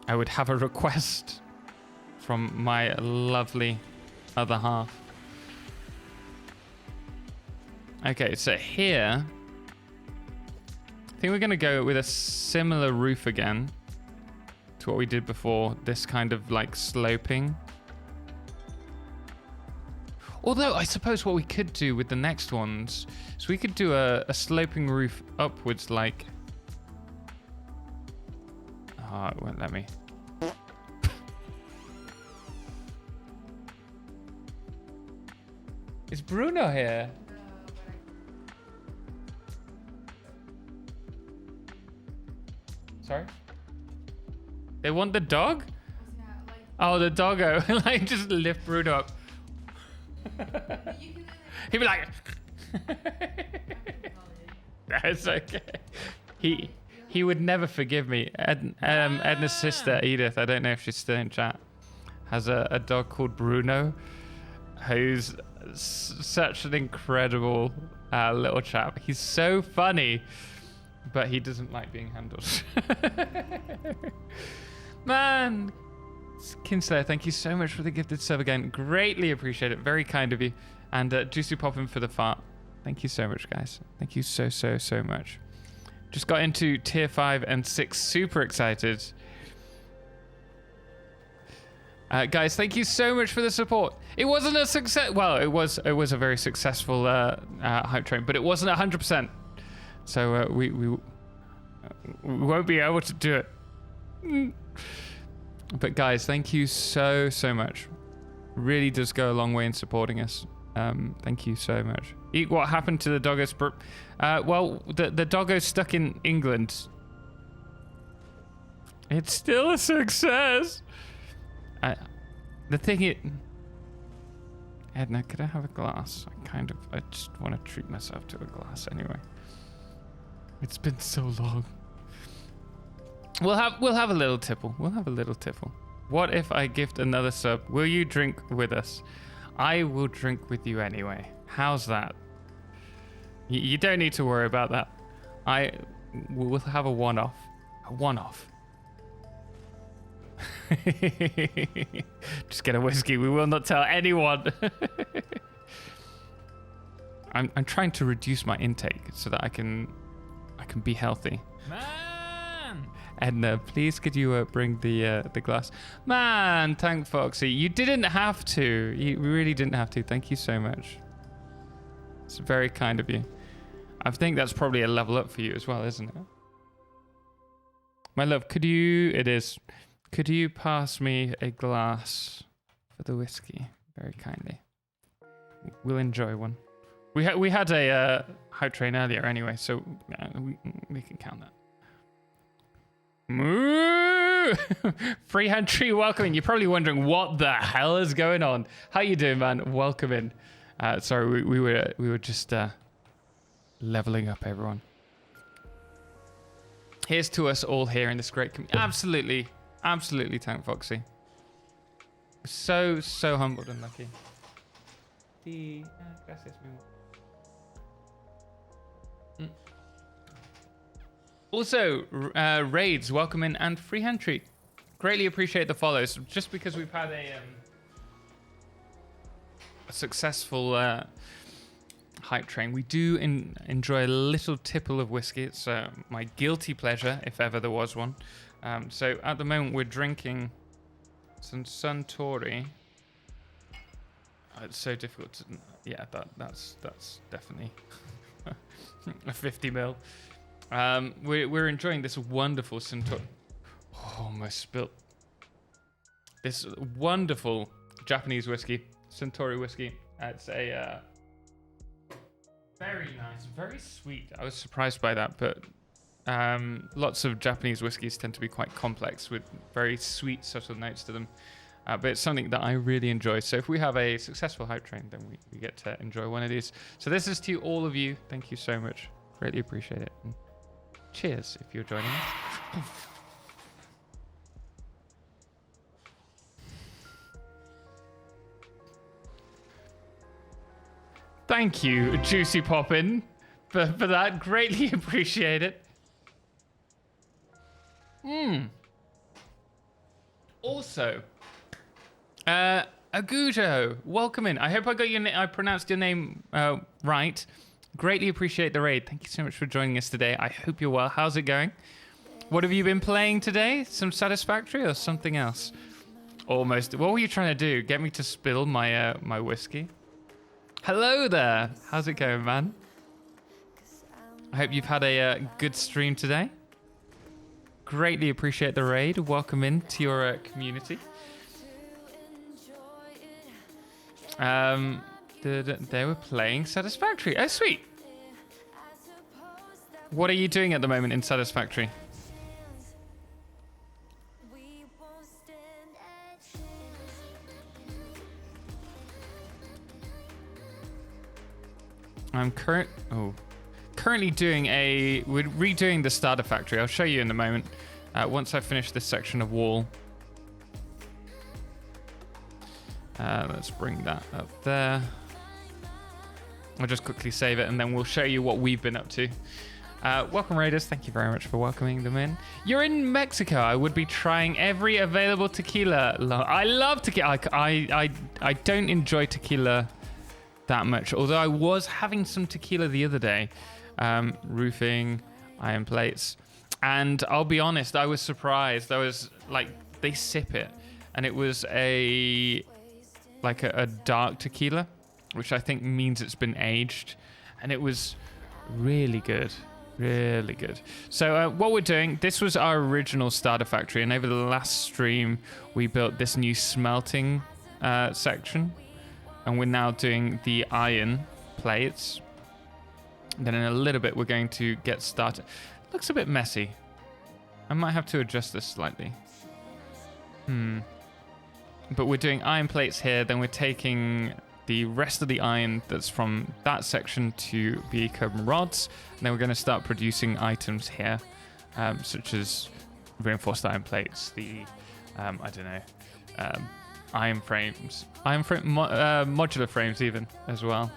I would have a request from my lovely other half. Okay, so here, I think we're gonna go with a similar roof again to what we did before, this kind of like sloping. Although I suppose what we could do with the next ones is we could do a sloping roof upwards, like, oh, it won't let me. Is Bruno here? Sorry? They want the dog? Oh, the doggo. Like, just lift Bruno up. He'd be like... That's okay. He would never forgive me. Edna's sister, Edith, I don't know if she's still in chat, has a dog called Bruno, who's such an incredible little chap. He's so funny. but he doesn't like being handled. Man, Kinslayer, thank you so much for the gifted sub again. Greatly appreciate it. Very kind of you. And Juicy Poppin for the fart. Thank you so much, guys. Thank you so much. Just got into tier 5 and 6. Super excited. Guys, thank you so much for the support. It wasn't a success. Well, it was a very successful hype train, but it wasn't 100%. So we won't be able to do it. But guys, thank you so much. Really does go a long way in supporting us. Thank you so much. What happened to the doggos? Well, the doggo's stuck in England. It's still a success. The thing is, Edna, could I have a glass? I just want to treat myself to a glass anyway. It's been so long. We'll have a little tipple. We'll have a little tipple. What if I gift another sub? Will you drink with us? I will drink with you anyway. How's that? You don't need to worry about that. We'll have a one-off. A one-off. Just get a whiskey. We will not tell anyone. I'm trying to reduce my intake so that I can be healthy. Man! Edna, please could you bring the glass? Man, thank Foxy. You didn't have to. You really didn't have to. Thank you so much. It's very kind of you. I think that's probably a level up for you as well, isn't it? My love, could you pass me a glass for the whiskey? Very kindly. We'll enjoy one. We had a hype train earlier anyway, so we can count that. Moo! Freehand Tree, welcome in. You're probably wondering what the hell is going on. How you doing, man? Welcome in. Sorry, we were just leveling up everyone. Here's to us all here in this great community. Absolutely, Tank Foxy. So humbled and lucky. Gracias, mi amor. Also, Raids, welcome in, and Freehand Treat. Greatly appreciate the follows. Just because we've had a successful hype train, we do enjoy a little tipple of whiskey. It's my guilty pleasure, if ever there was one. So at the moment, we're drinking some Suntory. It's so difficult to... Yeah, that's definitely a 50 ml. We're enjoying this wonderful Suntory. Oh, almost spilt. This wonderful Japanese whiskey, Suntory whiskey. It's a very nice, very sweet. I was surprised by that, but lots of Japanese whiskeys tend to be quite complex with very sweet, subtle notes to them. But it's something that I really enjoy. So if we have a successful hype train, then we get to enjoy one of these. So this is to all of you. Thank you so much. Greatly appreciate it. And cheers if you're joining us. Thank you, Juicy Poppin, for that. Greatly appreciate it. Also, Agujo, welcome in. I hope I pronounced your name right. Greatly appreciate the raid. Thank you so much for joining us today. I hope you're well. How's it going? What have you been playing today? Some Satisfactory or something else? Almost. What were you trying to do? Get me to spill my my whiskey? Hello there. How's it going, man? I hope you've had a good stream today. Greatly appreciate the raid. Welcome in to your community. They were playing Satisfactory. Oh, sweet. What are you doing at the moment in Satisfactory? I'm currently doing we're redoing the starter factory. I'll show you in a moment. Once I finish this section of wall. Let's bring that up there. I'll just quickly save it and then we'll show you what we've been up to. Welcome, Raiders. Thank you very much for welcoming them in. You're in Mexico. I would be trying every available tequila. I love tequila. I don't enjoy tequila that much, although I was having some tequila the other day. Roofing, iron plates. And I'll be honest, I was surprised. I was like, they sip it. And it was a dark tequila, which I think means it's been aged. And it was really good. Really good. So what we're doing, this was our original starter factory, and over the last stream we built this new smelting section, and we're now doing the iron plates. Then in a little bit we're going to get started. Looks a bit messy. I might have to adjust this slightly. But we're doing iron plates here, then we're taking the rest of the iron that's from that section to become rods. And then we're going to start producing items here, such as reinforced iron plates, the, iron frames, modular frames even as well.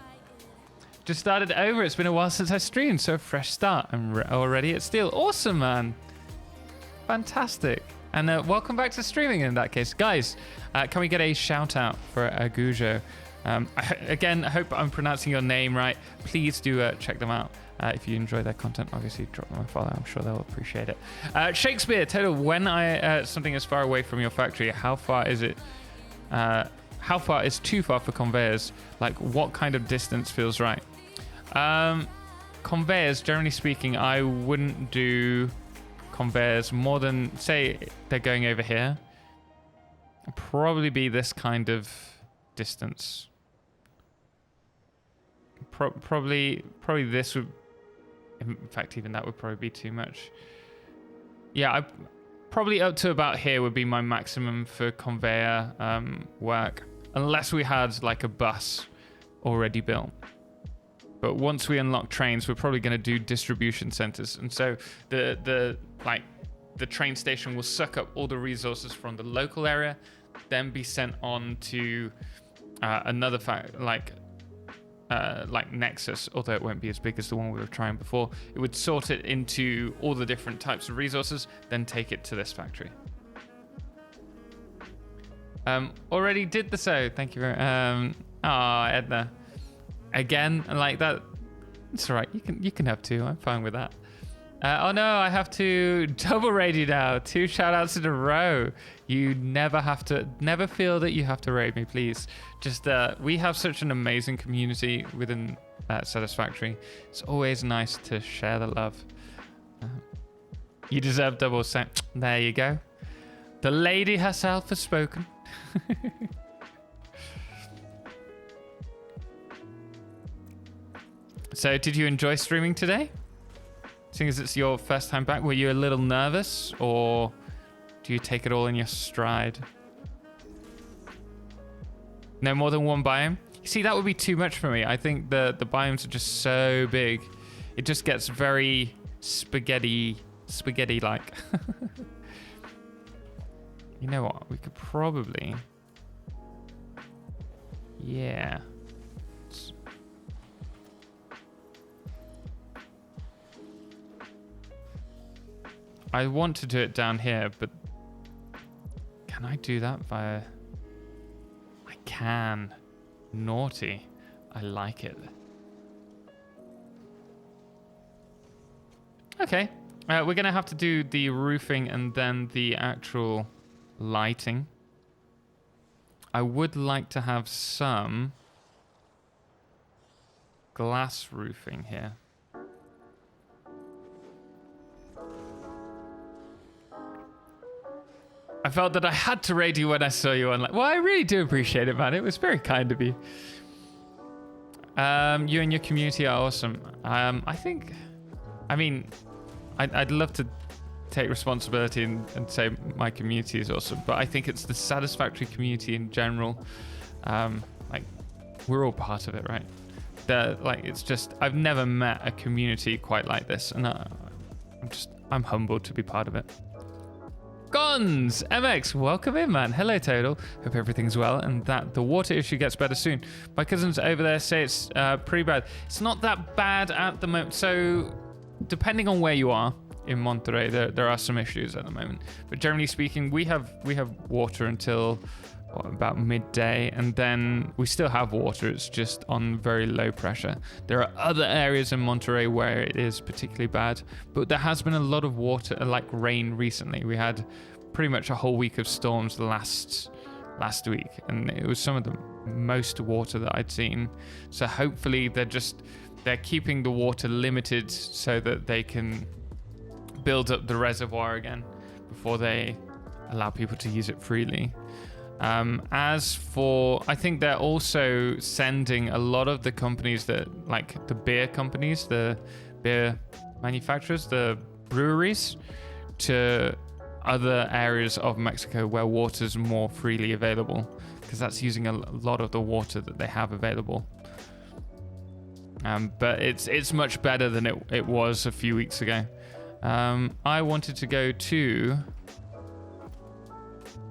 Just started over. It's been a while since I streamed, so a fresh start. I'm already at steel. Awesome, man. Fantastic. And welcome back to streaming in that case. Guys, can we get a shout out for Agujo? Again, I hope I'm pronouncing your name right. Please do check them out. If you enjoy their content, obviously drop them a follow. I'm sure they'll appreciate it. Shakespeare, Total, when something is far away from your factory, how far is it? How far is too far for conveyors? Like, what kind of distance feels right? Conveyors, generally speaking, I wouldn't do conveyors more than, say, they're going over here. Probably be this kind of distance. Probably this would, in fact, even that would probably be too much. Yeah, probably up to about here would be my maximum for conveyor work, unless we had like a bus already built. But once we unlock trains, we're probably going to do distribution centers, and so the train station will suck up all the resources from the local area, then be sent on to another like Nexus, although it won't be as big as the one we were trying before. It would sort it into all the different types of resources, then take it to this factory. Already did the so. Thank you very Edna. Again, like that. It's all right. You can have two. I'm fine with that. Oh no, I have to double raid you now. 2 shout outs in a row. You never feel that you have to raid me, please. Just, we have such an amazing community within Satisfactory. It's always nice to share the love. You deserve double set. There you go. The lady herself has spoken. So, did you enjoy streaming today? Seeing as it's your first time back, were you a little nervous, or do you take it all in your stride? No more than one biome? You see, that would be too much for me. I think the biomes are just so big. It just gets very spaghetti-like. You know what? We could probably... Yeah. I want to do it down here, but can I do that via... I can. Naughty. I like it. Okay. We're going to have to do the roofing and then the actual lighting. I would like to have some glass roofing here. I felt that I had to raid you when I saw you online. Well, I really do appreciate it, man. It was very kind of you. You and your community are awesome. I'd love to take responsibility and say my community is awesome, but I think it's the Satisfactory community in general. We're all part of it, right? It's just, I've never met a community quite like this, and I'm humbled to be part of it. Gons! MX, welcome in, man. Hello, Total. Hope everything's well and that the water issue gets better soon. My cousins over there say it's pretty bad. It's not that bad at the moment. So depending on where you are in Monterrey, there are some issues at the moment. But generally speaking, we have water until about midday, and then we still have water. It's just on very low pressure. There are other areas in Monterrey where it is particularly bad, but there has been a lot of water, like rain recently. We had pretty much a whole week of storms last week, and it was some of the most water that I'd seen. So hopefully they're keeping the water limited so that they can build up the reservoir again before they allow people to use it freely. As for, I think they're also sending a lot of the companies that, like the beer companies, the beer manufacturers, the breweries, to other areas of Mexico where water's more freely available, because that's using a lot of the water that they have available. But it's much better than it was a few weeks ago. I wanted to go to...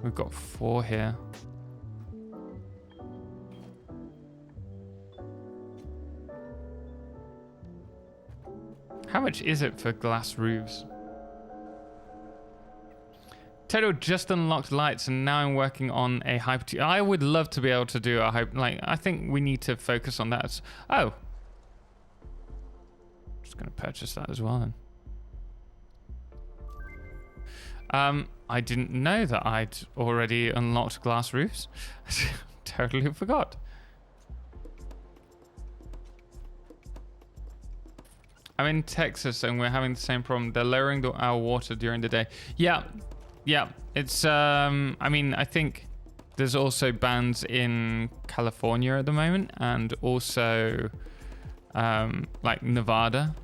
We've got 4 here. How much is it for glass roofs? Toto just unlocked lights, and now I'm working on a hyper. I would love to be able to do a hyper. Like, I think we need to focus on that. Oh, just gonna purchase that as well then. I didn't know that I'd already unlocked glass roofs. Totally forgot. I'm in Texas and we're having the same problem. They're lowering our water during the day. Yeah. It's, I mean, I think there's also bans in California at the moment, and also, like Nevada.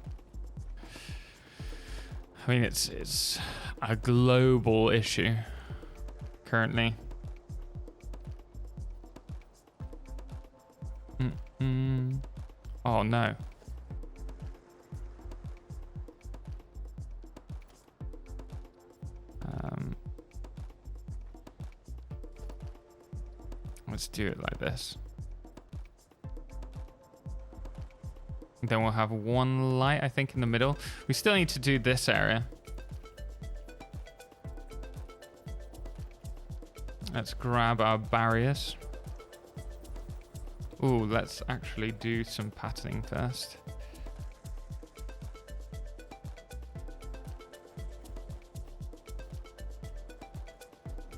I mean, it's a global issue currently. Oh no. Let's do it like this. Then we'll have 1 light, I think, in the middle. We still need to do this area. Let's grab our barriers. Ooh, let's actually do some patterning first.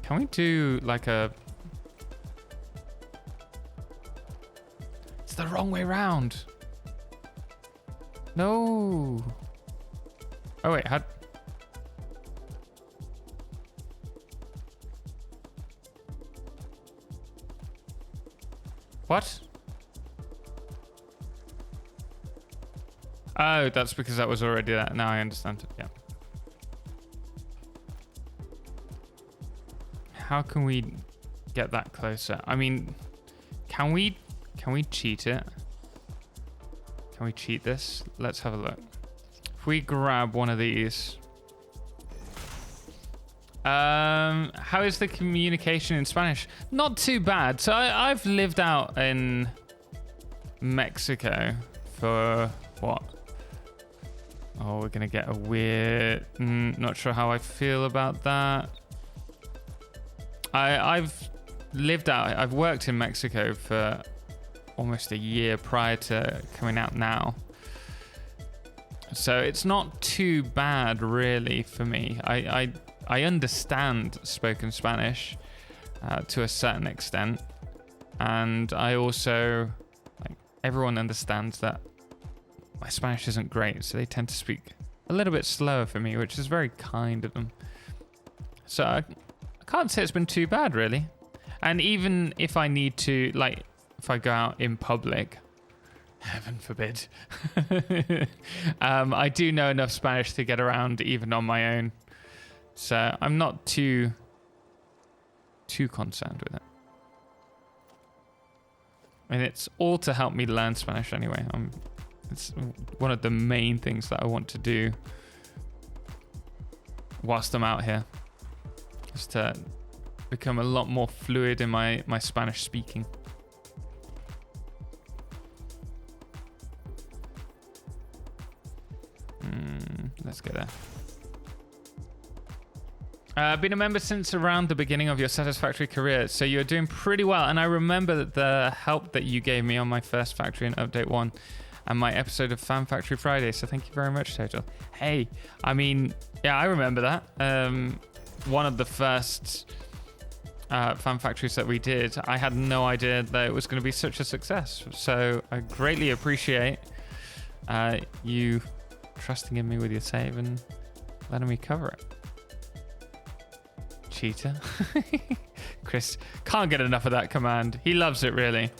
Can we do like a... It's the wrong way round. No. Oh wait, how... What? Oh, that's because that was already that. Now I understand it. Yeah. How can we get that closer? I mean, can we cheat it? Can we cheat this? Let's have a look. If we grab one of these. How is the communication in Spanish? Not too bad. So I've lived out in Mexico for what? Oh, we're gonna get a weird... not sure how I feel about that. I've lived out... I've worked in Mexico for almost a year prior to coming out now. So it's not too bad, really, for me. I understand spoken Spanish to a certain extent. And I also... like, everyone understands that my Spanish isn't great, so they tend to speak a little bit slower for me, which is very kind of them. So I can't say it's been too bad, really. And even if I need to, like, if I go out in public, heaven forbid, I do know enough Spanish to get around even on my own. So I'm not too concerned with it. And it's all to help me learn Spanish anyway. It's one of the main things that I want to do whilst I'm out here, is to become a lot more fluid in my Spanish speaking. Been a member since around the beginning of your Satisfactory career, so you're doing pretty well. And I remember the help that you gave me on my first factory in Update 1 and my episode of Fan Factory Friday, so thank you very much, Total. Hey, I mean, yeah, I remember that. One of the first Fan Factories that we did, I had no idea that it was going to be such a success. So I greatly appreciate you trusting in me with your save and letting me cover it. Cheater. Chris can't get enough of that command. He loves it, really.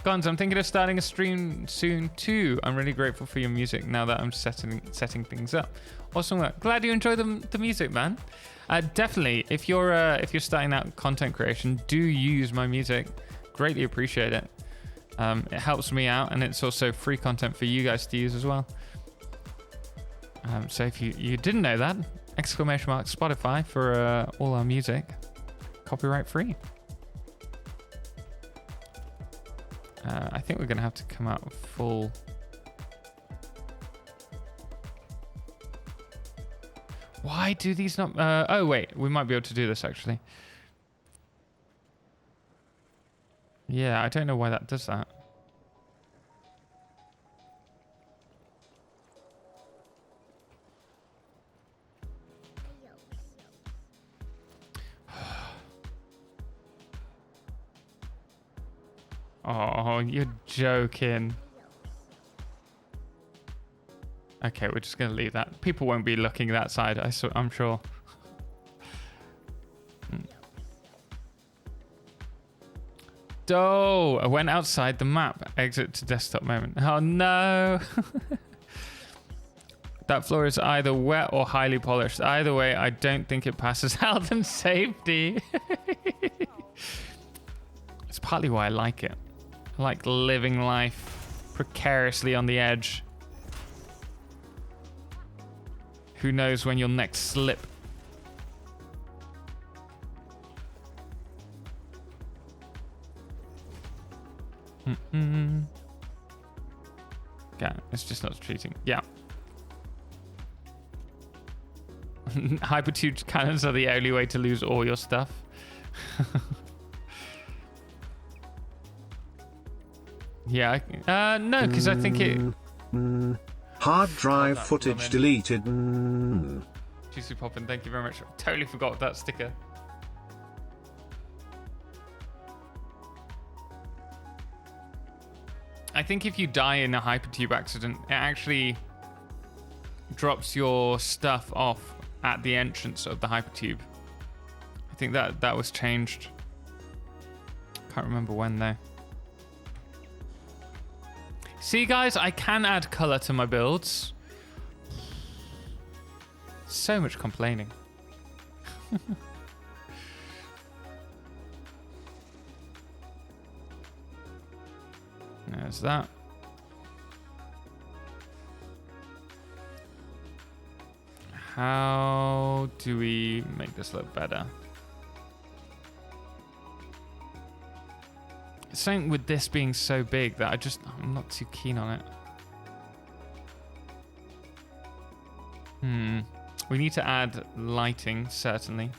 Gons, I'm thinking of starting a stream soon too. I'm really grateful for your music now that I'm setting things up. Awesome work. Glad you enjoy the music, man. Definitely, if you're starting out content creation, do use my music. Greatly appreciate it. It helps me out, and it's also free content for you guys to use as well. So if you didn't know that, ! Spotify for all our music, copyright free. I think we're gonna have to come out full. Why do these not? Oh wait, we might be able to do this actually. Yeah, I don't know why that does that. Oh, you're joking. Okay, we're just going to leave that. People won't be looking that side, I'm sure. Oh, I went outside the map. Exit to desktop moment. Oh, no. That floor is either wet or highly polished. Either way, I don't think it passes health and safety. It's partly why I like it. I like living life precariously on the edge. Who knows when you'll next slip? Yeah, it's just not cheating. Yeah. Hypertube cannons are the only way to lose all your stuff. Yeah, no, because I think it... Hard drive footage deleted. Juicy Poppin', thank you very much. Totally forgot that sticker. I think if you die in a hypertube accident, it actually drops your stuff off at the entrance of the hypertube. I think that was changed. Can't remember when though. See, guys, I can add color to my builds. So much complaining. There's that. How do we make this look better? Something with this being so big that I'm not too keen on it. We need to add lighting, certainly.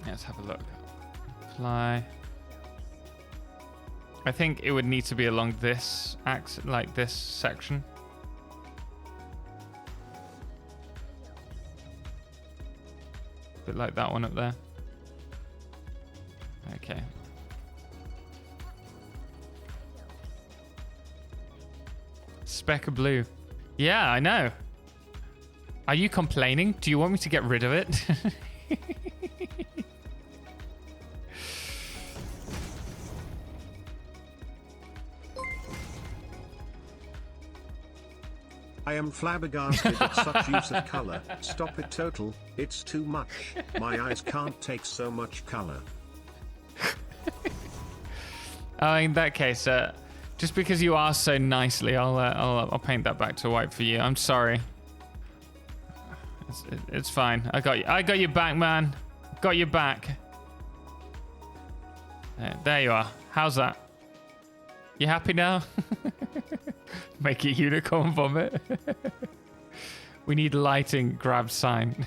Let's have a look. Fly. I think it would need to be along this axis, like this section. Bit like that one up there. Okay. Speck of blue. Yeah, I know. Are you complaining? Do you want me to get rid of it? I am flabbergasted at such use of color. Stop it, Total. It's too much. My eyes can't take so much color. In that case, just because you asked so nicely, I'll paint that back to white for you. I'm sorry. It's fine. I got you. I got your back, man. Got your back. There you are. How's that? You happy now? Make a unicorn vomit. We need lighting, grab sign.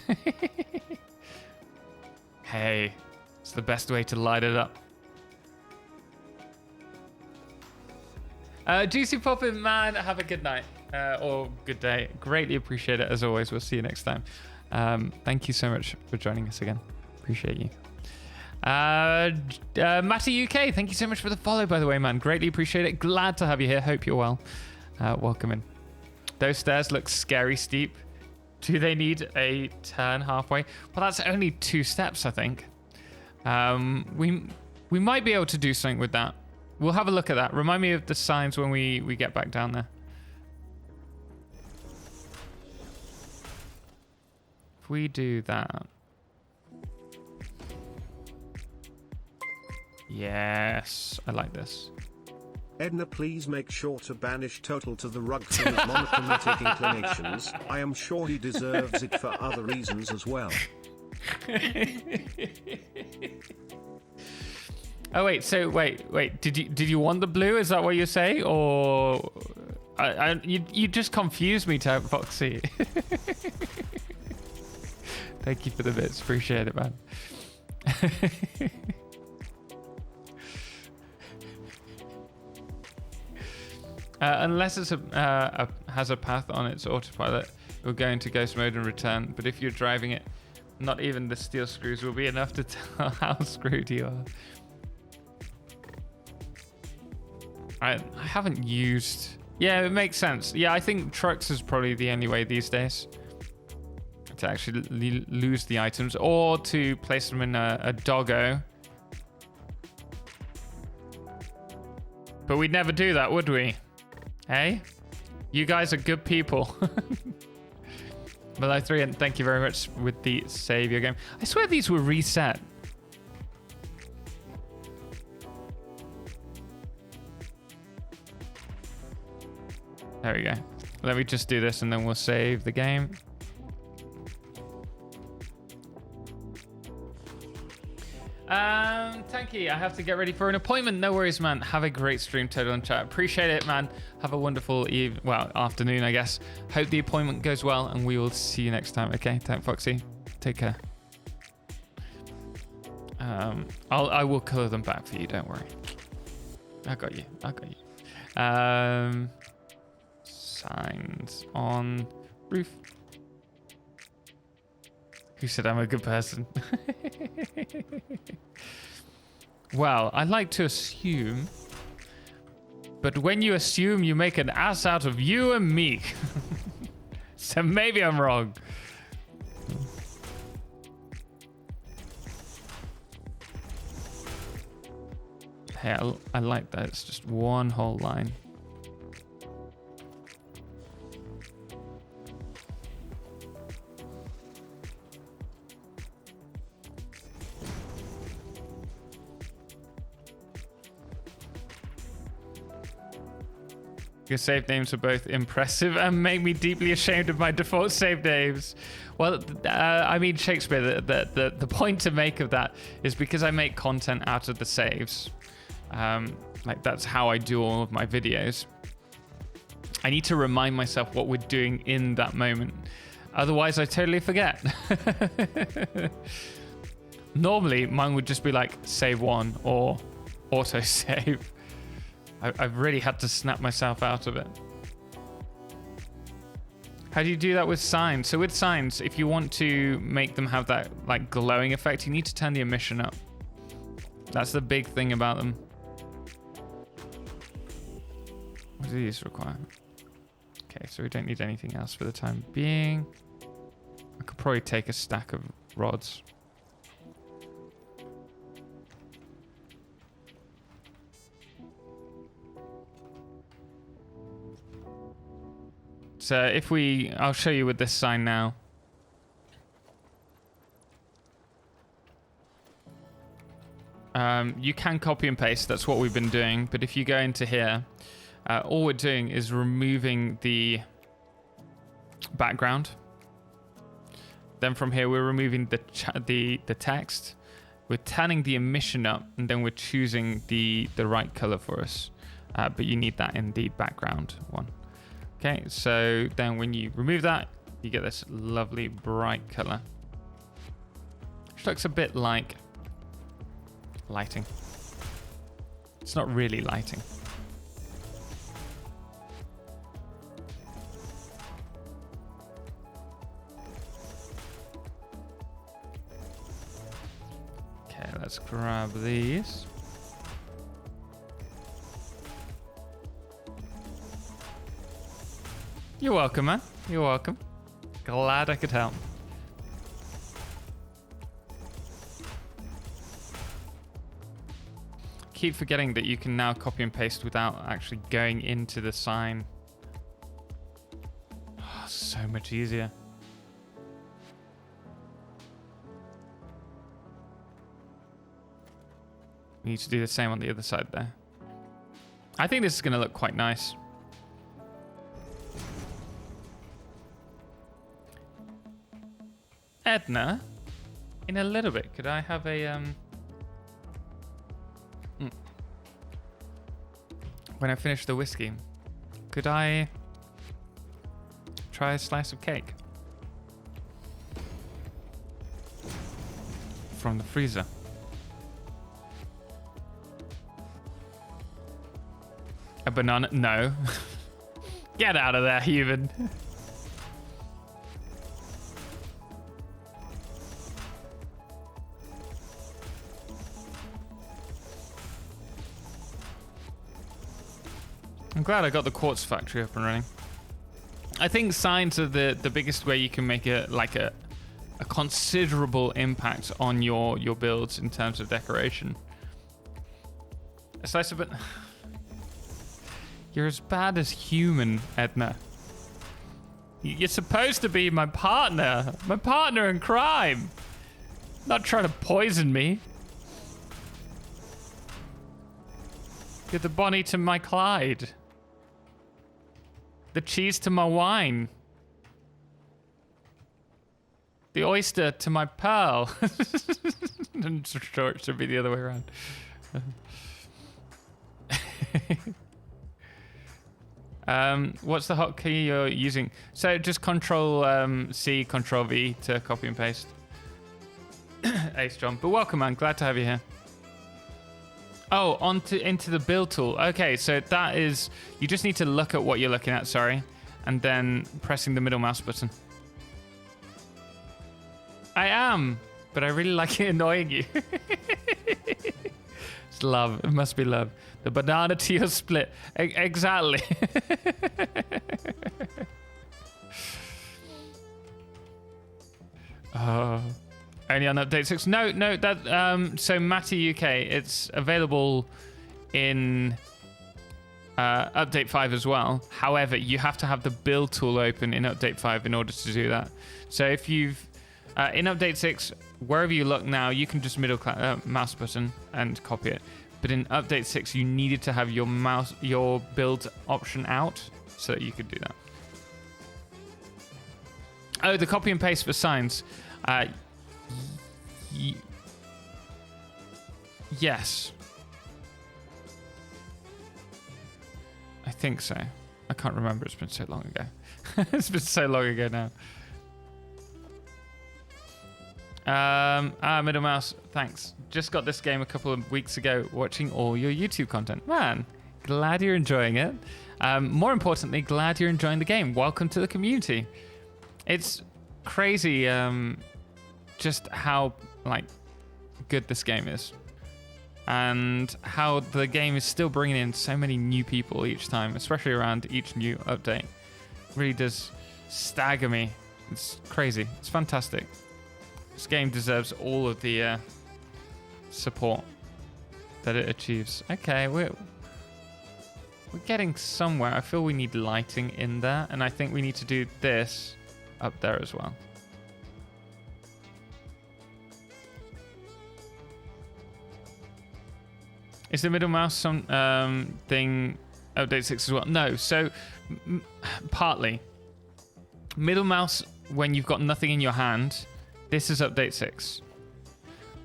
Hey, it's the best way to light it up. GC Poppin', man, have a good night or good day. Greatly appreciate it as always. We'll see you next time. Thank you so much for joining us again. Appreciate you. Matty UK, thank you so much for the follow, by the way, man. Greatly appreciate it. Glad to have you here. Hope you're well. Welcome in. Those stairs look scary steep. Do they need a turn halfway? Well, that's only 2 steps, I think. We might be able to do something with that. We'll have a look at that. Remind me of the signs when we get back down there. If we do that. Yes, I like this. Edna, please make sure to banish Total to the rug from his monochromatic inclinations. I am sure he deserves it for other reasons as well. Oh wait, so wait. Did you want the blue? Is that what you say, or you just confused me, Type Foxy? Thank you for the bits. Appreciate it, man. Unless it's has a path on its autopilot, it will go into ghost mode and return. But if you're driving it, not even the steel screws will be enough to tell how screwed you are. I haven't used... Yeah, it makes sense. Yeah, I think trucks is probably the only way these days to actually lose the items, or to place them in a doggo. But we'd never do that, would we? Hey? You guys are good people. Below 3, and thank you very much with the save your game. I swear these were reset. There we go. Let me just do this and then we'll save the game. Tanky, I have to get ready for an appointment. No worries, man. Have a great stream, Total and chat. Appreciate it, man. Have a wonderful afternoon, I guess. Hope the appointment goes well, and we will see you next time. Okay, Tank Foxy, take care. I will color them back for you. Don't worry. I got you. Signs on roof. Who said I'm a good person? Well, I like to assume, but when you assume, you make an ass out of you and me. So maybe I'm wrong. Hey, I like that. It's just one whole line. Your save names are both impressive and make me deeply ashamed of my default save names. Well, I mean, Shakespeare, the point to make of that is because I make content out of the saves. Like, that's how I do all of my videos. I need to remind myself what we're doing in that moment. Otherwise, I totally forget. Normally, mine would just be like save one or auto save. I've really had to snap myself out of it. How do you do that with signs? So with signs, if you want to make them have that like glowing effect, you need to turn the emission up. That's the big thing about them. What do these require? Okay, so we don't need anything else for the time being. I could probably take a stack of rods. So if I'll show you with this sign now. You can copy and paste, that's what we've been doing. But if you go into here, all we're doing is removing the background. Then from here, we're removing the text. we're turning the emission up, and then we're choosing the right color for us. But you need that in the background one. Okay, so then when you remove that, you get this lovely bright color, which looks a bit like lighting. It's not really lighting. Okay, let's grab these. You're welcome, man. You're welcome. Glad I could help. Keep forgetting that you can now copy and paste without actually going into the sign. Oh, so much easier. We need to do the same on the other side there. I think this is going to look quite nice. Edna, in a little bit, could I have a when I finish the whiskey, could I try a slice of cake from the freezer? A banana? No. Get out of there, human. I'm glad I got the quartz factory up and running. I think signs are the biggest way you can make a considerable impact on your builds in terms of decoration. A slice of it. You're as bad as human, Edna. You're supposed to be my partner in crime. Not trying to poison me. You're the Bonnie to my Clyde. The cheese to my wine. The oyster to my pearl. I'm sure it should be the other way around. What's the hotkey you're using? So just Control C, Control V to copy and paste. Ace John, but welcome, man. Glad to have you here. Oh, into the build tool. Okay, so that is, you just need to look at what you're looking at, sorry, and then pressing the middle mouse button. I am, but I really like it annoying you. It's love. It must be love. The banana to your split. Exactly. Oh. Only on update 6. No, that so Matty UK, it's available in update 5 as well. However, you have to have the build tool open in update 5 in order to do that. So if you've in update 6, wherever you look now, you can just mouse button and copy it. But in update 6, you needed to have your build option out so that you could do that. Oh, the copy and paste for signs. Yes. I think so. I can't remember. It's been so long ago. It's been so long ago now. Middle mouse. Thanks. Just got this game a couple of weeks ago watching all your YouTube content. Man, glad you're enjoying it. More importantly, glad you're enjoying the game. Welcome to the community. It's crazy just how good this game is, and how the game is still bringing in so many new people each time, especially around each new update. It really does stagger me. It's crazy. It's fantastic. This game deserves all of the support that it achieves. Okay, we're getting somewhere. I feel we need lighting in there, and I think we need to do this up there as well. Is the middle mouse thing update 6 as well? No, so partly. Middle mouse when you've got nothing in your hand, this is update 6.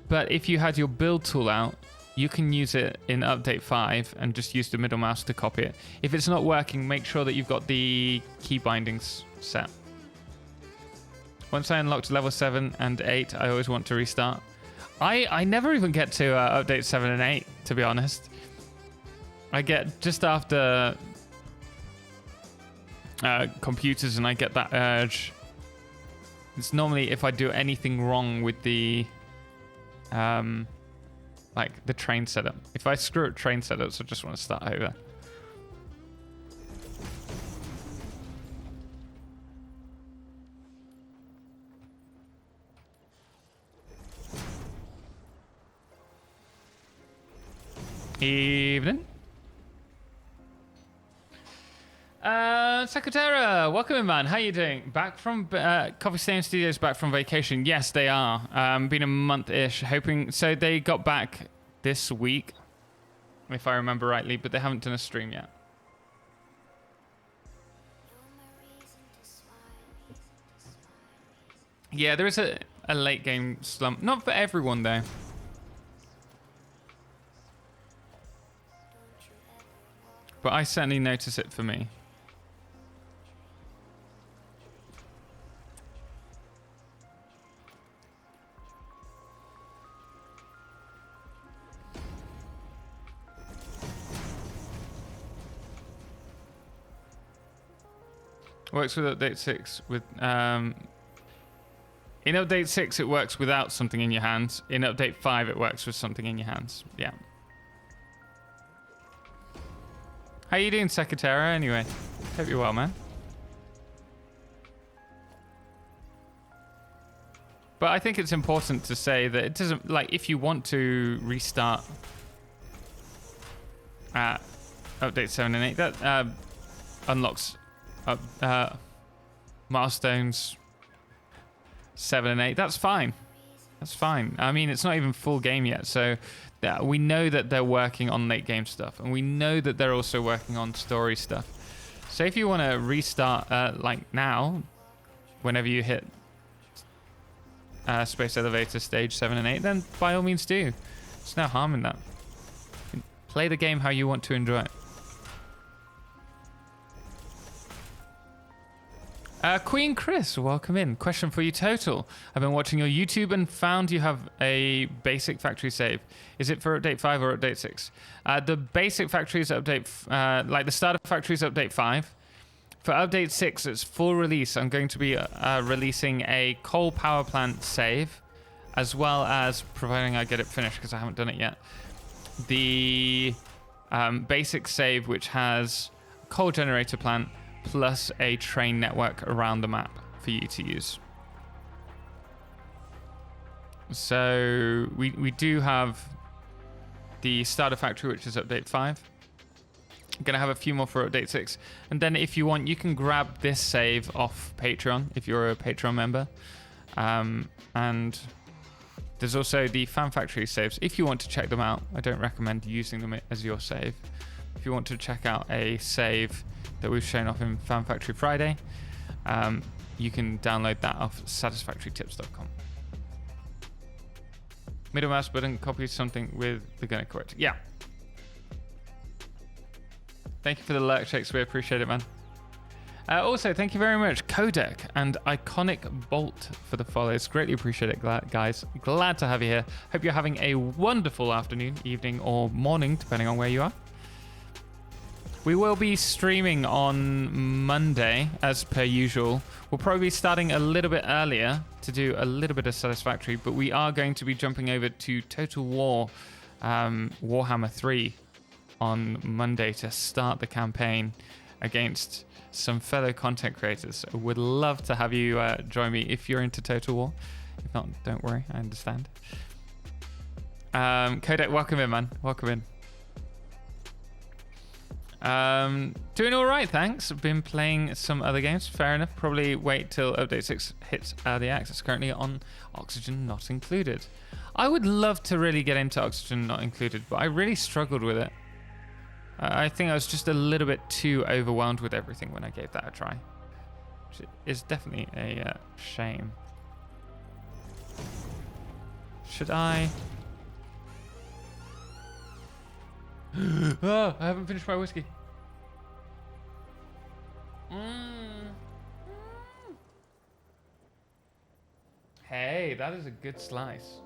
But if you had your build tool out, you can use it in update 5 and just use the middle mouse to copy it. If it's not working, make sure that you've got the key bindings set. Once I unlocked level 7 and 8, I always want to restart. I never even get to update 7 and 8, to be honest. I get just after computers and I get that urge. It's normally if I do anything wrong with the like the train setup. If I screw up train setups, I just want to start over. Evening. Secretara, welcome in, man. How you doing? Back from Coffee Stain Studios, back from vacation. Yes, they are. Been a month-ish. Hoping so. They got back this week, if I remember rightly, but they haven't done a stream yet. Yeah, there is a late game slump. Not for everyone though. But I certainly notice it for me. Works with update 6 with in update 6 it works without something in your hands. In update 5 it works with something in your hands. Yeah. How you doing, Secretara? Anyway, hope you're well, man. But I think it's important to say that it doesn't, like, if you want to restart at update 7 and 8, that unlocks milestones 7 and 8. That's fine. That's fine. I mean, it's not even full game yet, so we know that they're working on late game stuff, and we know that they're also working on story stuff. So if you want to restart like now, whenever you hit Space Elevator stage 7 and 8, then by all means do. There's no harm in that. Play the game how you want to enjoy it. Queen Chris, welcome in. Question for you, Total. I've been watching your YouTube and found you have a basic factory save. Is it for update 5 or update 6? The basic factory is update, like the starter factory is update 5. For update 6, it's full release. I'm going to be releasing a coal power plant save, as well as, providing I get it finished because I haven't done it yet, the basic save, which has coal generator plant, plus a train network around the map for you to use. So we do have the starter factory, which is update 5. I'm gonna have a few more for update 6, and then if you want, you can grab this save off Patreon if you're a Patreon member. And there's also the fan factory saves if you want to check them out. I don't recommend using them as your save. If you want to check out a save that we've shown off in Fan Factory Friday, you can download that off satisfactorytips.com. Middle mouse button, copy something with the gunner correct. Yeah. Thank you for the lurk, Shakespeare. Appreciate it, man. Also, thank you very much, Codec and Iconic Bolt, for the follows. Greatly appreciate it, guys. Glad to have you here. Hope you're having a wonderful afternoon, evening, or morning, depending on where you are. We will be streaming on Monday, as per usual. We'll probably be starting a little bit earlier to do a little bit of Satisfactory, but we are going to be jumping over to Total War Warhammer 3 on Monday to start the campaign against some fellow content creators. Would love to have you join me if you're into Total War. If not, don't worry, I understand. Kodak, welcome in, man. Welcome in. Doing all right, thanks. Been playing some other games. Fair enough. Probably wait till update 6 hits the access. Currently on Oxygen Not Included. I would love to really get into Oxygen Not Included, but I really struggled with it. I think I was just a little bit too overwhelmed with everything when I gave that a try, which is definitely a shame. Should I? Oh, I haven't finished my whiskey. Hey, that is a good slice.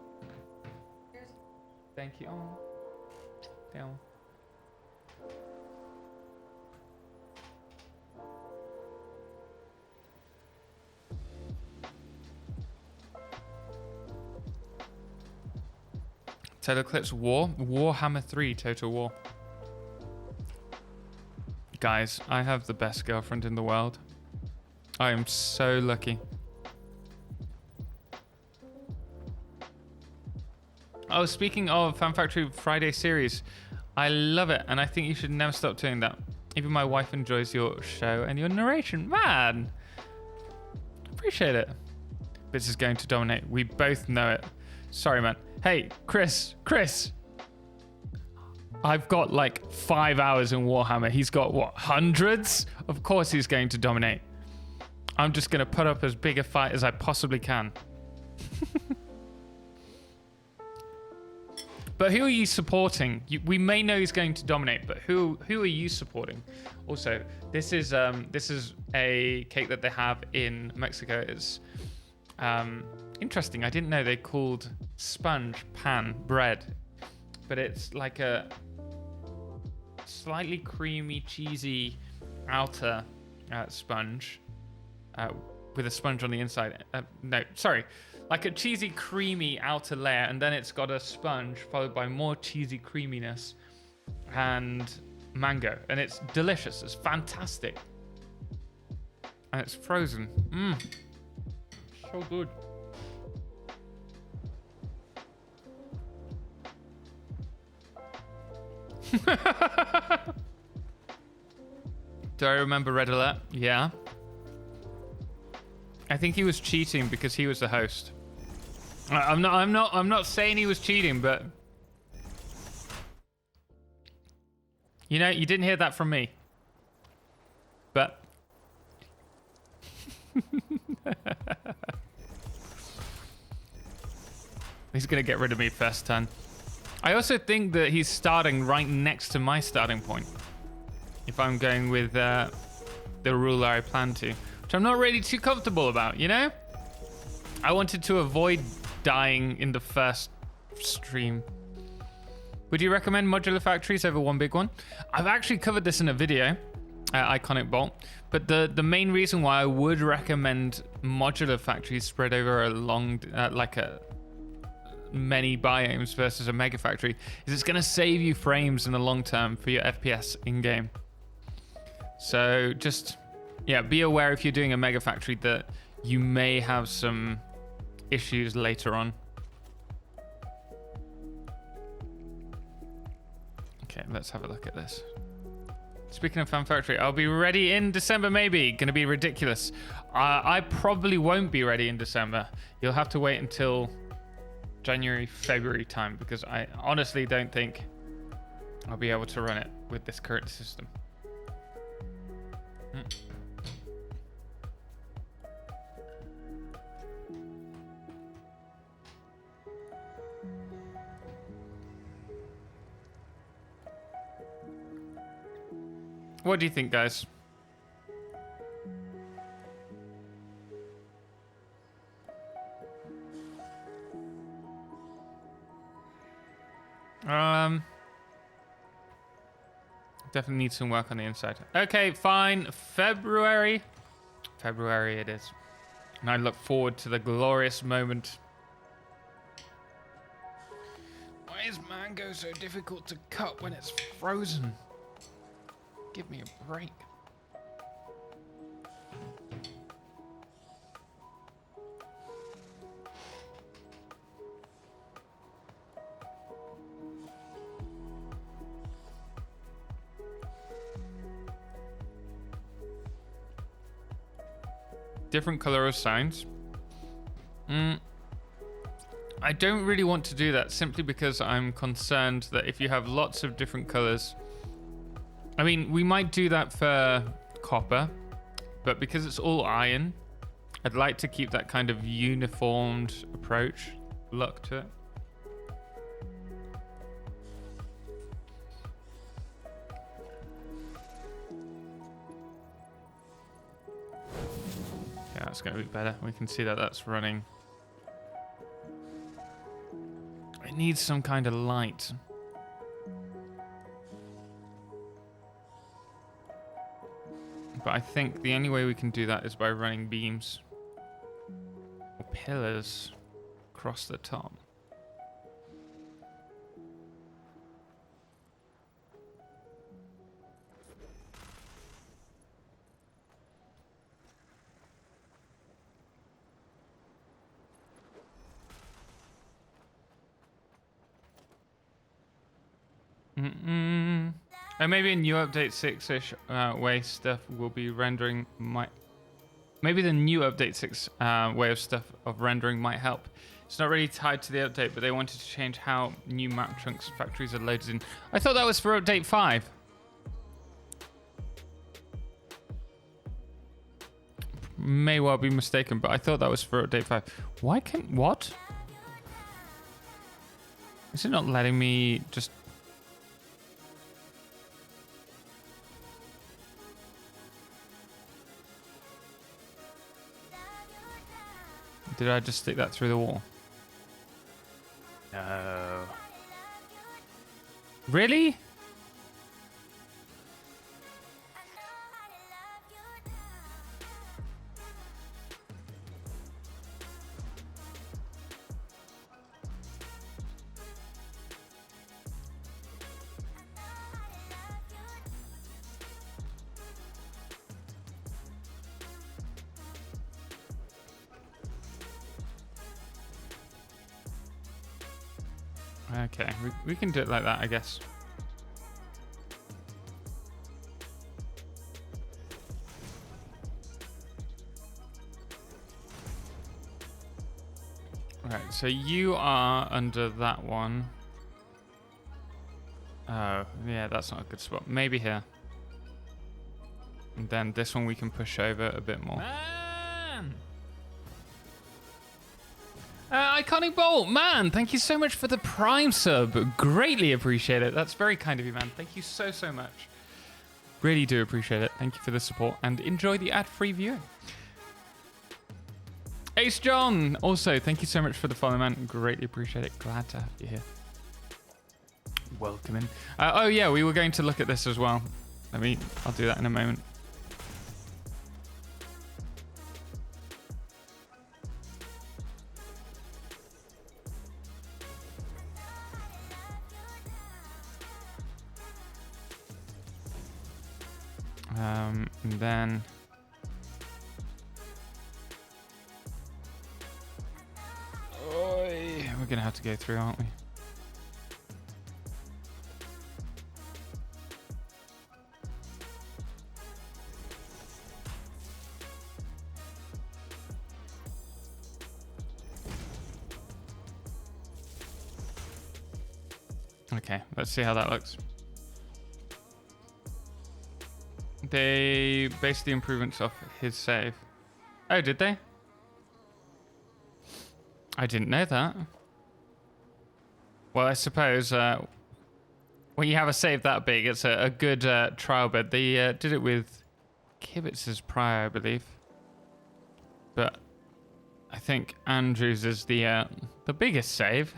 Thank you. Oh, damn. Totalxclipse Warhammer 3 Total War. Guys, I have the best girlfriend in the world. I am so lucky. Oh, speaking of Fan Factory Friday series, I love it, and I think you should never stop doing that. Even my wife enjoys your show and your narration. Man, appreciate it. This is going to dominate. We both know it. Sorry, man. Hey, Chris. I've got like 5 hours in Warhammer. He's got, what, hundreds? Of course he's going to dominate. I'm just going to put up as big a fight as I possibly can. But who are you supporting? We may know he's going to dominate, but who are you supporting? Also, this is a cake that they have in Mexico. It's interesting. I didn't know they called sponge pan bread, but it's like a slightly creamy, cheesy outer sponge with a sponge on the inside. No, sorry. Like a cheesy, creamy outer layer, and then it's got a sponge followed by more cheesy creaminess and mango. And it's delicious. It's fantastic. And it's frozen. So good. Do I remember Red Alert? Yeah. I think he was cheating because he was the host. I'm not saying he was cheating, but you know, you didn't hear that from me. But he's gonna get rid of me first turn. I also think that he's starting right next to my starting point. If I'm going with the ruler I plan to, which I'm not really too comfortable about, you know? I wanted to avoid dying in the first stream. Would you recommend modular factories over one big one? I've actually covered this in a video, Iconic Bolt, but the main reason why I would recommend modular factories spread over a long, many biomes versus a mega factory is it's going to save you frames in the long term for your FPS in-game. So just, yeah, be aware if you're doing a mega factory that you may have some issues later on. Okay, let's have a look at this. Speaking of Fan Factory, I'll be ready in December, maybe. Gonna be ridiculous. I probably won't be ready in December. You'll have to wait until January, February time, because I honestly don't think I'll be able to run it with this current system. What do you think, guys? Definitely need some work on the inside. Okay, fine. February it is. And I look forward to the glorious moment. Why is mango so difficult to cut when it's frozen? Give me a break. Different color of signs. I don't really want to do that simply because I'm concerned that if you have lots of different colors, I mean, we might do that for copper, but because it's all iron, I'd like to keep that kind of uniformed approach look to it. That's going to be better. We can see that that's running. It needs some kind of light. But I think the only way we can do that is by running beams or pillars across the top. And maybe a new update 6-ish way stuff will be rendering might. Maybe the new update 6 way of stuff of rendering might help. It's not really tied to the update, but they wanted to change how new map chunks factories are loaded in. I thought that was for update 5. May well be mistaken, but I thought that was for update 5. Why can't what? Is it not letting me just? Did I just stick that through the wall? No. Really? Okay, we can do it like that, I guess. Right, so you are under that one. Oh, yeah, that's not a good spot. Maybe here. And then this one we can push over a bit more. Man! Iconic Bolt, man, thank you so much for the Prime sub. Greatly appreciate it. That's very kind of you, man. Thank you so, so much. Really do appreciate it. Thank you for the support and enjoy the ad-free viewing. Ace John, also, thank you so much for the follow, man. Greatly appreciate it. Glad to have you here. Welcome in. Oh, yeah, we were going to look at this as well. I'll do that in a moment. And then we're gonna have to go through, aren't we? Okay, let's see how that looks. They based the improvements off his save. Oh, did they? I didn't know that. Well, I suppose when you have a save that big, it's a good trial bed. They did it with Kibitz's prior, I believe. But I think Andrew's is the biggest save.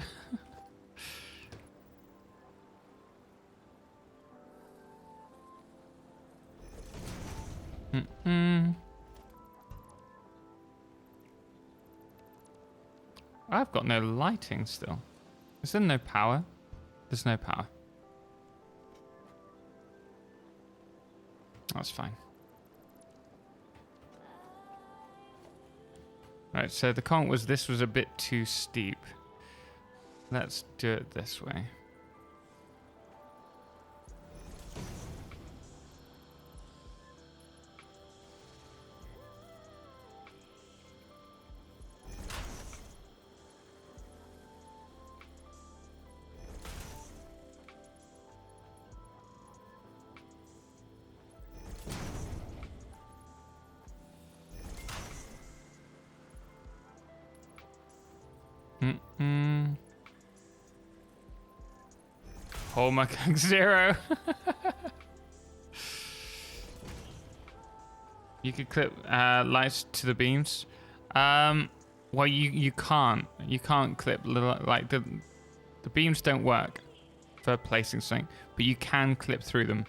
I've got no lighting still. Is there no power? There's no power. That's fine. Right, so the comment was this was a bit too steep. Let's do it this way. Hallmark 0. You could clip lights to the beams. Well, you can't. You can't clip like the beams don't work for placing something, but you can clip through them.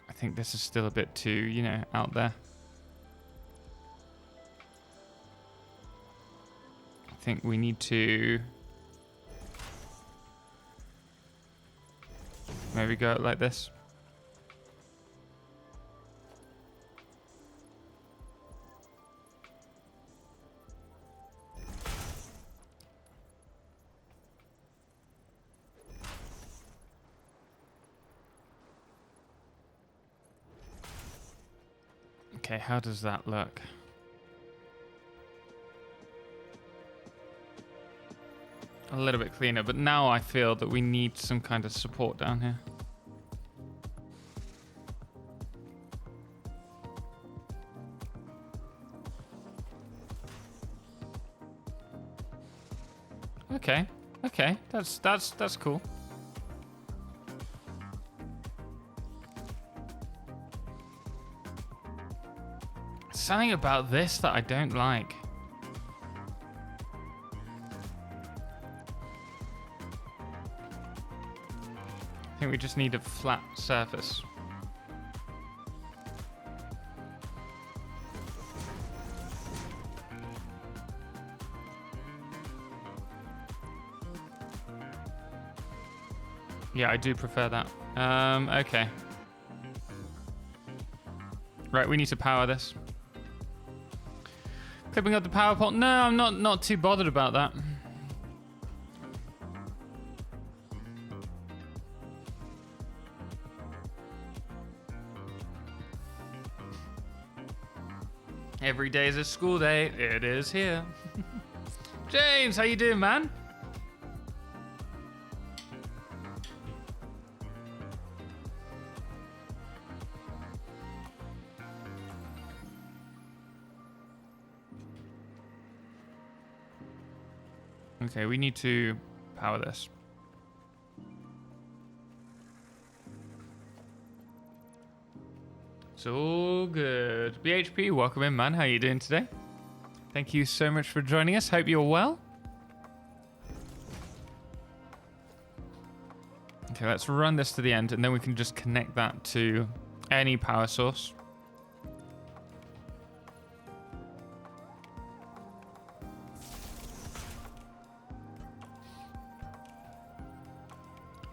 I think this is still a bit too, you know, out there. I think we need to maybe go like this. Okay, how does that look? A little bit cleaner, but now I feel that we need some kind of support down here. Okay, okay, that's cool. Something about this that I don't like. I think we just need a flat surface. Yeah, I do prefer that. Okay. Right, we need to power this. Clipping up the power pole. No, I'm not too bothered about that. Every day is a school day. It is here. James, how you doing, man? Okay, we need to power this. It's all good. BHP, welcome in, man. How you doing today? Thank you so much for joining us. Hope you're well. Okay, let's run this to the end, and then we can just connect that to any power source.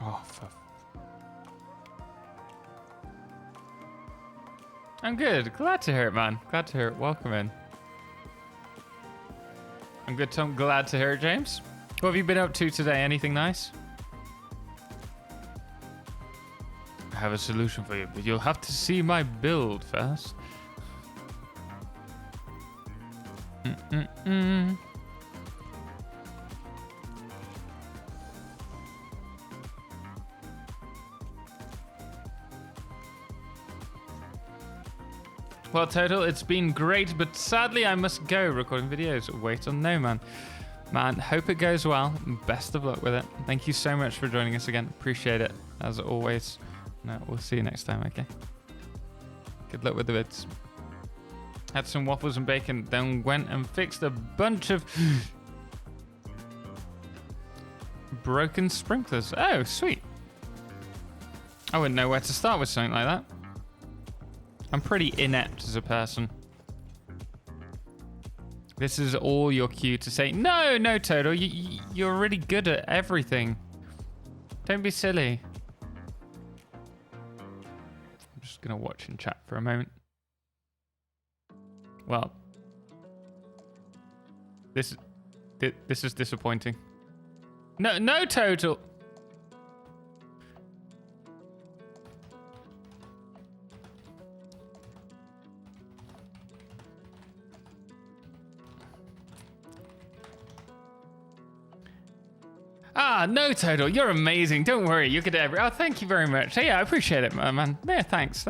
Oh, I'm good. Glad to hear it, man. Glad to hear it. Welcome in. I'm good, Tom. Glad to hear it, James. What have you been up to today? Anything nice? I have a solution for you, but you'll have to see my build first. Well, Total, it's been great, but sadly I must go recording videos. Wait on no, man. Man, hope it goes well. Best of luck with it. Thank you so much for joining us again. Appreciate it, as always. No, we'll see you next time, okay? Good luck with the vids. Had some waffles and bacon, then went and fixed a bunch of broken sprinklers. Oh, sweet. I wouldn't know where to start with something like that. I'm pretty inept as a person. This is all your cue to say, no, Total, you're really good at everything. Don't be silly. I'm just gonna watch and chat for a moment. Well, this is disappointing. No, Total. Ah, no, Total, you're amazing. Don't worry, you could Oh, thank you very much. Yeah, I appreciate it, man. Yeah, thanks.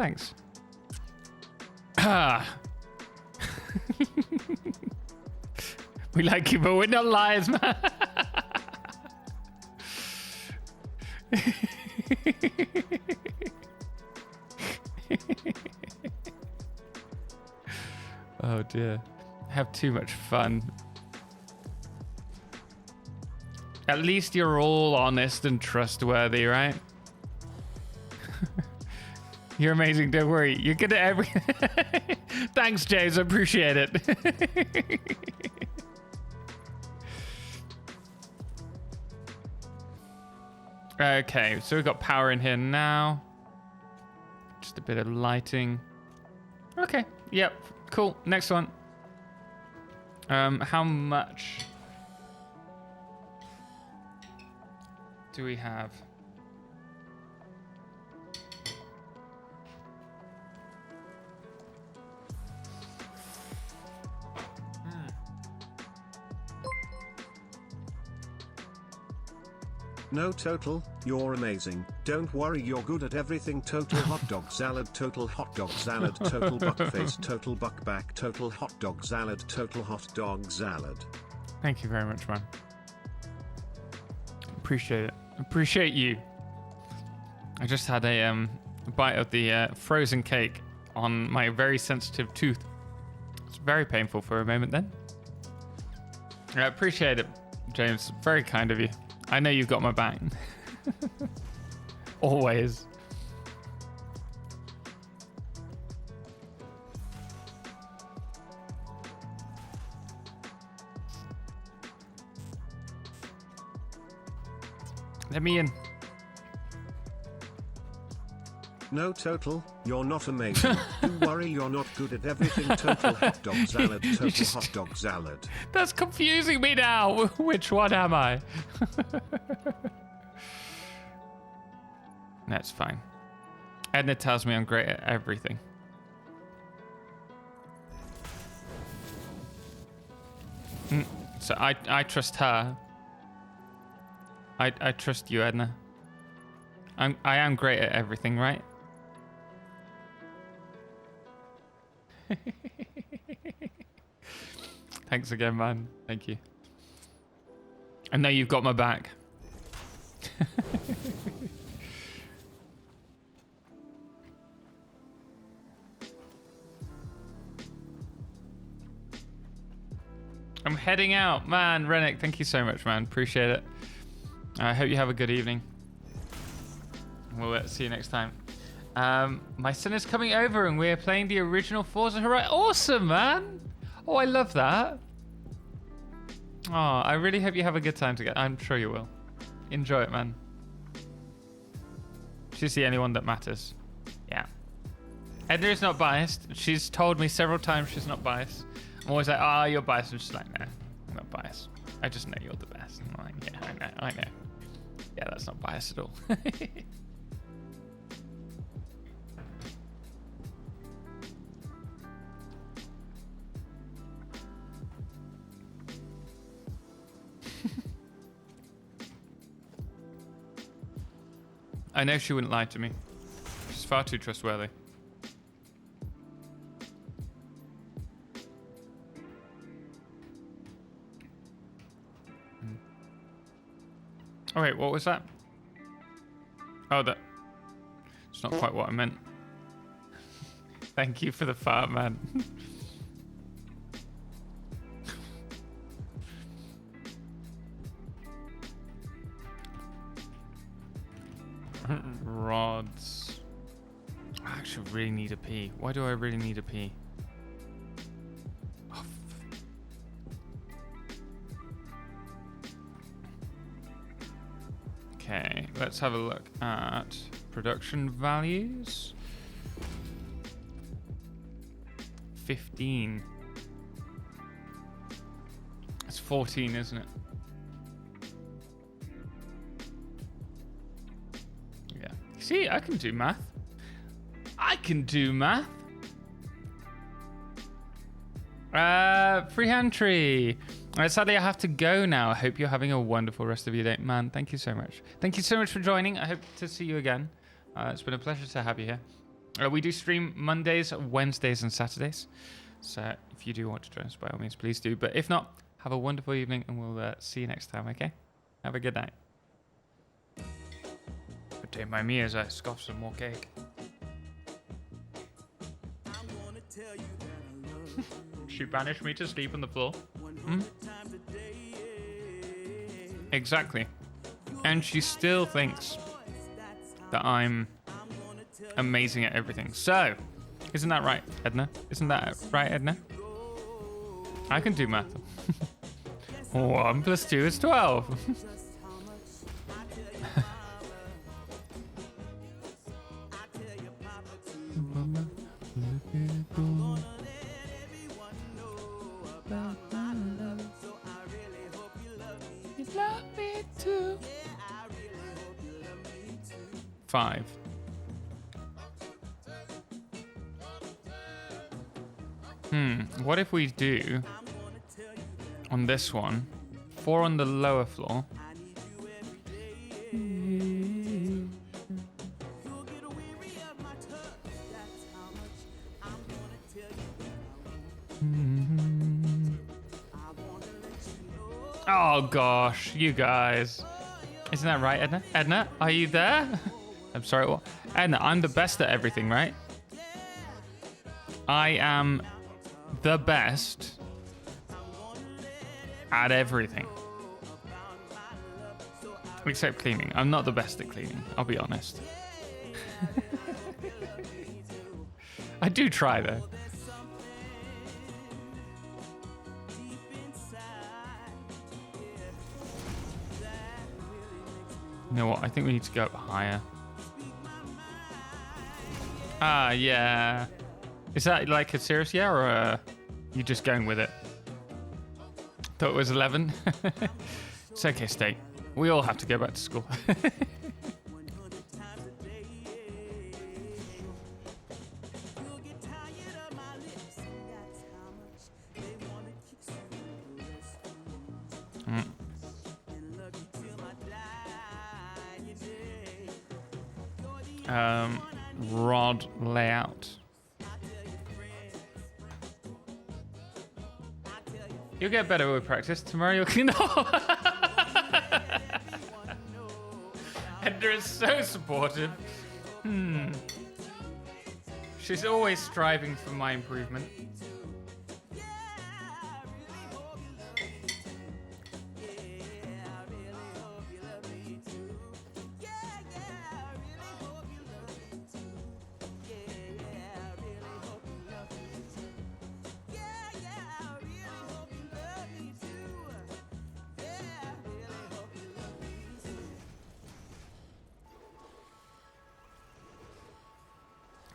Ah. We like you, but we're not liars, man. Oh dear. Have too much fun. At least you're all honest and trustworthy, right? You're amazing, don't worry. You're good at everything. Thanks, James, I appreciate it. Okay, so we've got power in here now. Just a bit of lighting. Okay, yep, cool. Next one. How much do we have? No Total, you're amazing. Don't worry, you're good at everything. Total hot dog salad, total hot dog salad, total buckface, total buckback, total hot dog salad, total hot dog salad. Thank you very much, man. Appreciate it. Appreciate you. I just had a bite of the frozen cake on my very sensitive tooth. It's very painful for a moment then. I appreciate it, James. Very kind of you. I know you've got my back. Always. Let me in. No Total, you're not amazing. Don't worry, you're not good at everything. Total hot dog salad, total hot dog salad. That's confusing me now. Which one am I? That's fine. Edna tells me I'm great at everything. So I trust her. I trust you, Edna. I am great at everything, right? Thanks again, man. Thank you. I know you've got my back. I'm heading out. Man, Rennick, thank you so much, man. Appreciate it. I hope you have a good evening. We'll see you next time. My son is coming over and we're playing the original Forza Horizon. Awesome, man. Oh, I love that. Oh, I really hope you have a good time together. I'm sure you will. Enjoy it, man. She's the only one that matters. Yeah. Edna is not biased. She's told me several times she's not biased. I'm always like, oh, you're biased. And she's like, no, I'm not biased. I just know you're the best. I'm like, yeah, I know. Yeah, that's not biased at all. I know she wouldn't lie to me. She's far too trustworthy. Oh wait, what was that? Oh, that. It's not quite what I meant. Thank you for the fart, man. Rods. I actually really need a pee. Why do I really need a pee? Oh, okay, let's have a look at production values. 15. It's 14, isn't it? Yeah. See, I can do math. I can do math. Freehand tree. Sadly, I have to go now. I hope you're having a wonderful rest of your day. Man, thank you so much. Thank you so much for joining. I hope to see you again. It's been a pleasure to have you here. We do stream Mondays, Wednesdays, and Saturdays. So if you do want to join us, by all means, please do. But if not, have a wonderful evening, and we'll see you next time, okay? Have a good night. But don't mind me as I scoff some more cake. I'm gonna tell you that I love you. She banished me to sleep on the floor. Hmm? Exactly. And she still thinks that I'm amazing at everything. So, isn't that right, Edna? Isn't that right, Edna? I can do math. 1 + 2 is 12. Love me too. 5. What if we do on this one 4 on the lower floor? Oh gosh, you guys. Isn't that right, Edna? Edna, are you there? I'm sorry, what? Edna, I'm the best at everything, right? I am the best at everything. Except cleaning. I'm not the best at cleaning, I'll be honest. I do try though. You know what? I think we need to go up higher. Ah, yeah. Is that like a serious yeah, or you just going with it? Thought it was 11. It's okay, State. We all have to go back to school. Rod layout. You'll get better with practice. Tomorrow you'll clean up. Edna is so supportive. She's always striving for my improvement.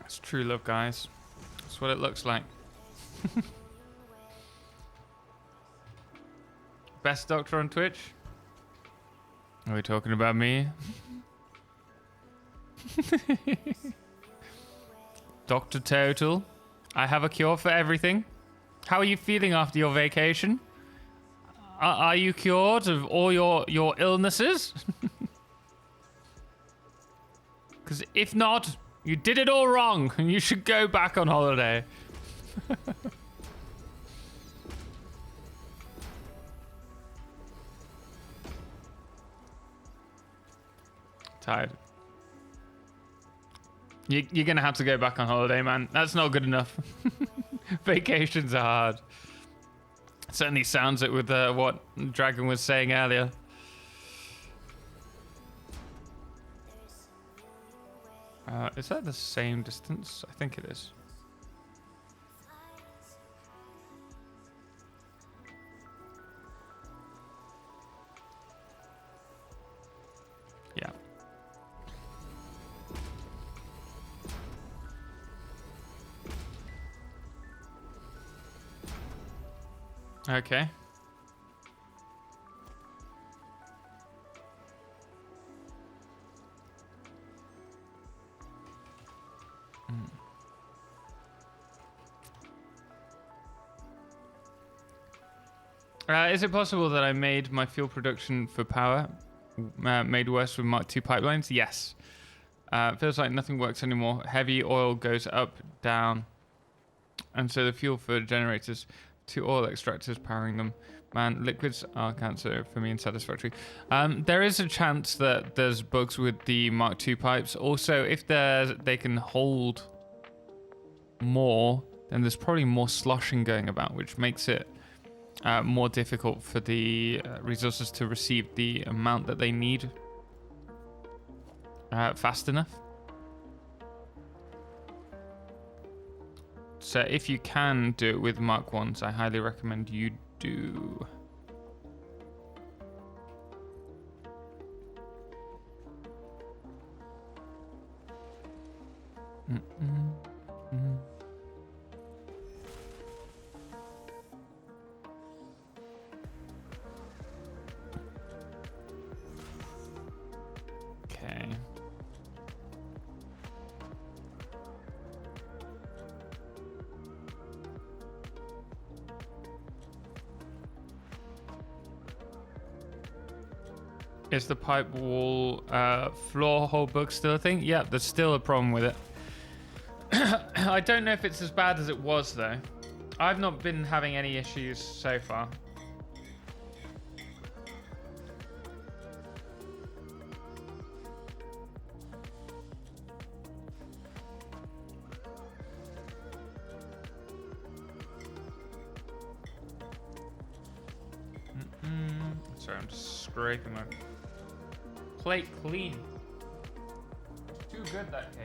It's true love, guys. That's what it looks like. Best doctor on Twitch? Are we talking about me? Dr. Total. I have a cure for everything. How are you feeling after your vacation? Are you cured of all your illnesses? Because if not, you did it all wrong and you should go back on holiday. Tired. You're gonna have to go back on holiday, man. That's not good enough. Vacations are hard. Certainly sounds it with what Dragon was saying earlier. Is that the same distance? I think it is. Yeah. Okay. Is it possible that I made my fuel production for power made worse with Mark II pipelines? Yes. Feels like nothing works anymore. Heavy oil goes up, down. And so the fuel for generators, 2 oil extractors powering them. Man, liquids are cancer for me in Satisfactory. There is a chance that there's bugs with the Mark II pipes. Also, if they can hold more, then there's probably more sloshing going about, which makes it more difficult for the resources to receive the amount that they need fast enough. So if you can do it with Mark 1s, I highly recommend you do. Okay. Is the pipe wall floor hole bug still a thing? Yeah, there's still a problem with it. I don't know if it's as bad as it was though. I've not been having any issues so far. Sorry, I'm just scraping my plate clean. Too good, that cake.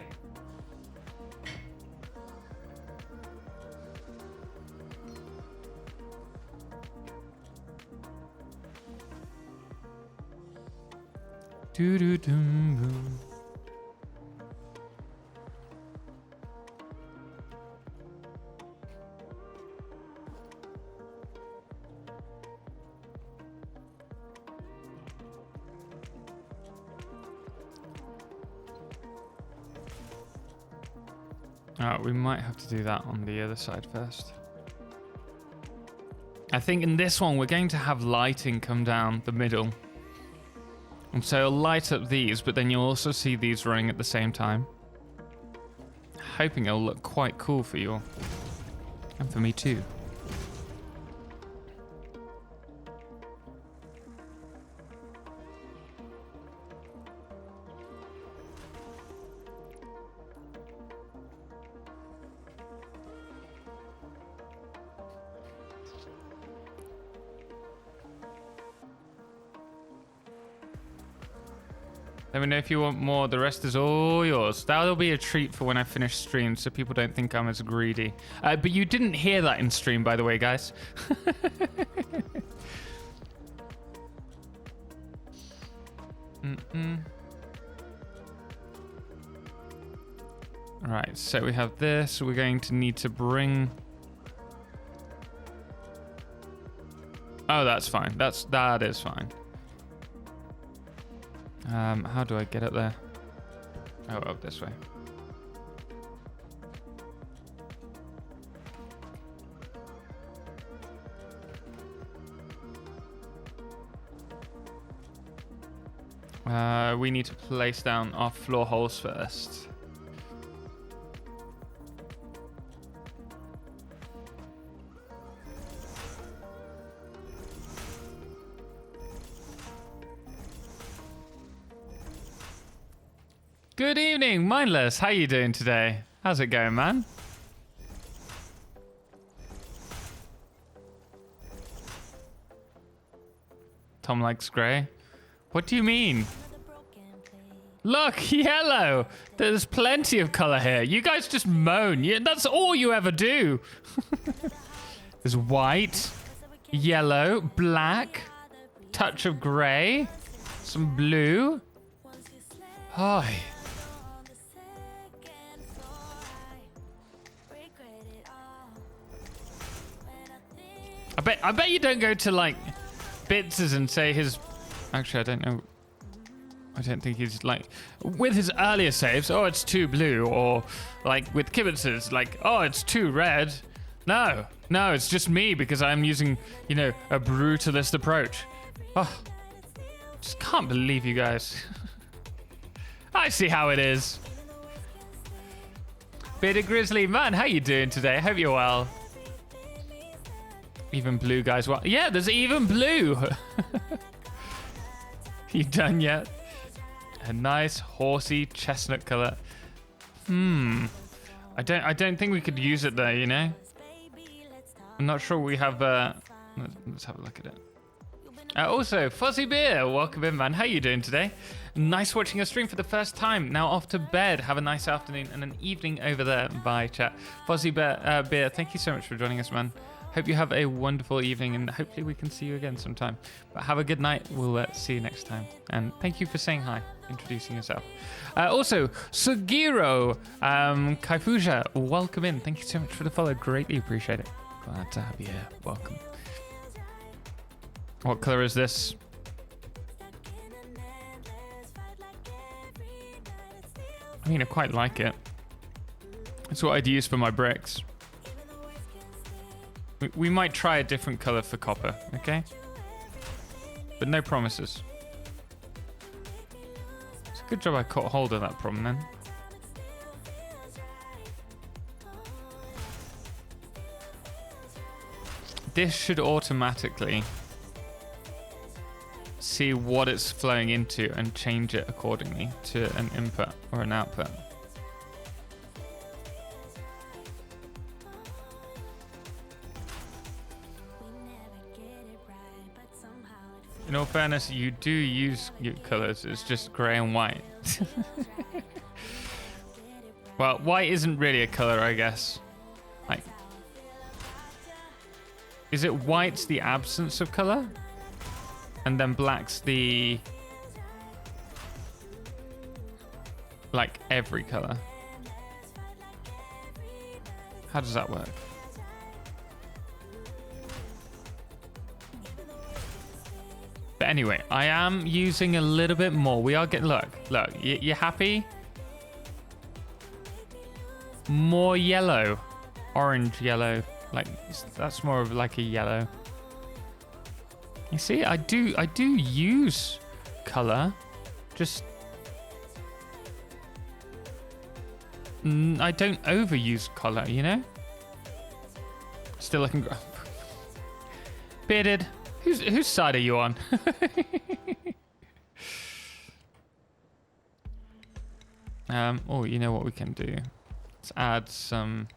Do do dum boom. We might have to do that on the other side first. I think in this one we're going to have lighting come down the middle. And so it'll light up these, but then you'll also see these running at the same time. Hoping it'll look quite cool for you all. And for me too. Let me know if you want more. The rest is all yours. That'll be a treat for when I finish stream, so people don't think I'm as greedy. But you didn't hear that in stream, by the way, guys. Right, so we have this. We're going to need to bring... Oh, that's fine. That is fine. How do I get up there? Oh, up this way. We need to place down our floor holes first. Good evening, Mindless. How you doing today? How's it going, man? Tom likes grey. What do you mean? Look, yellow. There's plenty of color here. You guys just moan. Yeah, that's all you ever do. There's white, yellow, black, touch of grey, some blue. Hi. I bet you don't go to like Bitz's and say his... Actually, I don't know. I don't think he's like... With his earlier saves, oh, it's too blue. Or like with Kibitz's, like, oh, it's too red. No, it's just me because I'm using, you know, a brutalist approach. Oh, just can't believe you guys. I see how it is. Bitter Grizzly, man, how you doing today? Hope you're well. Even blue, guys. Well, yeah, there's even blue. You done yet? A nice horsey chestnut color. I don't think we could use it there, you know? I'm not sure we have... let's have a look at it. Also, Fuzzy Beer, welcome in, man. How you doing today? Nice watching your stream for the first time. Now off to bed. Have a nice afternoon and an evening over there. Bye, chat. Fuzzy Beer, thank you so much for joining us, man. Hope you have a wonderful evening and hopefully we can see you again sometime. But have a good night. We'll see you next time. And thank you for saying hi, introducing yourself. Also, Sugiro Kaifuja, welcome in. Thank you so much for the follow. Greatly appreciate it. Glad to have you here. Welcome. What color is this? I mean, I quite like it. It's what I'd use for my bricks. We might try a different color for copper, okay? But no promises. It's a good job I caught hold of that problem then. This should automatically see what it's flowing into and change it accordingly to an input or an output. In all fairness, you do use your colors. It's just gray and white. Well, white isn't really a color, I guess. Like, is it white's the absence of color? And then black's the... like every color? How does that work? But anyway, I am using a little bit more. We are getting... Look, you happy? More yellow. Orange yellow. Like, that's more of like a yellow. You see, I do use color. Just... I don't overuse color, you know? Still looking... Bearded. Whose side are you on? Oh, you know what we can do? Let's add some...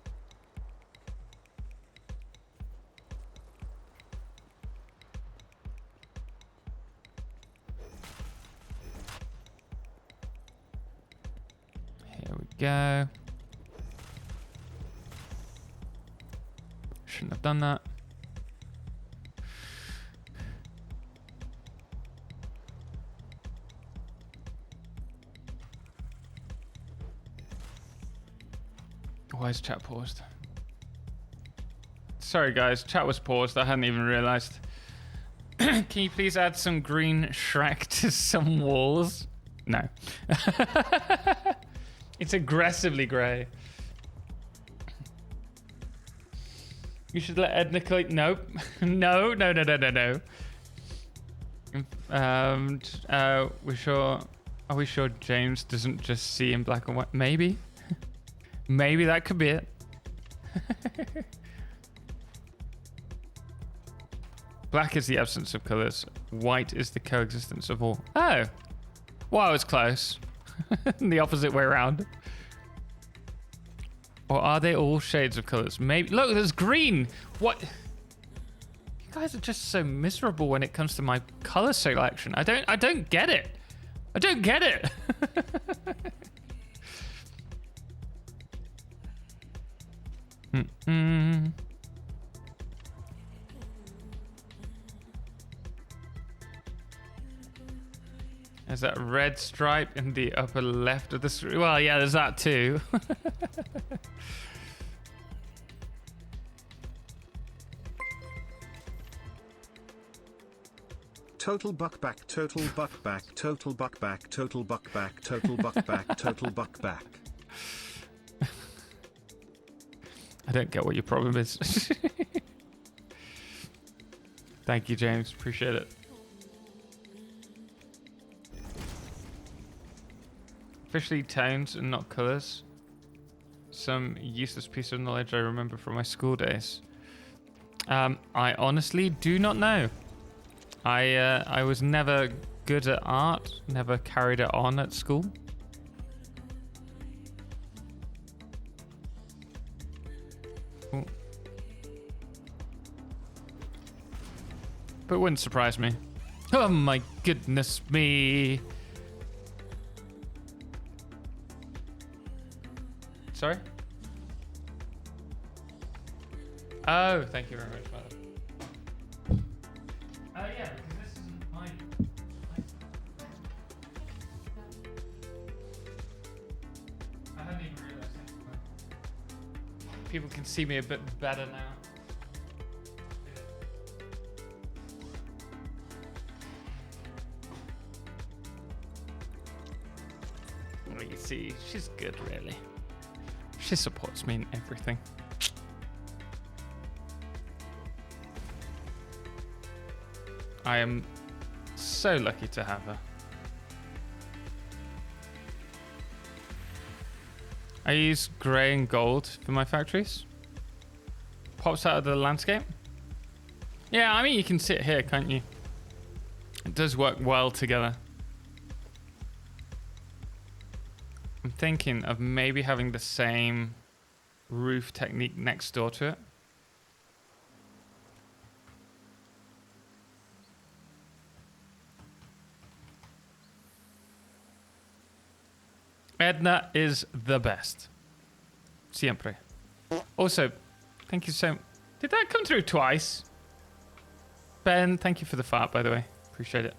Here we go. Shouldn't have done that. Why is chat paused? Sorry guys, chat was paused. I hadn't even realized. Can you please add some green Shrek to some walls? No. It's aggressively grey. You should let Edna click. Nope. No. Are we sure James doesn't just see in black and white? Maybe. Maybe that could be it. Black is the absence of colors. White is the coexistence of all. Oh. Well, I was close. The opposite way around. Or are they all shades of colors? Maybe. Look, there's green. What? You guys are just so miserable when it comes to my color selection. I don't get it. I don't get it. There's that red stripe in the upper left of the screen. Well, yeah, there's that too. Total buck back, total buck back, total buck back, total buck back, total buck back, total buck back. I don't get what your problem is. Thank you, James. Appreciate it. Officially tones and not colors. Some useless piece of knowledge I remember from my school days. I honestly do not know. I was never good at art. Never carried it on at school. but it wouldn't surprise me. Oh my goodness me. Sorry? Oh, thank you very much, madam. Yeah, because this isn't mine. I hadn't even realized that. People can see me a bit better now. You see, she's good, really. She supports me in everything. I am so lucky to have her. I use grey and gold for my factories. Pops out of the landscape. Yeah, I mean, you can sit here, can't you? It does work well together. I'm thinking of maybe having the same roof technique next door to it. Edna is the best. Siempre. Also, thank you so... Did that come through twice? Ben, thank you for the fart, by the way. Appreciate it.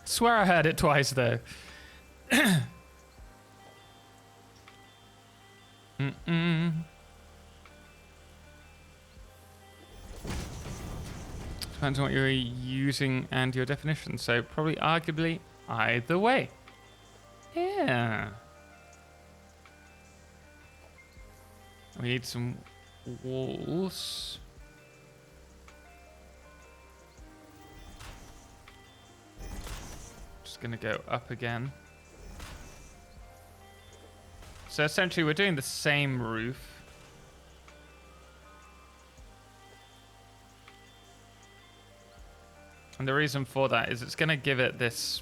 Swear I heard it twice, though. Depends on what you're using and your definition. So probably arguably either way. Yeah. We need some walls. Just gonna go up again. So essentially we're doing the same roof. And the reason for that is it's gonna give it this...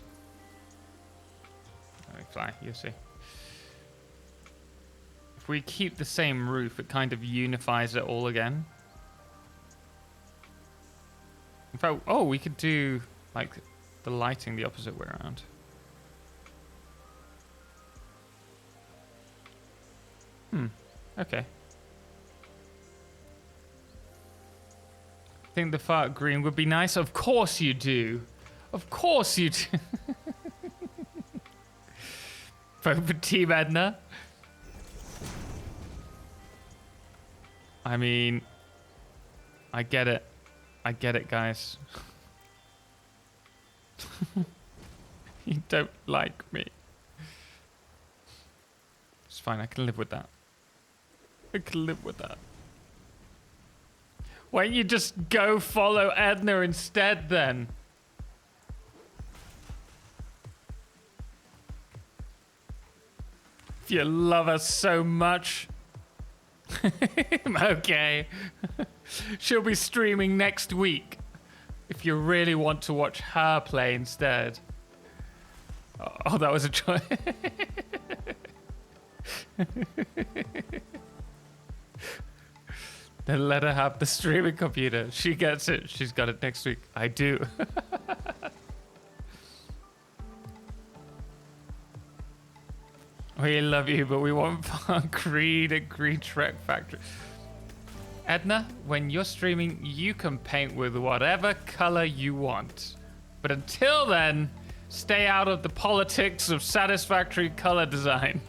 Let me fly, you'll see. If we keep the same roof, it kind of unifies it all again. In fact, oh, we could do like the lighting the opposite way around. Okay. Think the fart green would be nice? Of course you do. Of course you do. Vote for Team Edna. I mean, I get it. I get it, guys. You don't like me. It's fine, I can live with that. I can live with that. Why don't you just go follow Edna instead, then? If you love us so much. Okay. She'll be streaming next week. If you really want to watch her play instead. Oh, that was a choice. Then let her have the streaming computer. She gets it. She's got it next week. I do. We love you, but we want green and green Shrek Factory. Edna, when you're streaming, you can paint with whatever color you want. But until then, stay out of the politics of satisfactory color design.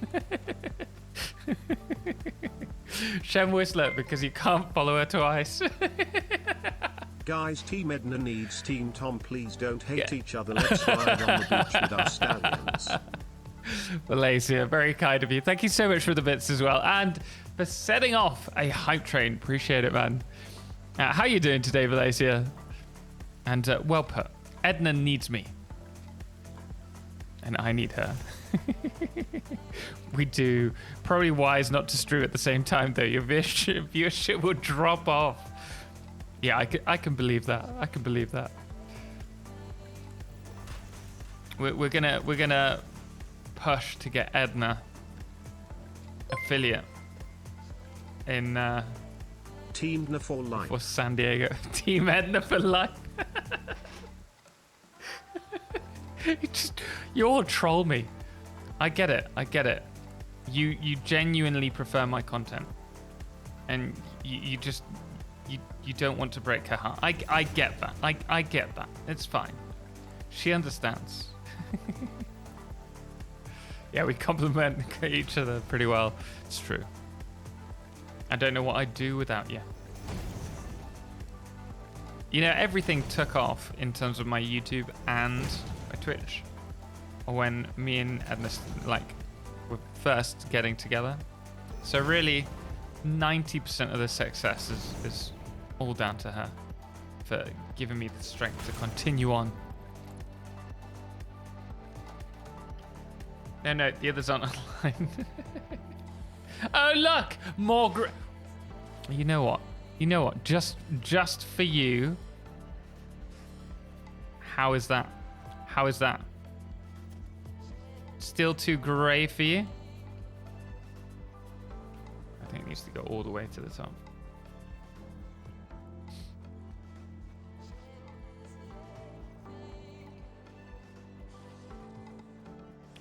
Shem Whistler, because you can't follow her twice. Guys, Team Edna needs Team Tom. Please don't hate each other. Let's ride on the beach with our stallions. Valencia, very kind of you. Thank you so much for the bits as well. And for setting off a hype train. Appreciate it, man. How you doing today, Valencia? And well put. Edna needs me. And I need her. We do. Probably wise not to stream at the same time, though. Your viewership will drop off. Yeah, I can believe that. I can believe that. We're gonna push to get Edna affiliate in Team Edna for life. For San Diego. Team Edna for life. You all troll me. I get it. You genuinely prefer my content. And you don't want to break her heart. I get that. I get that. It's fine. She understands. Yeah, we compliment each other pretty well. It's true. I don't know what I'd do without you. You know, everything took off in terms of my YouTube and my Twitch when me and Edna were first getting together. So really, 90% of the success is all down to her for giving me the strength to continue on. No, the others aren't online. Oh look, more. You know what? Just for you. How is that? Still too grey for you? I think it needs to go all the way to the top.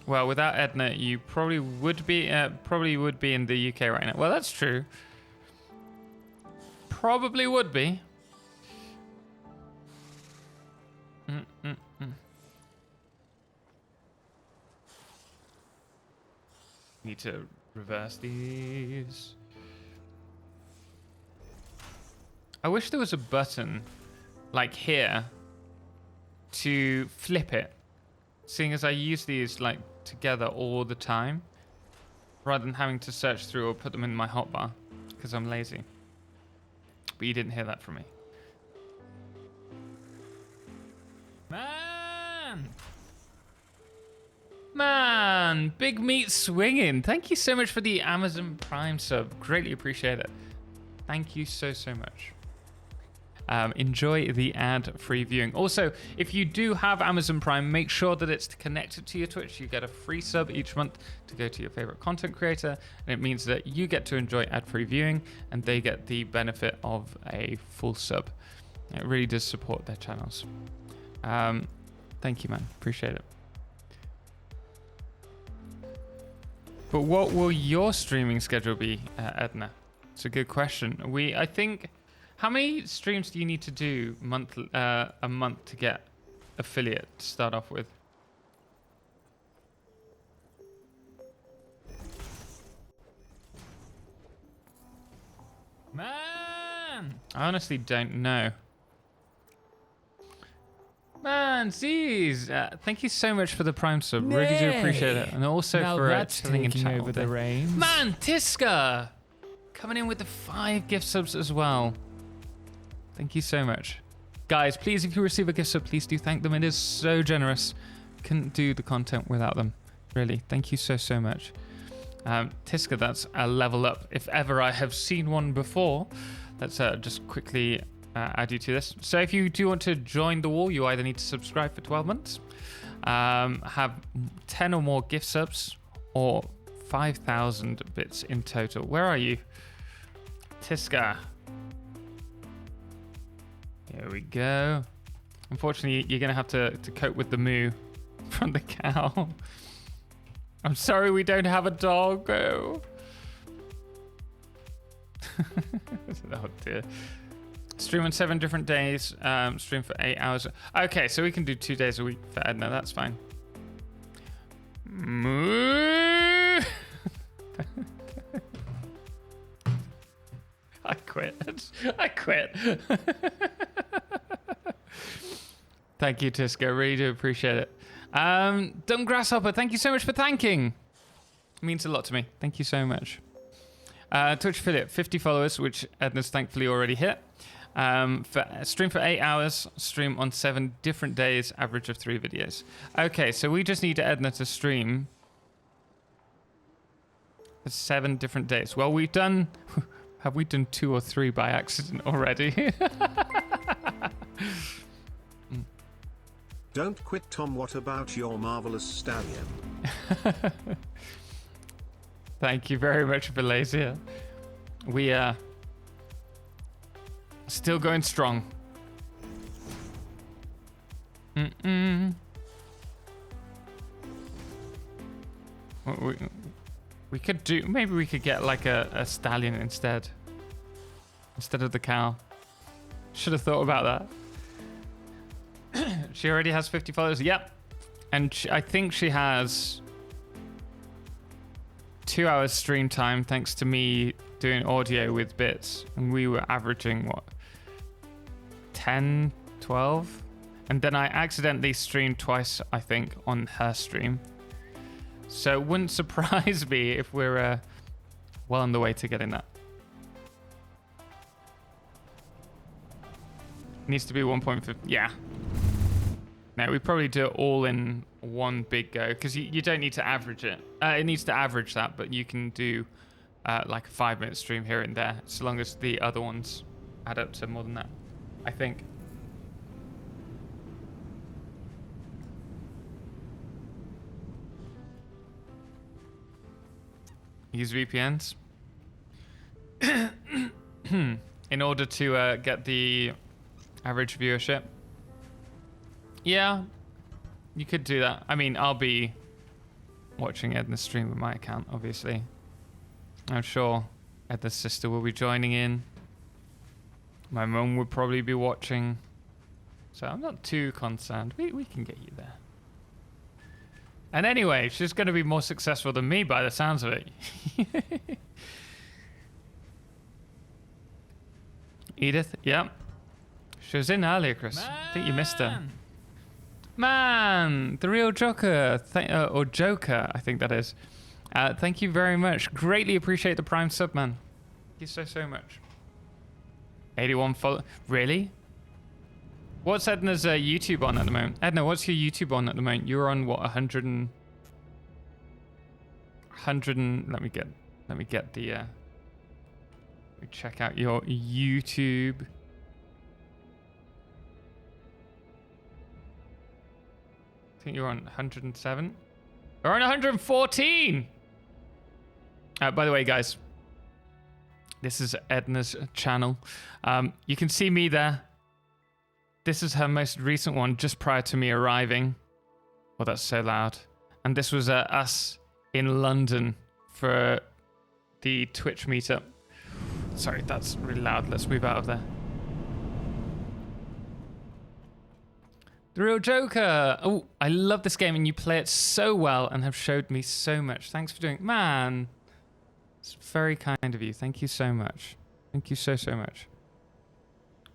Well, without Edna, you probably would be in the UK right now. Well, that's true. Probably would be. Need to reverse these. I wish there was a button, like here, to flip it. Seeing as I use these like together all the time, rather than having to search through or put them in my hotbar, because I'm lazy. But you didn't hear that from me. Man, Big Meat Swinging. Thank you so much for the Amazon Prime sub. Greatly appreciate it. Thank you so much. Enjoy the ad-free viewing. Also, if you do have Amazon Prime, make sure that it's connected to your Twitch. You get a free sub each month to go to your favorite content creator, and it means that you get to enjoy ad-free viewing, and they get the benefit of a full sub. It really does support their channels. Thank you, man. Appreciate it. But what will your streaming schedule be, Edna? It's a good question. I think. How many streams do you need to do a month to get affiliate to start off with? Man! I honestly don't know. Man, Z's! Thank you so much for the Prime sub. Nay. Really do appreciate it. And also now for that's chilling in taking chat over all day. the reins. Man, Tiska! Coming in with the 5 gift subs as well. Thank you so much. Guys, please, if you receive a gift sub, please do thank them. It is so generous. Couldn't do the content without them. Really, thank you so much. Tiska, that's a level up. If ever I have seen one before, let's just quickly add you to this. So if you do want to join the wall, you either need to subscribe for 12 months, have 10 or more gift subs, or 5,000 bits in total. Where are you? Tiska. Here we go. Unfortunately, you're going to have to cope with the moo from the cow. I'm sorry we don't have a dog. Oh, oh dear. Stream on 7 different days. Stream for 8 hours. Okay, so we can do 2 days a week for Edna. That's fine. Moo. I quit. Thank you, Tiska. Really do appreciate it. Dumb Grasshopper, thank you so much for thanking. It means a lot to me. Thank you so much. Twitch affiliate, 50 followers, which Edna's thankfully already hit. Stream for 8 hours, stream on 7 different days, average of 3 videos. Okay, so we just need Edna to stream for 7 different days. Well, we've done... Have we done 2 or 3 by accident already? Don't quit, Tom. What about your marvelous stallion? Thank you very much, Valencia. We Still going strong. We could do, maybe we could get like a stallion instead of the cow. Should have thought about that. She already has 50 followers. Yep. And I think she has 2 hours stream time thanks to me doing audio with bits. And we were averaging what? 10, 12? And then I accidentally streamed twice, I think, on her stream. So it wouldn't surprise me if we're well on the way to getting that. Needs to be 1.5. Yeah. No, we probably do it all in one big go because you don't need to average it. It needs to average that, but you can do like a 5-minute stream here and there, so long as the other ones add up to more than that, I think. Use VPNs in order to get the average viewership. Yeah, you could do that. I mean, I'll be watching Edna's stream with my account, obviously. I'm sure Edna's sister will be joining in. My mum would probably be watching. So I'm not too concerned. We can get you there. And anyway, she's going to be more successful than me by the sounds of it. Edith, yeah. She was in earlier, Chris. I think you missed her. Man, the real Joker, or Joker, I think that is. Thank you very much. Greatly appreciate the Prime sub, man. Thank you so much. 81 follow. Really? What's Edna's YouTube on at the moment? Edna, what's your YouTube on at the moment? You're on what, 100 and let me get the let me check out your YouTube. I think you're on 107. We're on 114. By the way, guys, this is Edna's channel. You can see me there. This is her most recent one, just prior to me arriving. Oh, that's so loud. And this was us in London for the Twitch meetup. Sorry, that's really loud. Let's move out of there. The Real Joker. Oh, I love this game and you play it so well and have showed me so much. Thanks for doing it. Man, it's very kind of you. Thank you so much. Thank you so much.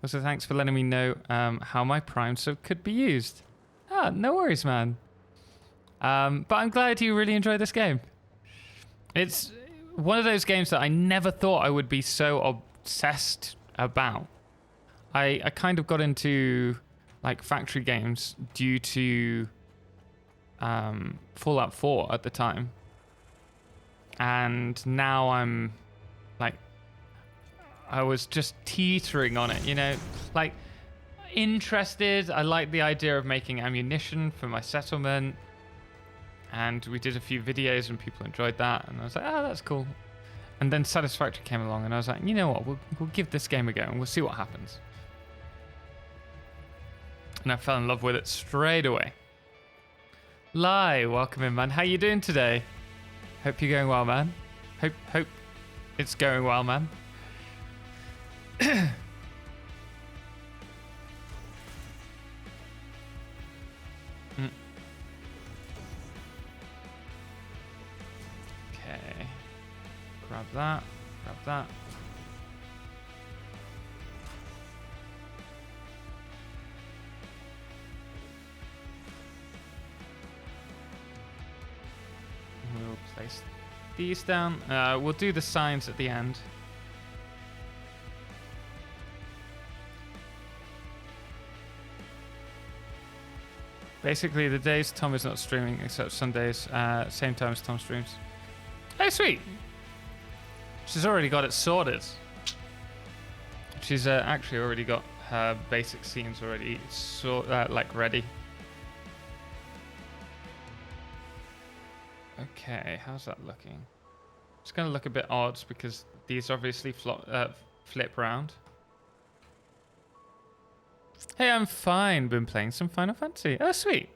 Also, thanks for letting me know how my Prime sub could be used. Ah, no worries, man. But I'm glad you really enjoy this game. It's one of those games that I never thought I would be so obsessed about. I kind of got into like factory games due to Fallout 4 at the time. And now I'm like, I was just teetering on it, you know, like interested. I like the idea of making ammunition for my settlement. And we did a few videos and people enjoyed that. And I was like, oh, that's cool. And then Satisfactory came along and I was like, you know what, we'll give this game a go and we'll see what happens. And I fell in love with it straight away. Lai, welcome in, man. How you doing today? Hope you're going well, man. Hope it's going well, man. Okay. Grab that. Grab that. We'll place these down. We'll do the signs at the end. Basically, the days Tom is not streaming, except Sundays, same time as Tom streams. Oh, sweet! She's already got it sorted. She's actually already got her basic scenes already like ready. Okay, how's that looking? It's going to look a bit odd because these obviously flip around. Hey, I'm fine. Been playing some Final Fantasy. Oh, sweet.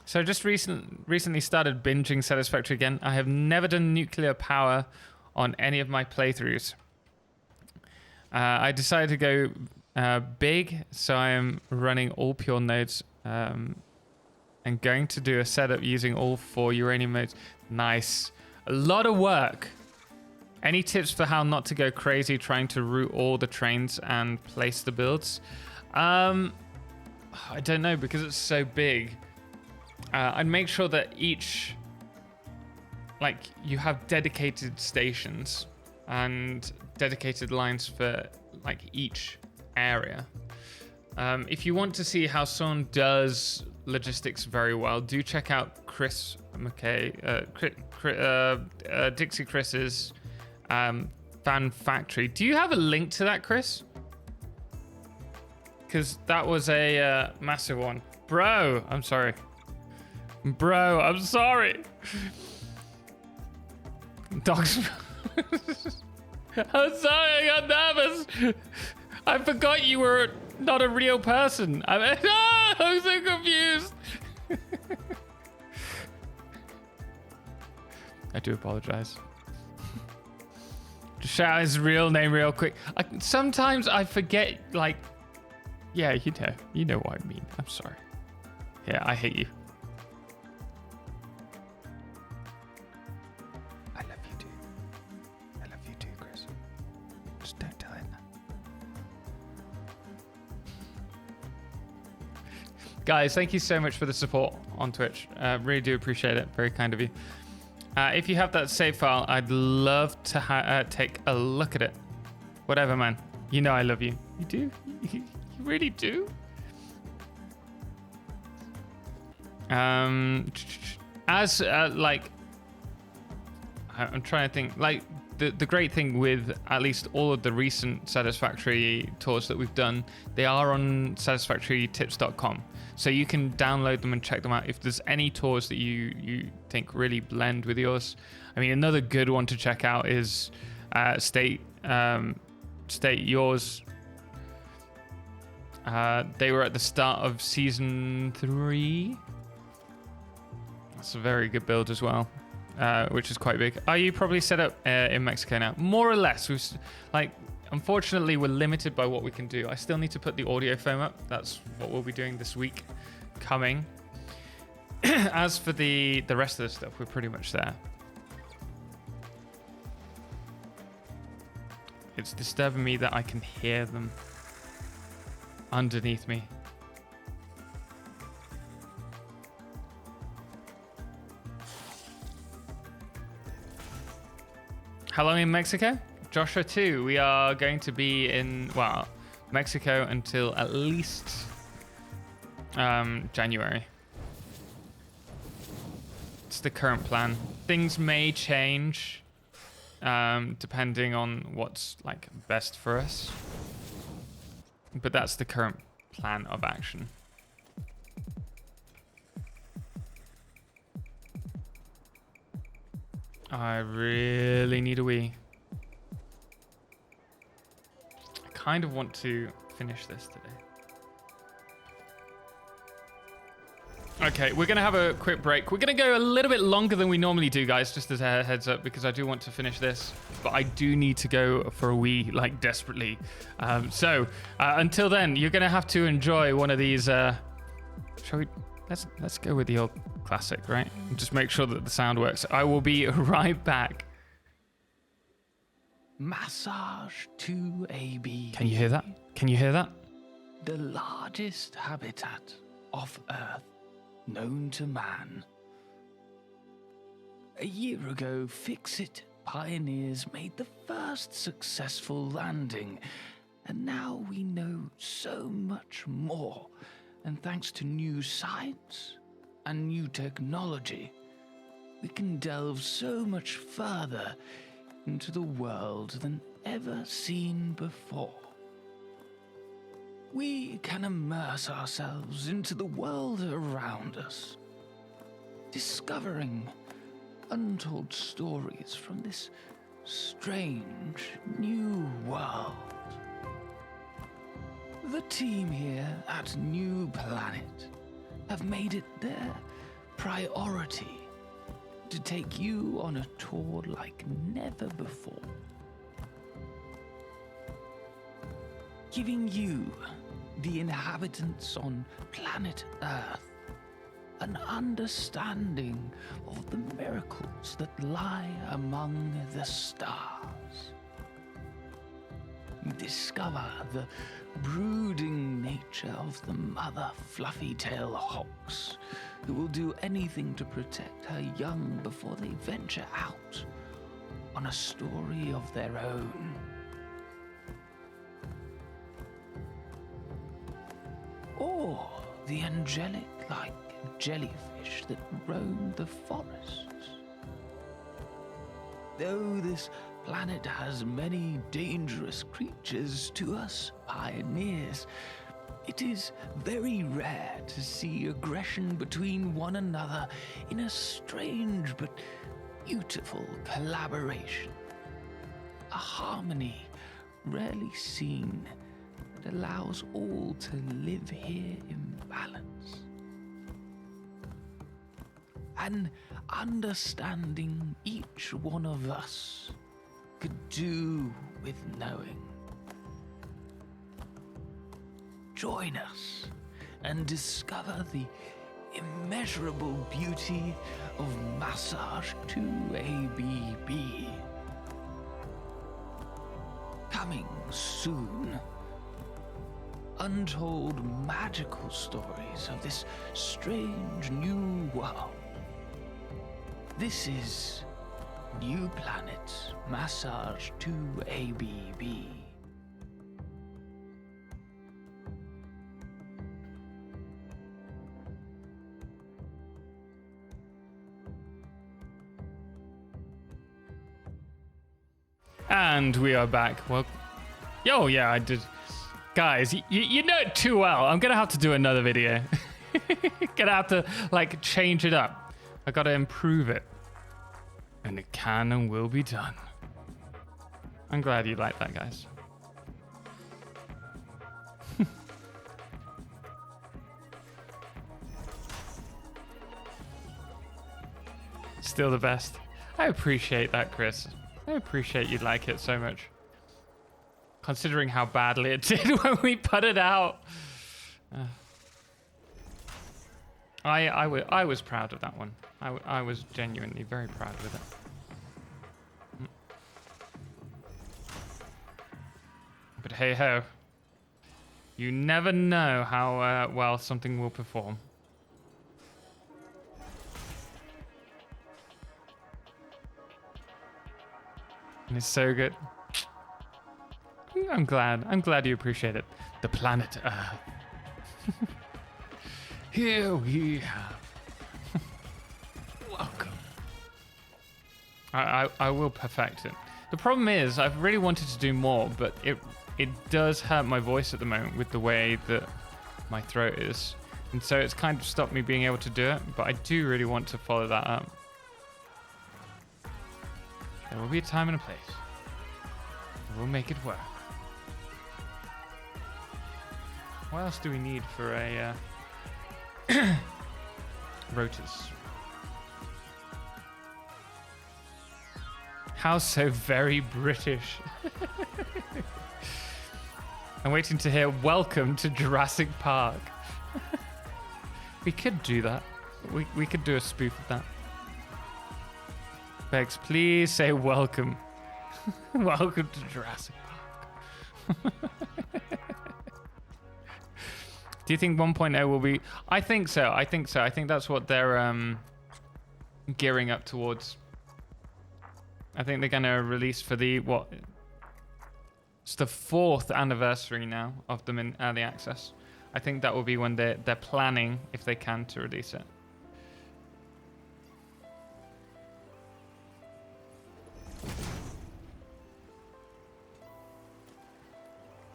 So just recently started binging Satisfactory again. I have never done nuclear power on any of my playthroughs. I decided to go big, so I am running all pure nodes and going to do a setup using all 4 uranium nodes. Nice. A lot of work. Any tips for how not to go crazy trying to route all the trains and place the builds? I don't know, because it's so big. I'd make sure that each, like, you have dedicated stations and dedicated lines for, like, each area. If you want to see how someone does logistics very well, do check out Chris McKay, Dixie Chris's Fan Factory. Do you have a link to that, Chris? Because that was a massive one. Bro, I'm sorry. Bro, I'm sorry. Dogs. I'm sorry, I got nervous. I forgot you were not a real person. I'm so confused. I do apologize. Just shout his real name real quick. Sometimes I forget, like, yeah, you know what I mean. I'm sorry. Yeah, I hate you. I love you too. I love you too, Chris. Just don't tell him that. Guys, thank you so much for the support on Twitch. Really do appreciate it. Very kind of you. If you have that save file, I'd love to take a look at it. Whatever, man. You know I love you. You do? You really do? Like, I'm trying to think, like, the great thing with at least all of the recent Satisfactory tours that we've done, they are on satisfactorytips.com. So you can download them and check them out if there's any tours that you think really blend with yours. I mean, another good one to check out is State Yours. They were at the start of season 3. That's a very good build as well, which is quite big. Are you probably set up in Mexico now? More or less. Unfortunately, we're limited by what we can do. I still need to put the audio foam up. That's what we'll be doing this week coming. As for the rest of the stuff, we're pretty much there. It's disturbing me that I can hear them underneath me. How long in Mexico? Joshua too. We are going to be in, well, Mexico until at least January. It's the current plan. Things may change depending on what's like best for us. But that's the current plan of action. I really need a wee. I kind of want to finish this today. Okay, we're going to have a quick break. We're going to go a little bit longer than we normally do, guys, just as a heads up, because I do want to finish this. But I do need to go for a wee, like, desperately. So until then, you're going to have to enjoy one of these. Shall we? Let's go with the old classic, right? And just make sure that the sound works. I will be right back. Massage 2AB. Can you hear that? Can you hear that? The largest habitat off Earth known to man. A year ago, Fix-It pioneers made the first successful landing, and now we know so much more. And thanks to new science and new technology, we can delve so much further into the world than ever seen before. We can immerse ourselves into the world around us, discovering untold stories from this strange new world. The team here at New Planet have made it their priority to take you on a tour like never before. Giving you, the inhabitants on planet Earth, an understanding of the miracles that lie among the stars. You discover the brooding nature of the mother fluffy-tail hawks, who will do anything to protect her young before they venture out on a story of their own. Or the angelic-like jellyfish that roam the forests. Though this planet has many dangerous creatures to us pioneers, it is very rare to see aggression between one another in a strange but beautiful collaboration. A harmony rarely seen that allows all to live here in balance. And understanding each one of us could do with knowing. Join us and discover the immeasurable beauty of Massage 2ABB. Coming soon. Untold magical stories of this strange new world. This is New Planet Massage 2ABB. And we are back. Well, yo, yeah, I did. Guys, you know it too well. I'm gonna have to do another video. Gonna have to, like, change it up. I gotta improve it. And it can and will be done. I'm glad you like that, guys. Still the best. I appreciate that, Chris. I appreciate you like it so much. Considering how badly it did when we put it out. I was proud of that one. I was genuinely very proud with it. But hey ho. You never know how well something will perform. And it's so good. I'm glad you appreciate it. The planet Earth. Here we have. Welcome. I will perfect it. The problem is, I've really wanted to do more, but it does hurt my voice at the moment with the way that my throat is. And so it's kind of stopped me being able to do it, but I do really want to follow that up. There will be a time and a place. We'll make it work. What else do we need for a rotors? How so very British. I'm waiting to hear welcome to Jurassic Park. We could do that. We could do a spoof of that. Bex, please say welcome. Welcome to Jurassic Park. Do you think 1.0 will be... I think so. I think that's what they're gearing up towards. I think they're going to release for the... what? It's the 4th anniversary now of them in early access. I think that will be when they're planning, if they can, to release it.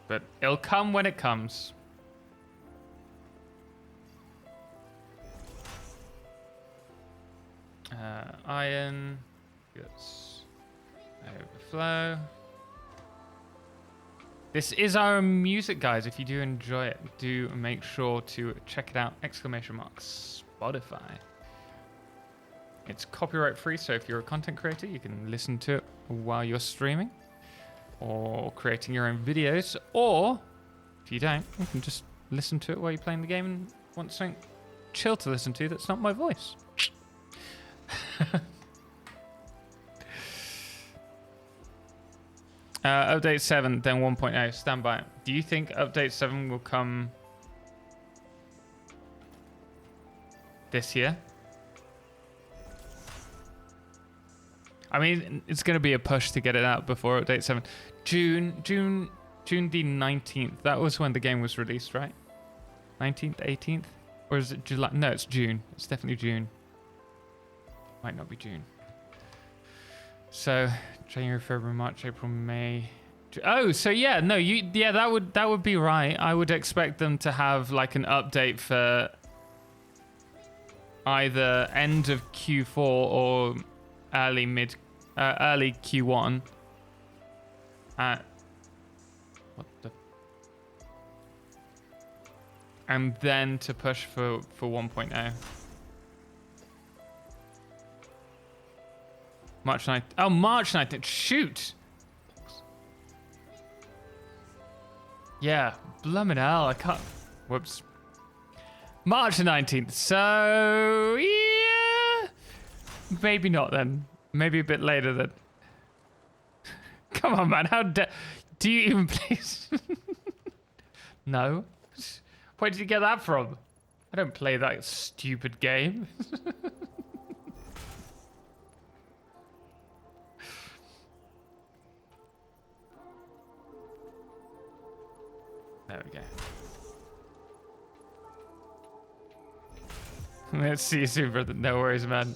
But it'll come when it comes. Iron. Yes. Overflow. This is our music, guys. If you do enjoy it, do make sure to check it out. ! Spotify. It's copyright free, so if you're a content creator, you can listen to it while you're streaming or creating your own videos. Or if you don't, you can just listen to it while you're playing the game and want something chill to listen to that's not my voice. Update 7, then 1.0. Stand by. Do you think Update 7 will come this year? I mean, it's going to be a push to get it out before Update 7. June the 19th. That was when the game was released, right? 19th, 18th? Or is it July? No, it's June. It's definitely June. Might not be June. So, January, February, March, April, May. Oh, so yeah, no, that would be right. I would expect them to have like an update for either end of Q4 or early Q1. And then to push for 1.0. March 9th. Oh, March 9th. Shoot. Yeah, blummin' hell. I can't. Whoops. March 19th. So, yeah. Maybe not then. Maybe a bit later then. Come on, man. Do you even play? No. Where did you get that from? I don't play that stupid game. There we go. Let's see you soon, brother. No worries, man.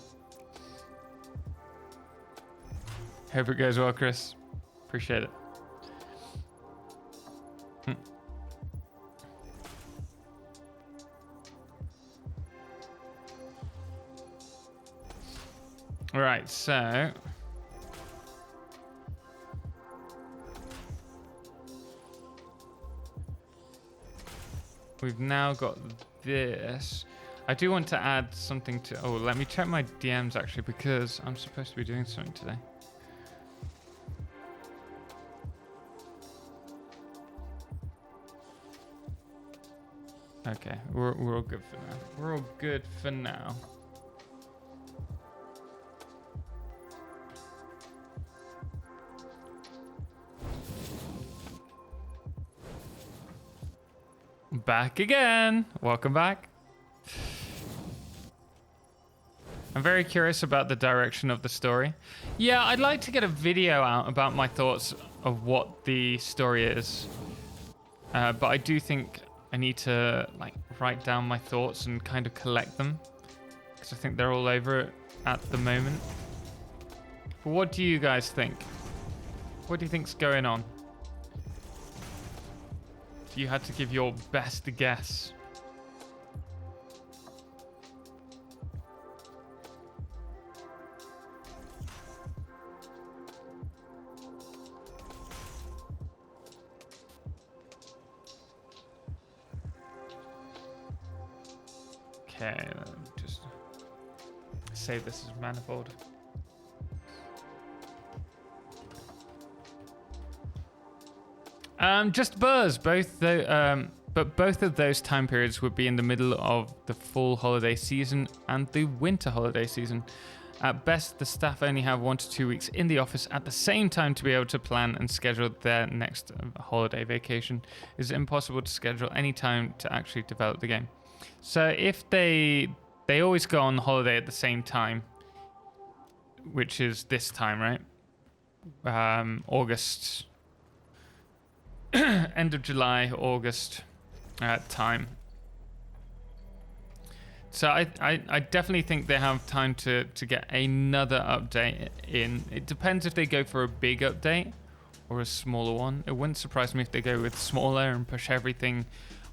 Hope it goes well, Chris. Appreciate it. Right, so we've now got this. I do want to add something to... Oh, let me check my DMs actually, because I'm supposed to be doing something today. Okay, we're all good for now. We're all good for now. Back again. Welcome back. I'm very curious about the direction of the story. Yeah, I'd like to get a video out about my thoughts of what the story is. But I do think I need to like write down my thoughts and kind of collect them, because I think they're all over it at the moment. But what do you guys think? What do you think's going on? If you had to give your best guess. Okay, let me just save this as manifold. Just Buzz. But both of those time periods would be in the middle of the fall holiday season and the winter holiday season. At best, the staff only have 1 to 2 weeks in the office at the same time to be able to plan and schedule their next holiday vacation. It's impossible to schedule any time to actually develop the game. So if they always go on holiday at the same time, which is this time, right? August, end of July, August time. So I definitely think they have time to get another update in. It depends if they go for a big update or a smaller one. It wouldn't surprise me if they go with smaller and push everything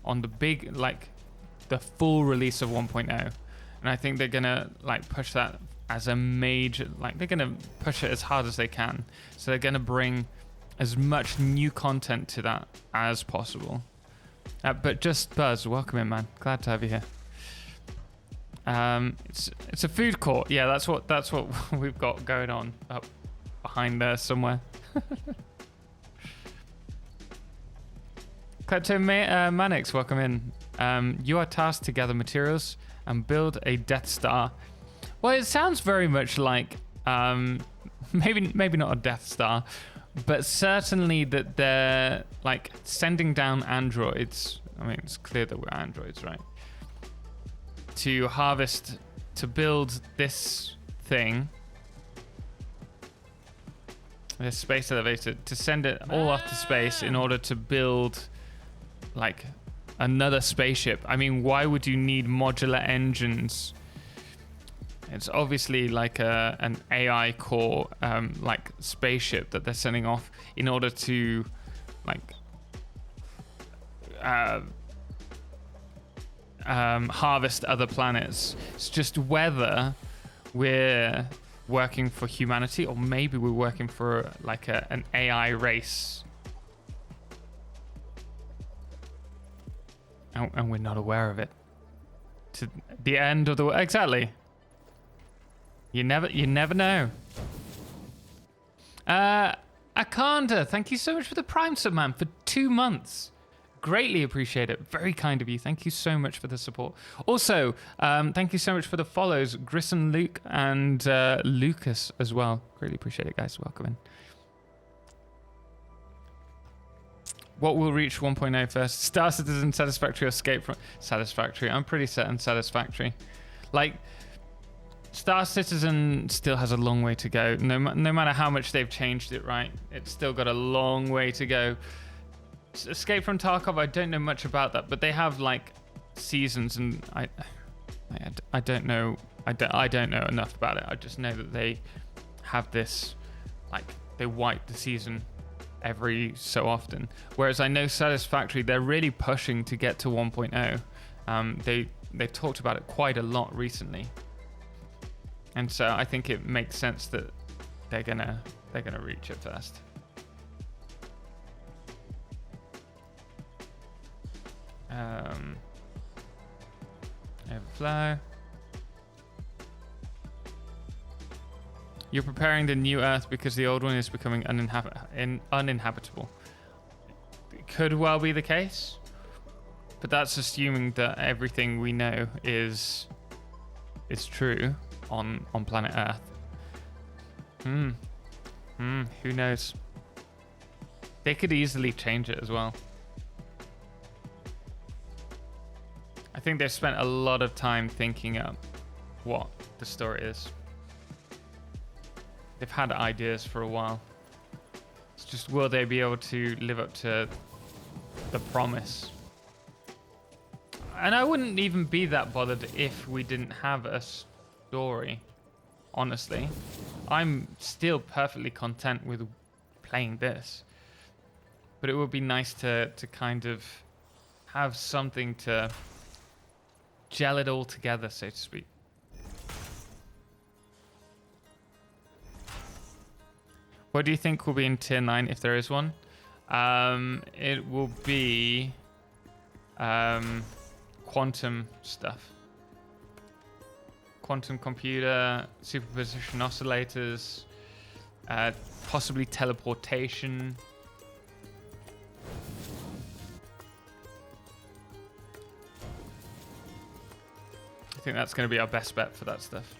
on the big, like the full release of 1.0. And I think they're gonna like push that as a major, like they're gonna push it as hard as they can. So they're gonna bring as much new content to that as possible. But just Buzz, welcome in, man. Glad to have you here. It's a food court. Yeah, that's what we've got going on up behind there somewhere. Klepto Manix, welcome in. You are tasked to gather materials and build a Death Star. Well, it sounds very much like maybe not a Death Star, but certainly that they're like sending down androids. I mean, it's clear that we're androids, right? To harvest, to build this thing, this space elevator, to send it all off to space in order to build like another spaceship. I mean, why would you need modular engines? It's obviously like an AI core like spaceship that they're sending off in order to like harvest other planets. It's just whether we're working for humanity or maybe we're working for like an AI race. And we're not aware of it. To the end of the world. Exactly. You never know. Akanda, thank you so much for the Prime sub, man, for 2 months. Greatly appreciate it. Very kind of you. Thank you so much for the support. Also, thank you so much for the follows, Grissom, Luke, and Lucas as well. Greatly appreciate it, guys. Welcome in. What will reach 1.0 first? Star Citizen, Satisfactory, or Escape from Satisfactory? I'm pretty certain Satisfactory. Like, Star Citizen still has a long way to go. No matter how much they've changed it, right? It's still got a long way to go. Escape from Tarkov, I don't know much about that, but they have like seasons, and I don't know. I don't know enough about it. I just know that they have this, like, they wipe the season every so often. Whereas I know Satisfactory, they're really pushing to get to 1.0. They've talked about it quite a lot recently, and so I think it makes sense that they're gonna reach it first. Overflow. You're preparing the new Earth because the old one is becoming uninhabitable. It could well be the case, but that's assuming that everything we know is true on planet Earth. Who knows? They could easily change it as well. I think they've spent a lot of time thinking up what the story is. They've had ideas for a while. It's just, will they be able to live up to the promise? And I wouldn't even be that bothered if we didn't have a story, honestly. I'm still perfectly content with playing this. But it would be nice to kind of have something to gel it all together, so to speak. What do you think will be in tier 9 if there is one? It will be quantum stuff. Quantum computer, superposition oscillators, possibly teleportation. I think that's going to be our best bet for that stuff.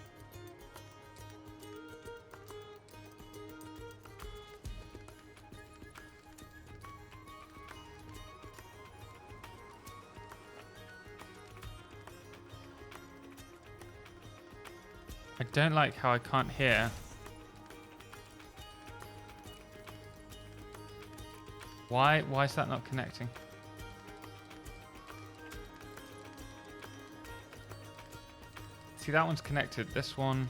I don't like how I can't hear. Why is that not connecting? See, that one's connected. This one.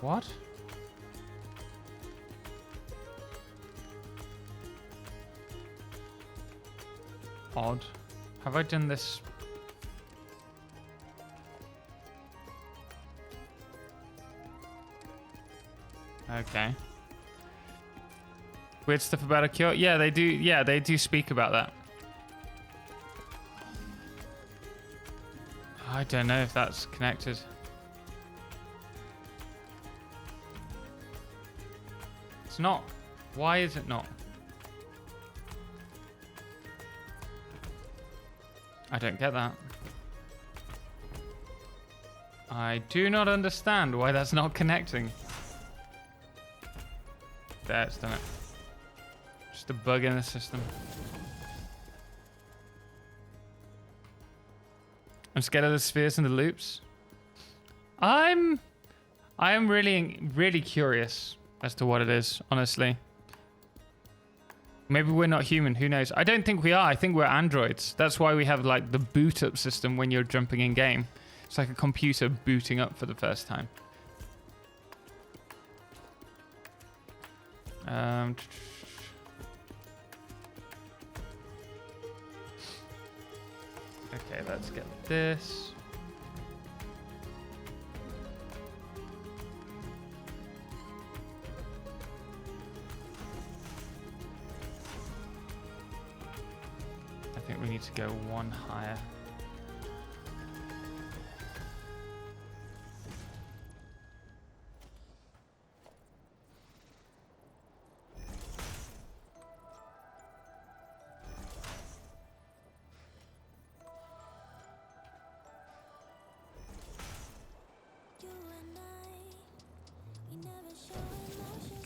What? Odd. Have I done this? Okay. Weird stuff about a cure. Yeah, they do. Yeah, they do speak about that. I don't know if that's connected. It's not. Why is it not? I don't get that. I do not understand why that's not connecting. There, it's done it. Just a bug in the system. I'm scared of the spheres and the loops. I am really curious as to what it is, honestly. Maybe we're not human, who knows? I don't think we are. I think we're androids. That's why we have like the boot up system when you're jumping in game. It's like a computer booting up for the first time. Okay, let's get this. I think we need to go one higher.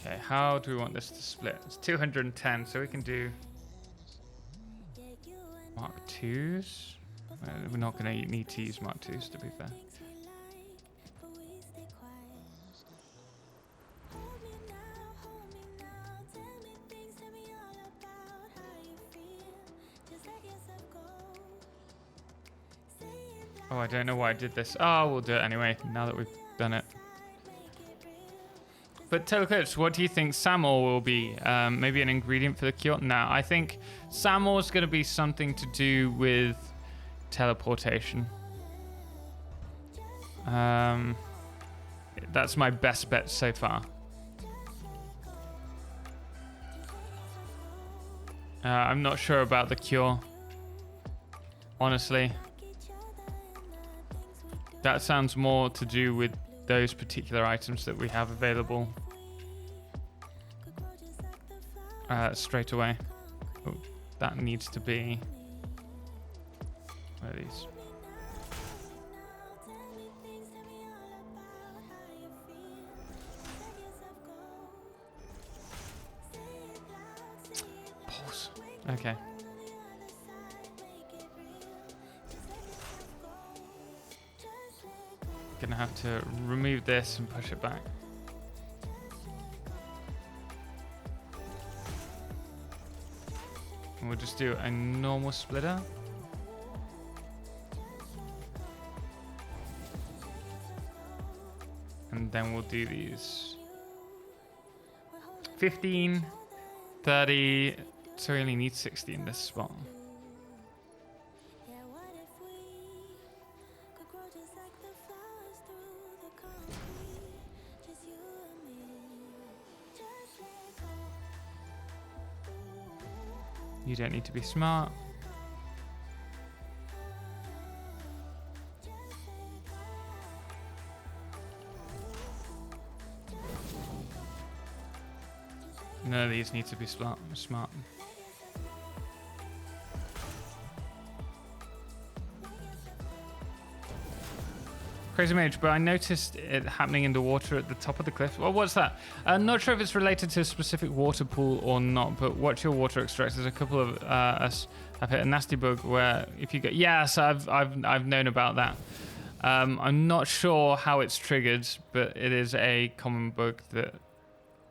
Okay, how do we want this to split? It's 210, so we can do Mark 2s. We're not going to need to use Mark 2s, to be fair. Oh, I don't know why I did this. Oh, we'll do it anyway, now that we've done it. But Totalxclipse, what do you think Samor will be? Maybe an ingredient for the cure? No, I think Samor is going to be something to do with teleportation. That's my best bet so far. I'm not sure about the cure, honestly. That sounds more to do with those particular items that we have available straight away. Oh, that needs to be one of these. Pause. Okay. Gonna have to remove this and push it back. And we'll just do a normal splitter. And then we'll do these 15, 30, so we only need 60 in this spot. You don't need to be smart. None of these need to be smart. Crazy Mage, but I noticed it happening in the water at the top of the cliff. Well, what's that? I'm not sure if it's related to a specific water pool or not, but watch your water extracts. There's a couple of us. I've hit a nasty bug where if you get... Yes, I've known about that. I'm not sure how it's triggered, but it is a common bug that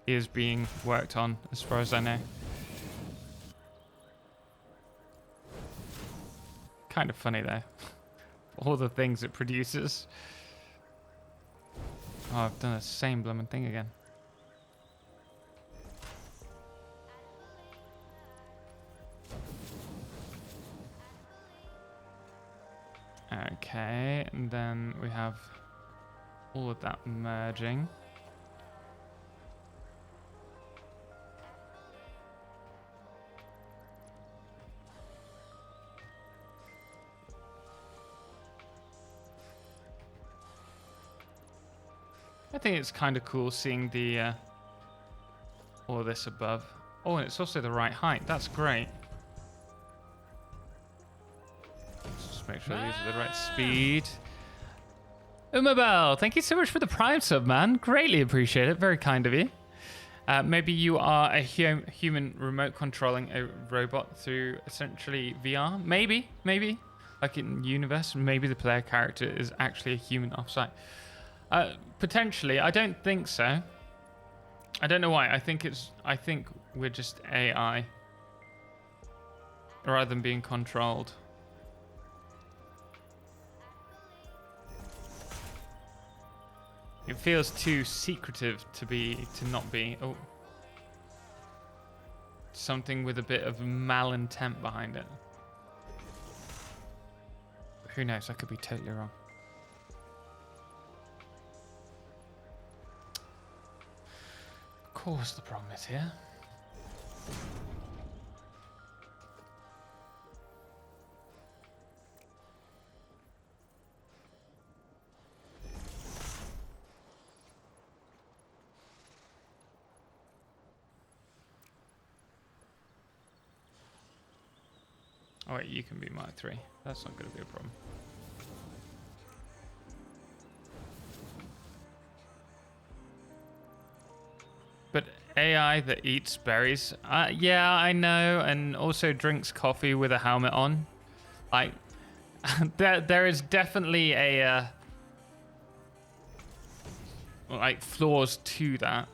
is being worked on, as far as I know. Kind of funny, though. All the things it produces. Oh, I've done the same blooming thing again. Okay, and then we have all of that merging. I think it's kind of cool seeing the all this above. Oh, and it's also the right height. That's great. Let's just make sure these are the right speed. Umabel, thank you so much for the Prime sub, man. Greatly appreciate it. Very kind of you. Maybe you are a human remote controlling a robot through essentially VR. Maybe. Like in Universe, maybe the player character is actually a human offsite. Potentially. I don't think so. I don't know why. I think we're just AI rather than being controlled. It feels too secretive to not be. Oh. Something with a bit of malintent behind it. Who knows? I could be totally wrong. Of course the problem is here. Oh wait, you can be Mark 3. That's not going to be a problem. But AI that eats berries, yeah, I know, and also drinks coffee with a helmet on. Like, there is definitely a like flaws to that.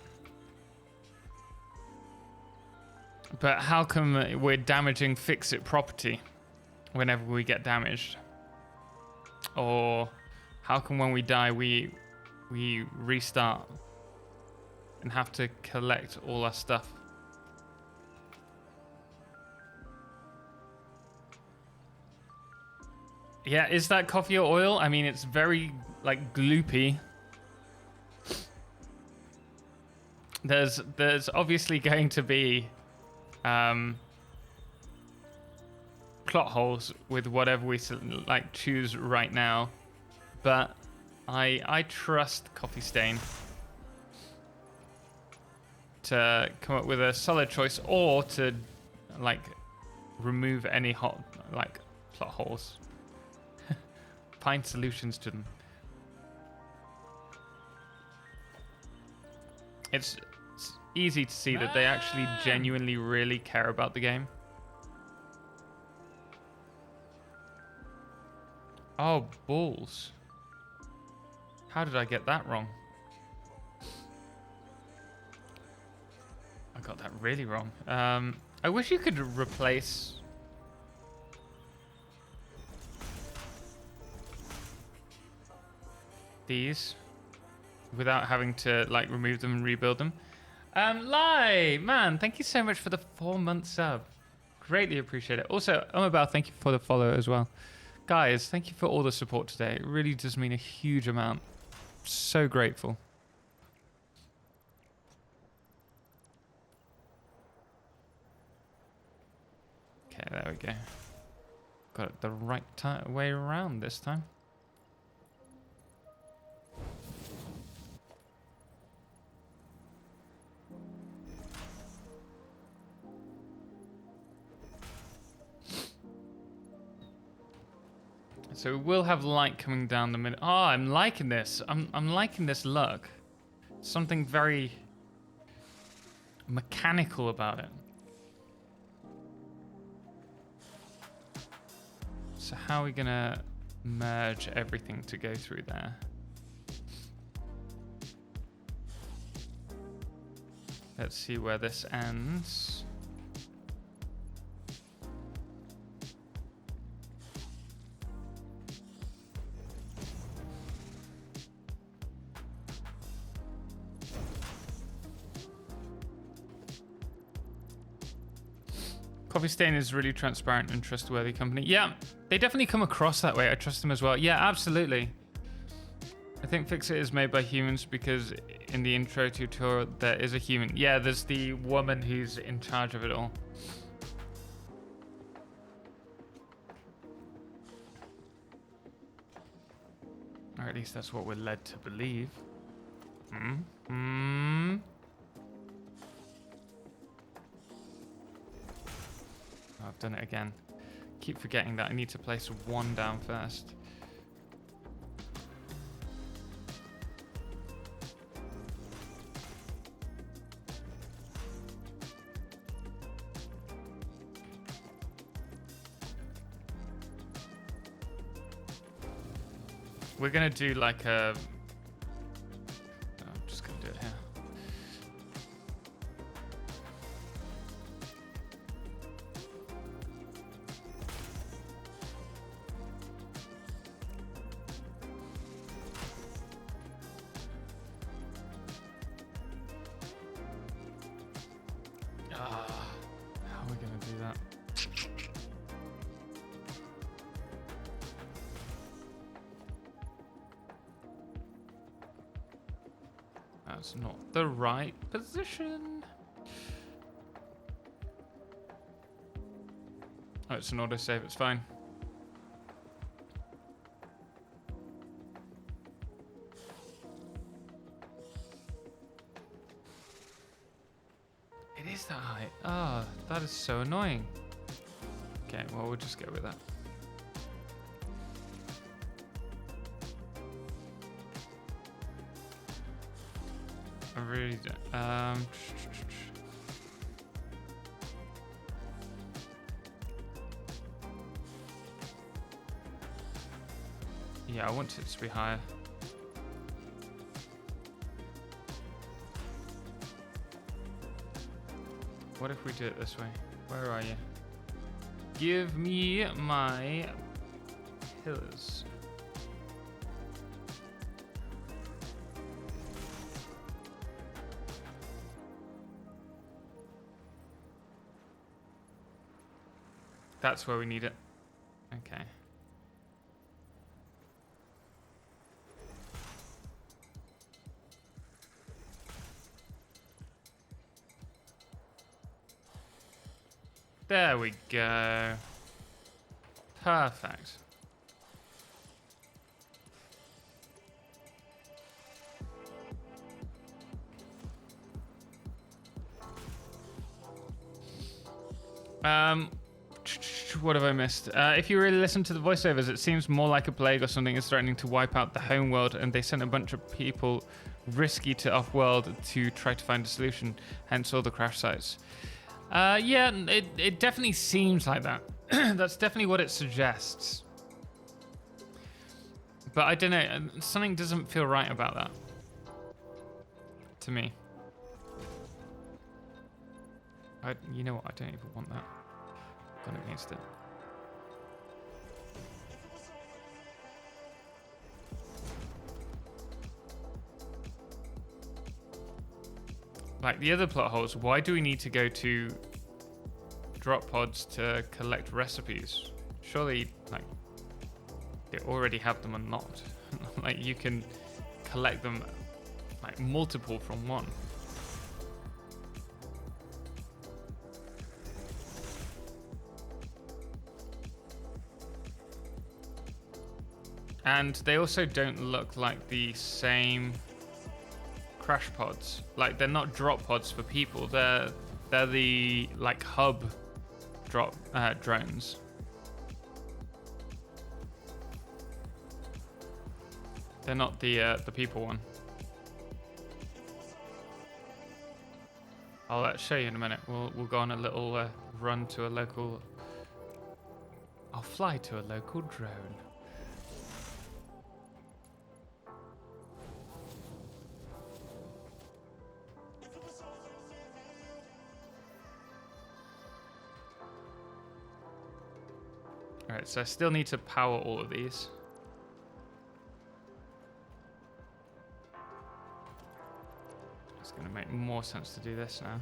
But how come we're damaging fix-it property whenever we get damaged? Or how come when we die we restart and have to collect all our stuff? Yeah, is that coffee or oil? I mean, it's very like gloopy. There's obviously going to be plot holes with whatever we like choose right now, but I trust Coffee Stain to come up with a solid choice, or to like remove any plot holes, find solutions to them. It's easy to see that they actually genuinely really care about the game. Oh, balls. How did I get that wrong? I got that really wrong. I wish you could replace these without having to like remove them and rebuild them. Lai, man, thank you so much for the 4-month sub. Greatly appreciate it. Also, Omabal, thank you for the follow as well. Guys, thank you for all the support today. It really does mean a huge amount. So grateful. Okay, there we go. Got it the right way around this time. So we will have light coming down the middle. Oh, I'm liking this. I'm liking this look. Something very mechanical about it. So how are we gonna merge everything to go through there? Let's see where this ends. Coffee Stain is really transparent and trustworthy company. Yeah, they definitely come across that way. I trust them as well. Yeah, absolutely. I think Fix It is made by humans because in the intro tutorial there is a human. Yeah, there's the woman who's in charge of it all. Or at least that's what we're led to believe. Oh, I've done it again. Keep forgetting that I need to place one down first. We're gonna do like a... I'm just gonna do it here. How are we gonna do that? That's not the right position. Oh, it's an autosave, it's fine. It is that high. Ah, that is so annoying. Okay, well, we'll just go with that. I really don't. Yeah, I want it to be higher. What if we do it this way? Where are you? Give me my pillars. That's where we need it. Okay. There we go. Perfect. What have I missed? If you really listen to the voiceovers, it seems more like a plague or something is threatening to wipe out the home world, and they sent a bunch of people risky to off-world to try to find a solution, hence all the crash sites. Yeah, it definitely seems like that. That's definitely what it suggests. But I don't know, something doesn't feel right about that. To me. You know what, I don't even want that. Gone against it. Like the other plot holes, why do we need to go to drop pods to collect recipes? Surely, like, they already have them unlocked. Like, you can collect them, like, multiple from one. And they also don't look like the same crash pods. Like, they're not drop pods for people. They're the like hub drop drones. They're not the people one. I'll show you in a minute. We'll go on a little run to a local. I'll fly to a local drone. Alright, so I still need to power all of these. It's going to make more sense to do this now.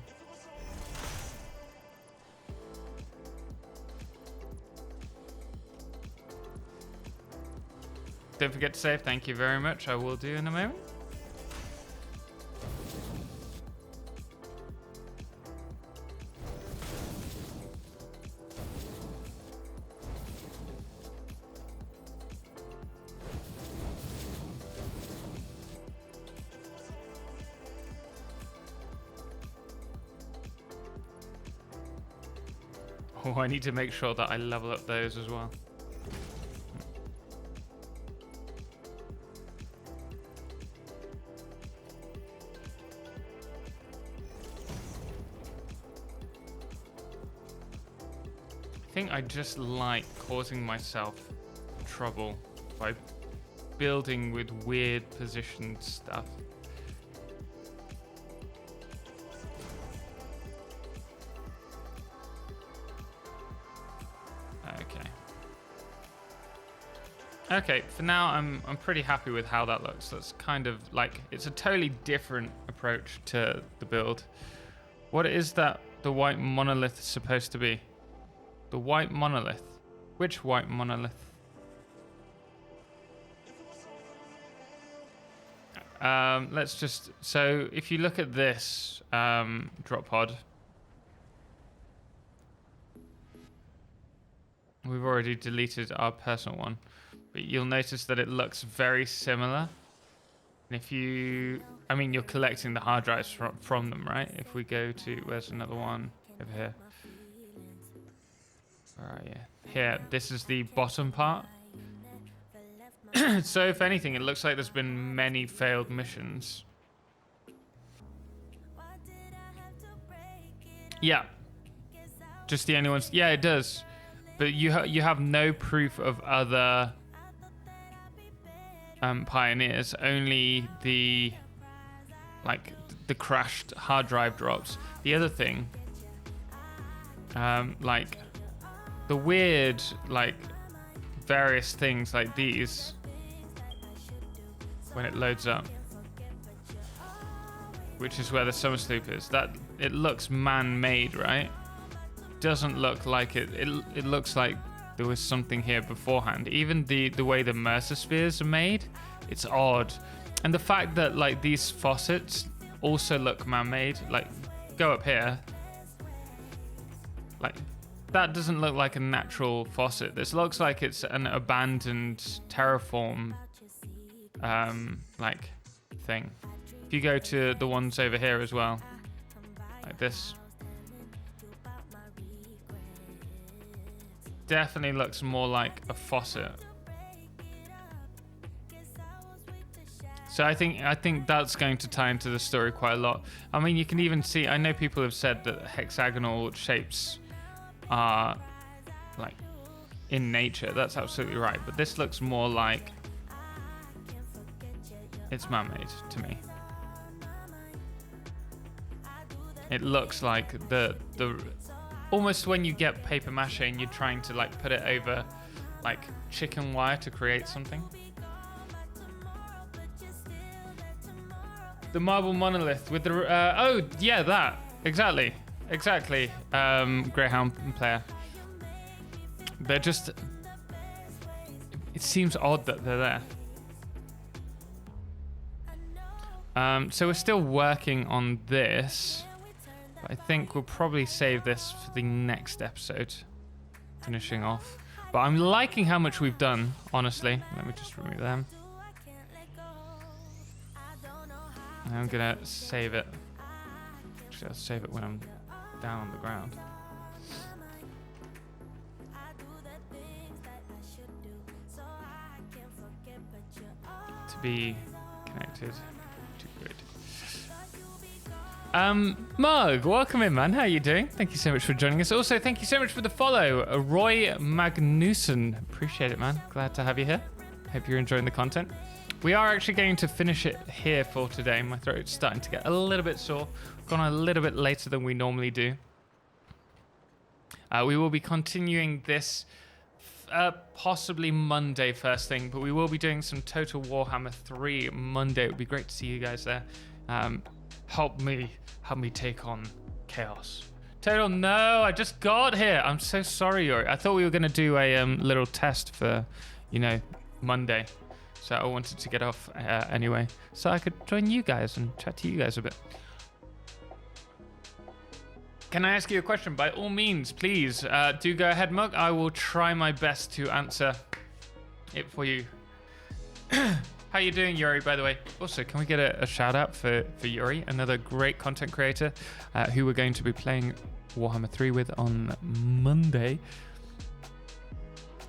Don't forget to save. Thank you very much. I will do in a moment. Oh, I need to make sure that I level up those as well. I think I just like causing myself trouble by building with weird positioned stuff. Okay, for now I'm pretty happy with how that looks. That's kind of like, it's a totally different approach to the build. What is that the white monolith supposed to be? The white monolith? Which white monolith? Let's just, so if you look at this drop pod, we've already deleted our personal one. But you'll notice that it looks very similar. And if you, I mean, you're collecting the hard drives from them, right? If we go to, where's another one? Over here. Where are you? Here, this is the bottom part. So if anything, it looks like there's been many failed missions. Yeah. Just the only ones. Yeah, it does. But you have no proof of other pioneers, only the crashed hard drive drops. The other thing, like the weird various things like these, when it loads up, which is where the summer sloop is, that it looks man-made, right? Doesn't look like it looks like there was something here beforehand. Even the way the Mercer spheres are made, it's odd. And the fact that like these faucets also look man-made, like go up here, like that doesn't look like a natural faucet. This looks like it's an abandoned terraform like thing. If you go to the ones over here as well, like this, definitely looks more like a faucet. So I think that's going to tie into the story quite a lot. I mean, you can even see, I know people have said that hexagonal shapes are like in nature. That's absolutely right. But this looks more like it's man-made to me. It looks like the almost when you get paper mache and you're trying to like put it over like chicken wire to create something. The marble monolith with the oh yeah, that exactly Greyhound player. They're just, it seems odd that they're there. So we're still working on this. I think we'll probably save this for the next episode, finishing off. But I'm liking how much we've done, honestly. Let me just remove them. I'm gonna save it. Actually, I'll save it when I'm down on the ground. To be connected to grid. Mug, welcome in, man. How are you doing? Thank you so much for joining us. Also, thank you so much for the follow, Roy Magnuson. Appreciate it, man. Glad to have you here. Hope you're enjoying the content. We are actually going to finish it here for today. My throat's starting to get a little bit sore. Gone a little bit later than we normally do. We will be continuing this possibly Monday first thing, but we will be doing some Total Warhammer 3 Monday. It would be great to see you guys there. Help me take on chaos. Total, no, I just got here. I'm so sorry, Yuri. I thought we were going to do a little test for, Monday. So I wanted to get off anyway, so I could join you guys and chat to you guys a bit. Can I ask you a question? By all means, please do go ahead, Mug. I will try my best to answer it for you. How How you doing, Yuri, by the way? Also, can we get a shout out for Yuri, another great content creator who we're going to be playing Warhammer 3 with on Monday.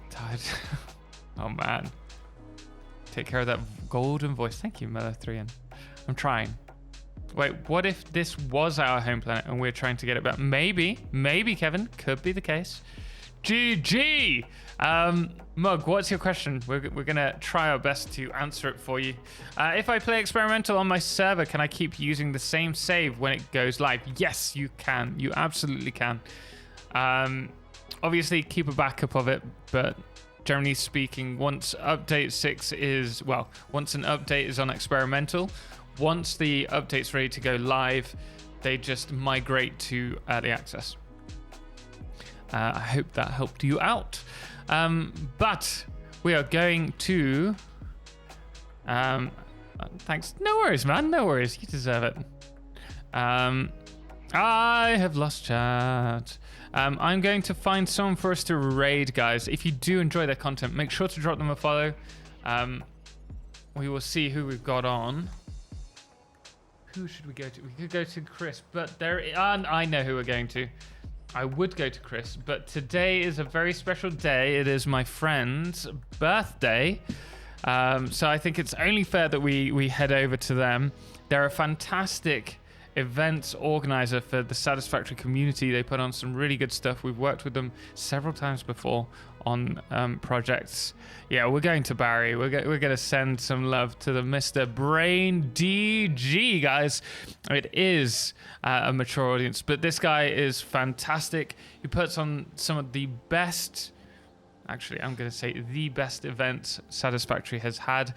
Tired. Oh, man. Take care of that golden voice. Thank you, Mother3N. I'm trying. Wait, what if this was our home planet and we're trying to get it back? Maybe, Kevin. Could be the case. GG! Mug, what's your question? We're gonna try our best to answer it for you. If I play experimental on my server, can I keep using the same save when it goes live? Yes, you can. You absolutely can. Obviously, keep a backup of it, but generally speaking, once update 6 is, well, once an update is on experimental, once the update's ready to go live, they just migrate to early access. I hope that helped you out. But we are going to... thanks. No worries, man. No worries. You deserve it. I have lost chat. I'm going to find someone for us to raid, guys. If you do enjoy their content, make sure to drop them a follow. We will see who we've got on. Who should we go to? We could go to Chris, but I know who we're going to. I would go to Chris, but today is a very special day. It is my friend's birthday. So I think it's only fair that we head over to them. They're a fantastic events organizer for the Satisfactory community. They put on some really good stuff. We've worked with them several times before on projects. Yeah, we're going to Barry. We're going to send some love to the Mr. Brain DG, guys. It is a mature audience, but this guy is fantastic. He puts on some of the best, actually, I'm going to say the best events Satisfactory has had.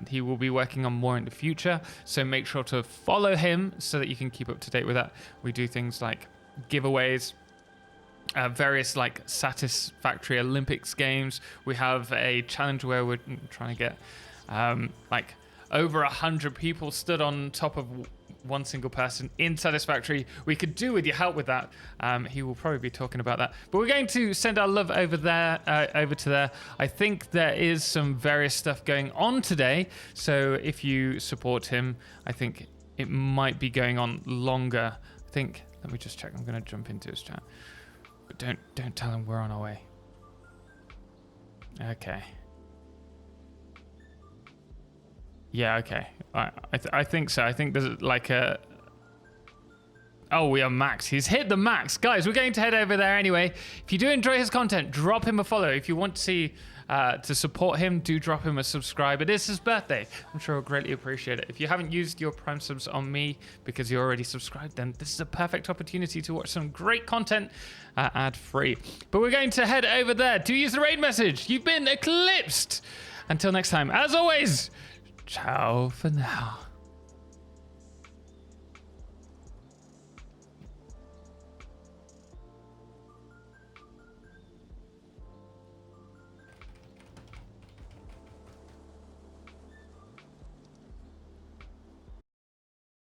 He will be working on more in the future, so make sure to follow him so that you can keep up to date with that. We do things like giveaways, various like Satisfactory Olympics games. We have a challenge where we're trying to get like over 100 people stood on top of one single person in Satisfactory. We could do with your help with that. He will probably be talking about that. But we're going to send our love over there, over to there. I think there is some various stuff going on today. So if you support him, I think it might be going on longer. I think, let me just check. I'm going to jump into his chat. But don't tell him we're on our way. Okay. Yeah, okay. I think so. I think there's like a... Oh, we are max. He's hit the max. Guys, we're going to head over there anyway. If you do enjoy his content, drop him a follow. If you want to see... to support him, do drop him a subscribe. It is his birthday. I'm sure he'll greatly appreciate it. If you haven't used your Prime subs on me because you're already subscribed, then this is a perfect opportunity to watch some great content ad-free. But we're going to head over there to use the raid message. You've been eclipsed. Until next time, as always, ciao for now.